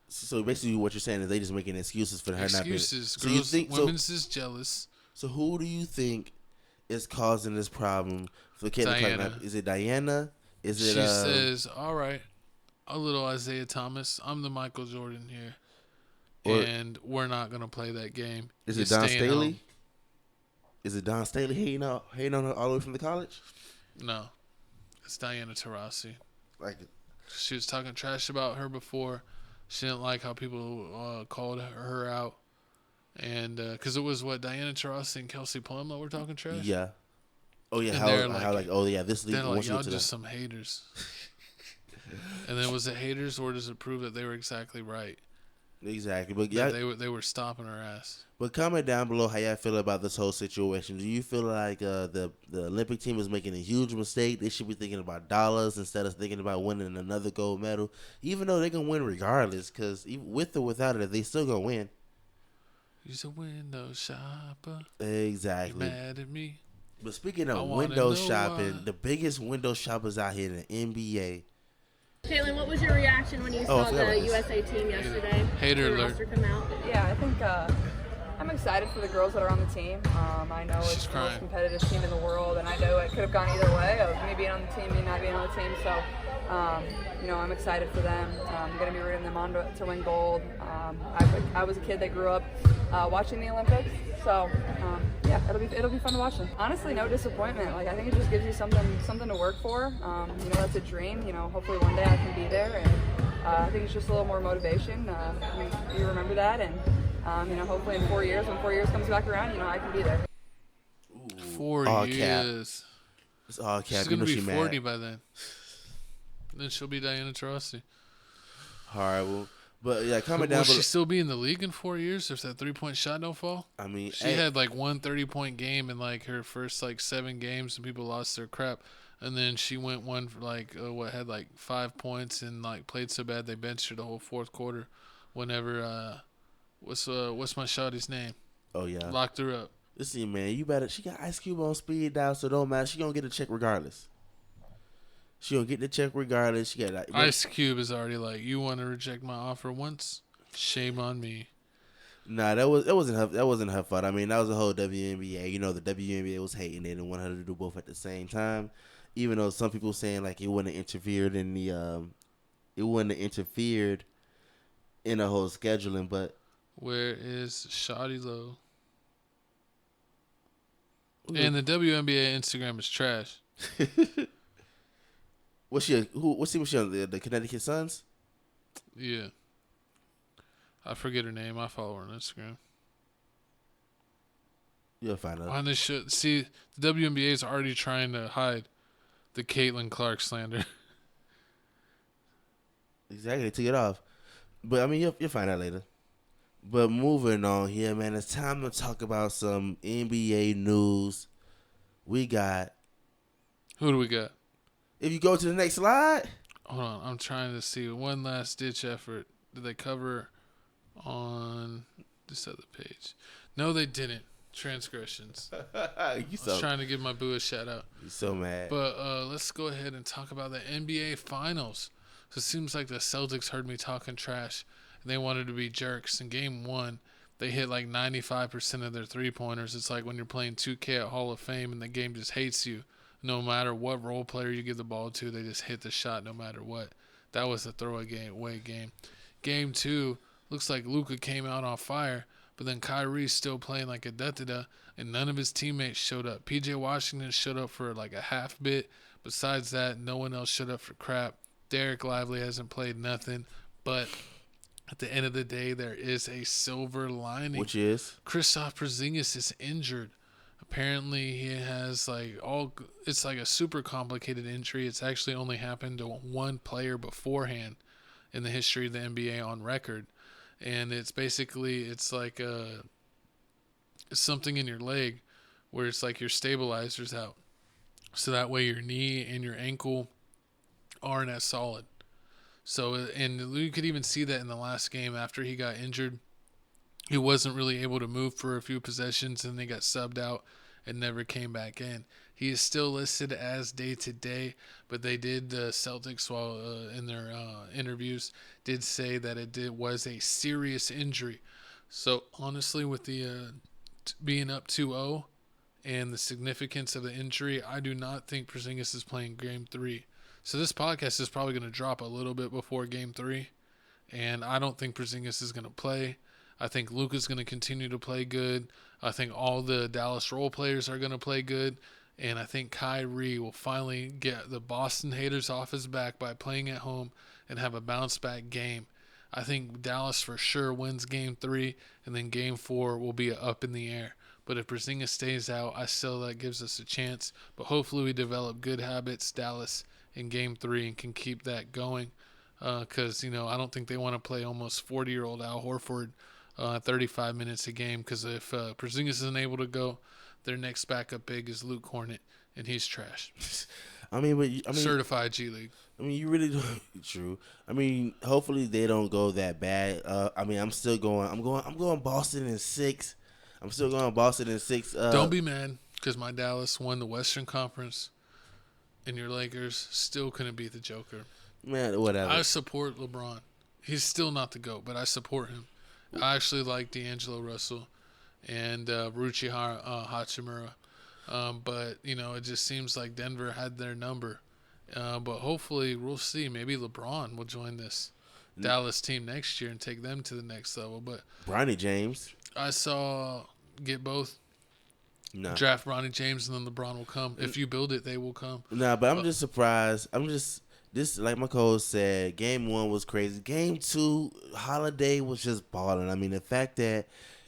So basically what you're saying is they just making excuses for her not being... Excuses. Girls, women's is jealous. So who do you think is causing this problem for Caitlin Clark? Is it Diana? She says, all right, a little Isaiah Thomas. I'm the Michael Jordan here. Or, and we're not going to play that game. Is it Don Staley? Is it Don Staley hating on her all the way from the college? No. It's Diana Taurasi. Like, she was talking trash about her before. She didn't like how people called her out. And because it was Diana Taurasi and Kelsey Plum that were talking trash? Yeah. Oh, yeah. And How oh, yeah, this league. They're like, y'all just some haters. And then was it haters, or does it prove that they were exactly right? Exactly, but yeah, they were stopping her ass. But comment down below how y'all feel about this whole situation. Do you feel like the Olympic team is making a huge mistake? They should be thinking about dollars instead of thinking about winning another gold medal, even though they're gonna win regardless. Because with or without it, they still gonna win. You's a window shopper. Exactly. You mad at me? But speaking of window shopping, the biggest window shoppers out here in the NBA. Caitlin, what was your reaction when you saw the USA team yesterday? Hater alert. Come out? Yeah, I think I'm excited for the girls that are on the team. I know it's the most competitive team in the world, and I know it could have gone either way of me being on the team, me not being on the team. So, I'm excited for them. I'm going to be rooting them on to win gold. I was a kid that grew up watching the Olympics, so it'll be fun to watch them. Honestly, no disappointment. Like, I think it just gives you something to work for. That's a dream. Hopefully one day I can be there, and I think it's just a little more motivation. You remember that, and hopefully in 4 years, when 4 years comes back around, I can be there. 4 years. It's all cap. She's gonna be 40 by then. Then she'll be Diana Taurasi. Horrible. But yeah, comment down below. Will she still be in the league in 4 years if that 3-point shot don't fall? I mean, she had like one 30-point game in like her first 7 games, and people lost their crap. And then she went one for had 5 points and played so bad they benched her the whole fourth quarter. Whenever what's my shawty's name? Oh yeah, locked her up. Listen, man, you better. She got Ice Cube on speed dial, so don't matter. She gonna get a check regardless. She gonna get the check regardless. She got Ice Cube is already you want to reject my offer once? Shame on me. Nah, that wasn't her fault. I mean, that was the whole WNBA. The WNBA was hating it and wanted her to do both at the same time. Even though some people saying it wouldn't have interfered in the whole scheduling, but where is Shawty Low? And the WNBA Instagram is trash. What team was she on? The Connecticut Suns? Yeah. I forget her name. I follow her on Instagram. You'll find out. On this shit, see, the WNBA is already trying to hide the Caitlin Clark slander. Exactly, they took it off. But I mean, you'll find out later. But moving on here, man, it's time to talk about some NBA news. We got. Who do we got? If you go to the next slide. Hold on, I'm trying to see one last ditch effort. Did they cover on this other page? No, they didn't. Transgressions. I was trying to give my boo a shout out. You're so mad. But let's go ahead and talk about the NBA Finals. So it seems like the Celtics heard me talking trash, and they wanted to be jerks. In Game 1, they hit 95% of their three-pointers. It's like when you're playing 2K at Hall of Fame and the game just hates you. No matter what role player you give the ball to, they just hit the shot no matter what. That was a throwaway game. Game 2, looks like Luka came out on fire, but then Kyrie's still playing like a da-da-da, and none of his teammates showed up. P.J. Washington showed up for a half bit. Besides that, no one else showed up for crap. Derek Lively hasn't played nothing, but at the end of the day, there is a silver lining. Which is? Kristaps Porzingis is injured. Apparently, he has it's a super complicated injury. It's actually only happened to one player beforehand in the history of the NBA on record. And it's basically, it's something in your leg where it's your stabilizer's out. So that way your knee and your ankle aren't as solid. So, and you could even see that in the last game after he got injured. He wasn't really able to move for a few possessions, and they got subbed out and never came back in. He is still listed as day-to-day, but they did, the Celtics, while in their interviews, did say that it was a serious injury. So, honestly, with the being up 2-0 and the significance of the injury, I do not think Porzingis is playing Game 3. So this podcast is probably going to drop a little bit before Game 3, and I don't think Porzingis is going to play. I think Luka's going to continue to play good. I think all the Dallas role players are going to play good, and I think Kyrie will finally get the Boston haters off his back by playing at home and have a bounce-back game. I think Dallas for sure wins Game 3, and then Game 4 will be up in the air. But if Porzingis stays out, I still that gives us a chance. But hopefully we develop good habits, Dallas, in Game 3 and can keep that going. Because, I don't think they want to play almost 40-year-old Al Horford 35 minutes a game. Because if Porzingis isn't able to go, their next backup big is Luke Hornet, and he's trash. Certified G League. You really do. True. Hopefully they don't go that bad. I'm still going. I'm going Boston in 6. I'm still going Boston in 6. Don't be mad because my Dallas won the Western Conference, and your Lakers still couldn't beat the Joker. Man, whatever. I support LeBron. He's still not the GOAT, but I support him. I actually like D'Angelo Russell and Ruchi Hachimura. But, it just seems like Denver had their number. But hopefully we'll see. Maybe LeBron will join this Dallas team next year and take them to the next level. But Bronny James. I saw get both. No. Draft Bronny James and then LeBron will come. If you build it, they will come. Nah, but I'm just surprised. This, like my coach said, Game 1 was crazy. Game 2, Holiday was just balling. The fact that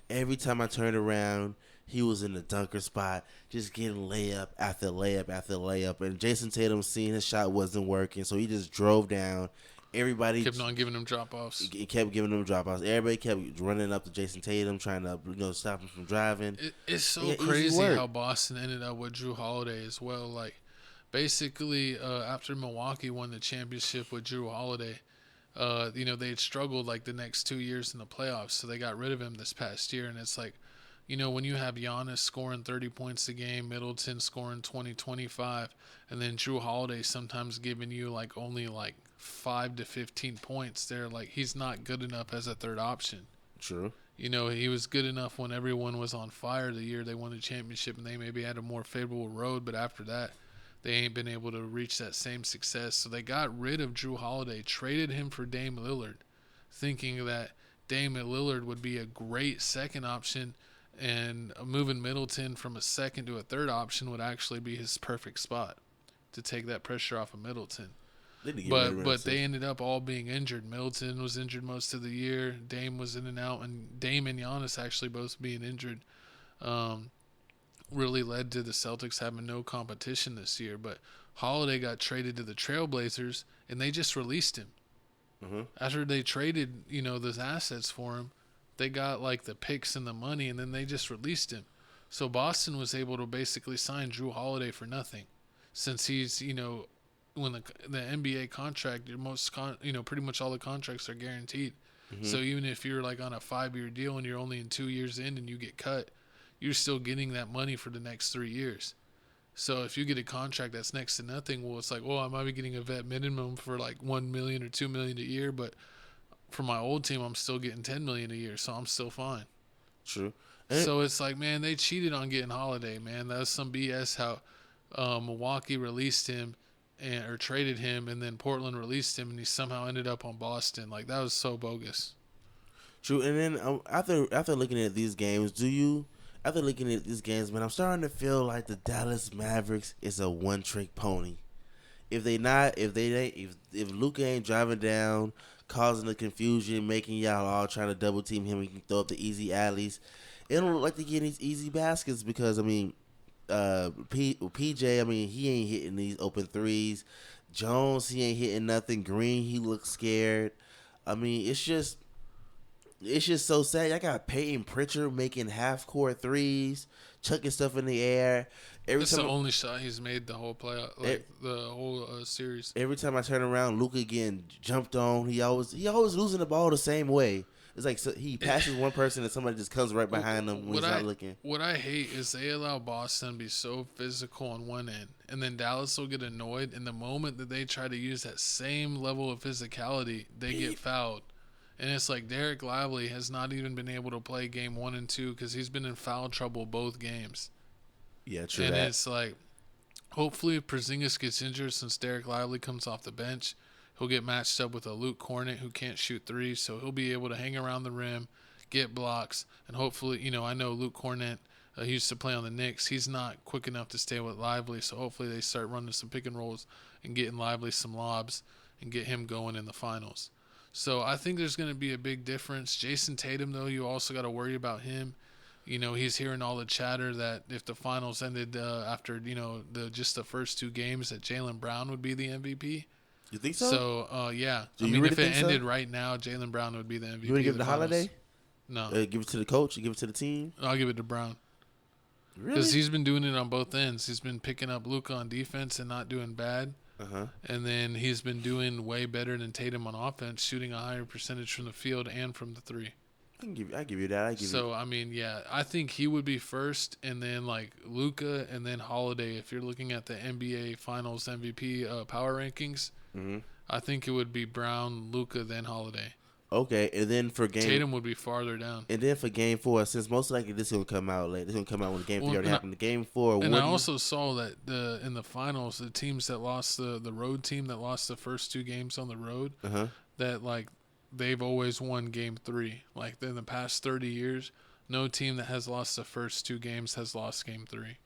every time I turned around, he was in the dunker spot, just getting layup after layup after layup. And Jason Tatum seeing his shot wasn't working, so he just drove down. Everybody kept on giving him drop-offs. He kept giving him drop-offs. Everybody kept running up to Jason Tatum, trying to stop him from driving. It's so crazy how Boston ended up with Jrue Holiday as well. Like, basically, after Milwaukee won the championship with Jrue Holiday, they had struggled like the next 2 years in the playoffs, so they got rid of him this past year. And it's like, when you have Giannis scoring 30 points a game, Middleton scoring 20, 25, and then Jrue Holiday sometimes giving you like only like 5 to 15 points, they're like, he's not good enough as a third option. True. He was good enough when everyone was on fire the year they won the championship and they maybe had a more favorable road, but after that, they ain't been able to reach that same success. So they got rid of Jrue Holiday, traded him for Dame Lillard, thinking that Dame Lillard would be a great second option, and moving Middleton from a second to a third option would actually be his perfect spot to take that pressure off of Middleton. But they ended up all being injured. Middleton was injured most of the year. Dame was in and out, and Dame and Giannis actually both being injured really led to the Celtics having no competition this year. But Holiday got traded to the Trailblazers, and they just released him. Mm-hmm. After they traded, those assets for him, they got like the picks and the money, and then they just released him. So Boston was able to basically sign Jrue Holiday for nothing, since he's when the NBA contract, pretty much all the contracts are guaranteed. Mm-hmm. So even if you're like on a 5-year deal and you're only in 2 years in and you get cut, you're still getting that money for the next 3 years. So if you get a contract that's next to nothing, well, it's like, I might be getting a vet minimum for like $1 million or $2 million a year, but for my old team, I'm still getting $10 million a year, so I'm still fine. True. So it's like, man, they cheated on getting Holiday, man. That was some BS how Milwaukee released him or traded him, and then Portland released him, and he somehow ended up on Boston. Like, that was so bogus. True. And then after looking at these games, man, I'm starting to feel like the Dallas Mavericks is a one-trick pony. If Luka ain't driving down, causing the confusion, making y'all all trying to double team him, he can throw up the easy alleys. It don't look like they're getting these easy baskets because PJ, he ain't hitting these open threes. Jones, he ain't hitting nothing. Green, he looks scared. It's just so sad. I got Peyton Pritchard making half-court threes, chucking stuff in the air. That's the only shot he's made the whole playoff, the whole series. Every time I turn around, Luka getting jumped on. He always losing the ball the same way. It's like he passes one person and somebody just comes right behind him when he's not looking. What I hate is they allow Boston to be so physical on one end, and then Dallas will get annoyed. And the moment that they try to use that same level of physicality, they get fouled. And it's like Derek Lively has not even been able to play game 1 and 2 because he's been in foul trouble both games. Yeah, true. And it's like, Hopefully, if Porzingis gets injured, since Derek Lively comes off the bench, he'll get matched up with a Luke Cornett who can't shoot threes, so he'll be able to hang around the rim, get blocks, and hopefully, I know Luke Cornett, he used to play on the Knicks. He's not quick enough to stay with Lively, so hopefully they start running some pick and rolls and getting Lively some lobs and get him going in the finals. So I think there's going to be a big difference. Jason Tatum, though, you also got to worry about him. He's hearing all the chatter that if the finals ended after, just the first 2 games, that Jaylen Brown would be the MVP. You think so? So, yeah. If it ended right now, Jaylen Brown would be the MVP. You would give it to Holiday? No. Give it to the coach? You give it to the team? I'll give it to Brown. Really? Because he's been doing it on both ends. He's been picking up Luka on defense and not doing bad. And then he's been doing way better than Tatum on offense, shooting a higher percentage from the field and from the 3. I give you that. I think he would be first, and then like Luka, and then Holiday. If you're looking at the NBA Finals MVP power rankings, I think it would be Brown, Luka, then Holiday. Okay, and then for Tatum would be farther down. And then for Game 4, since most likely this is gonna come out late. This is gonna come out when Game 3 already happened. Game 4. And I also saw that in the finals, the teams that lost the road team that lost the first 2 games on the road, that like they've always won Game 3. Like in the past 30 years, no team that has lost the first 2 games has lost Game 3.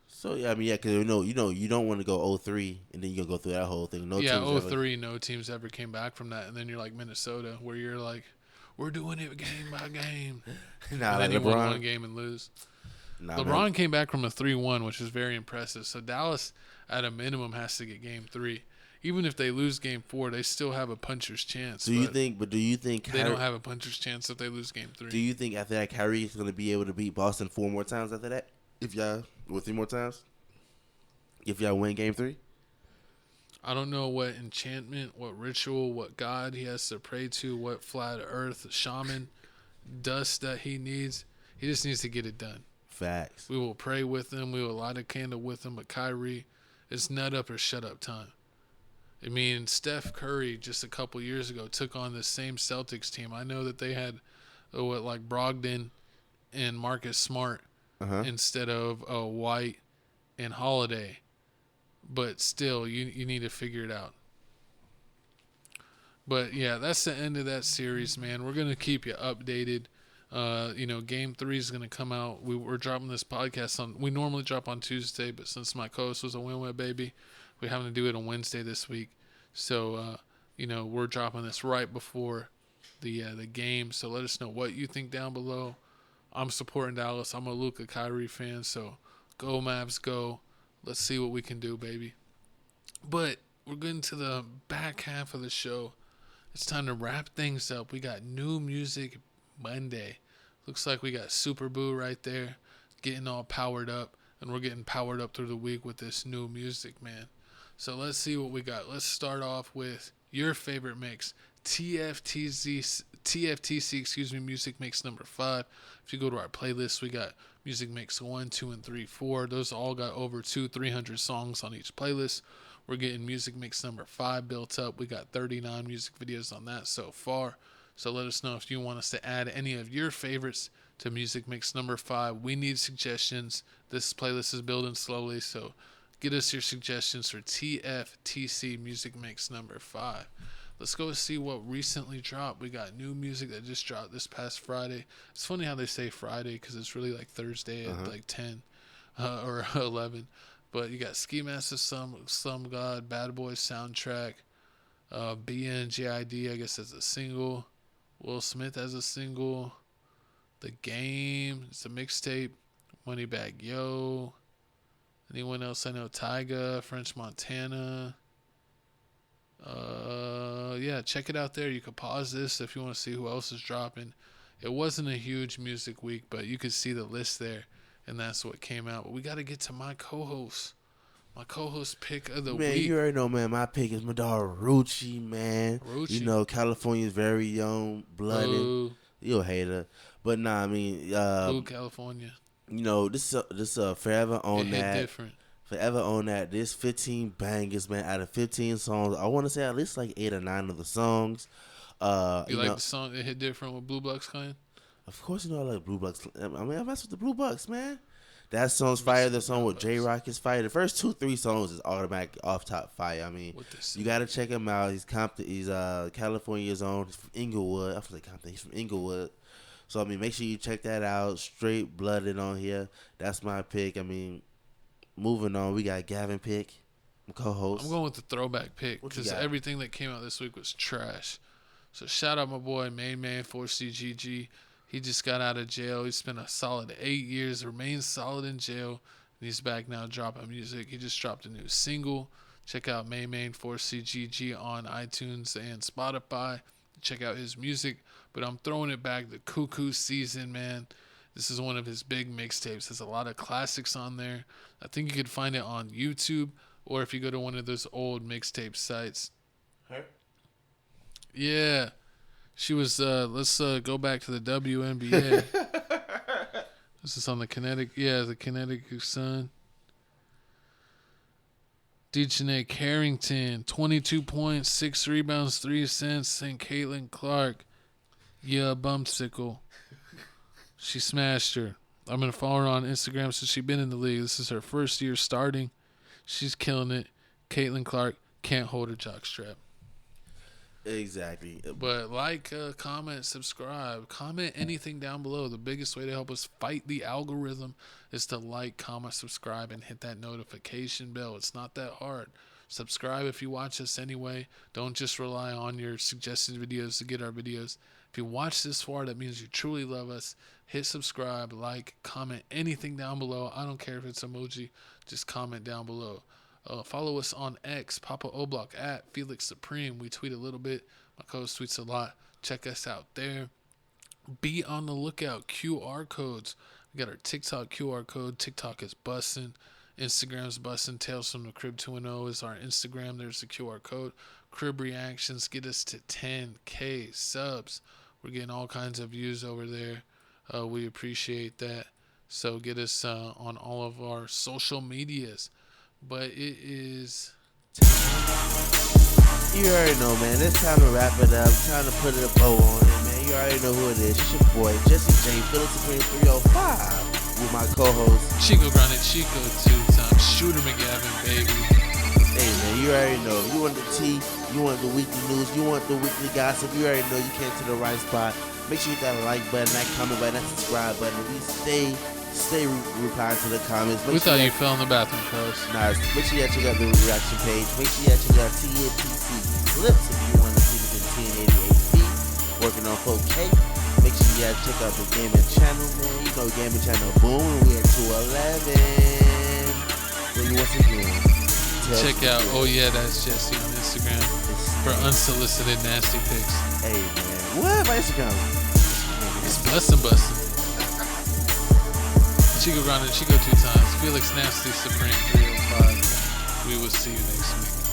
So because you don't want to go 0-3 and then you gonna go through that whole thing. 0-3, no teams ever came back from that, and then you're like Minnesota, where you're like, we're doing it game by game. And then you win 1 game and lose. LeBron came back from a 3-1, which is very impressive. So Dallas, at a minimum, has to get Game 3. Even if they lose Game 4, they still have a puncher's chance. Do you think they don't have a puncher's chance if they lose Game 3? Do you think after that Kyrie is going to be able to beat Boston 4 more times after that? If y'all 3 more times? If y'all win Game 3? I don't know what enchantment, what ritual, what god he has to pray to, what flat earth shaman dust that he needs. He just needs to get it done. Facts. We will pray with him. We will light a candle with him. But Kyrie, it's nut up or shut up time. I mean, Steph Curry just a couple years ago took on the same Celtics team. I know that they had Brogdon and Marcus Smart instead of White and Holiday. But still, you need to figure it out. But, yeah, that's the end of that series, man. We're going to keep you updated. Game 3 is going to come out. We're dropping this podcast we normally drop on Tuesday, but since my co-host was a WNBA baby, we're having to do it on Wednesday this week. So, we're dropping this right before the game. So let us know what you think down below. I'm supporting Dallas. I'm a Luka Kyrie fan. So go Mavs, go. Let's see what we can do, baby. But we're getting to the back half of the show. It's time to wrap things up. We got new music Monday. Looks like we got Super Boo right there getting all powered up. And we're getting powered up through the week with this new music, man. So let's see what we got. Let's start off with your favorite mix. TFTC, music mix number 5. If you go to our playlist, we got music mix 1, 2, and 3, 4. Those all got over 300 songs on each playlist. We're getting music mix number 5 built up. We got 39 music videos on that so far. So let us know if you want us to add any of your favorites to music mix number 5. We need suggestions. This playlist is building slowly, so get us your suggestions for TFTC music mix number 5. Let's go see what recently dropped. We got new music that just dropped this past Friday. It's funny how they say Friday because it's really like Thursday at like 10 or 11. But you got Ski Master, Slum God, Bad Boys soundtrack, BNGID, I guess as a single, Will Smith as a single, The Game, it's a mixtape, Moneybag Yo, anyone else I know, Tyga, French Montana. Yeah, check it out there. You could pause this if you want to see who else is dropping. It wasn't a huge music week, but you could see the list there, and that's what came out. But we got to get to my co-host pick of the week. Man, you already know, man. My pick is my dog Rucci, man. Rucci. California's very young, blooded. You'll hate her, but nah, I mean, Blue California. This forever on it that. Hit different. Forever on that. This 15 bangers, man. Out of 15 songs, I want to say at least like 8 or 9 of the songs. You like the song It Hit Different with Blue Bucks Clan? Of course, I like Blue Bucks. I mean, I mess with the Blue Bucks, man. That song's fire. The song with J-Rock is fire. The first 2-3 songs is automatic off top fire. I mean, you gotta check him out. He's California's own. He's from Inglewood. I feel like Compton. He's from Inglewood. So I mean, make sure you check that out. Straight blooded on here. That's my pick. I mean, moving on, we got Gavin pick, co-host. I'm going with the throwback pick because everything that came out this week was trash. So shout out my boy Main Man 4CGG. He just got out of jail. He spent a solid 8 years, remains solid in jail, and he's back now dropping music. He just dropped a new single. Check out Main 4CGG on iTunes and Spotify. Check out his music. But I'm throwing it back the Cuckoo Season, man. This is one of his big mixtapes. There's a lot of classics on there. I think you could find it on YouTube or if you go to one of those old mixtape sites. Her? Yeah. She was, let's go back to the WNBA. This is on the the Connecticut Sun. Dejanay Carrington, 22 points, 6 rebounds, 3 assists, and Caitlin Clark, bumsicle. She smashed her. I'm going to follow her on Instagram since she's been in the league. This is her first year starting. She's killing it. Caitlin Clark can't hold her jockstrap. Exactly. But comment, subscribe, comment anything down below. The biggest way to help us fight the algorithm is to like, comment, subscribe, and hit that notification bell. It's not that hard. Subscribe if you watch us anyway. Don't just rely on your suggested videos to get our videos. If you watch this far, that means you truly love us. Hit subscribe, like, comment anything down below. I don't care if it's emoji. Just comment down below. Follow us on X, Papa O'Block, at Felix Supreme. We tweet a little bit. My co-host tweets a lot. Check us out there. Be on the lookout. QR codes. We got our TikTok QR code. TikTok is bussin'. Instagram's bussin'. Tales from the Crib 2.0 is our Instagram. There's the QR code. Crib reactions get us to 10K subs. We're getting all kinds of views over there. We appreciate that. So get us on all of our social medias. But it is You already know, man. It's time to wrap it up. Time to put a bow on it, man. You already know who it is. It's your boy, Jesse J. Phillips Supreme 305 with my co-host Chico Grande Chico 2 times. Shooter McGavin, baby. Hey, man, you already know. You want the tea, you want the weekly news, you want the weekly gossip. You already know you came to the right spot. Make sure you got a like button, that comment button, that subscribe button. We stay replying to the comments. We thought you fell in the bathroom, cuz. Nah, make sure you check out the reaction page. Make sure you check out TFTC clips if you want to see this in 1080p. Working on 4K. Make sure you check out the gaming channel, man. You know, gaming channel boom. We at 211. Then once again, check out Oh Yeah, That's Jesse on Instagram for unsolicited nasty pics. Hey, man. What? My Instagram? It's bustin'. Chico Grande, Chico 2 times. Felix Nasty Supreme 305. We will see you next week.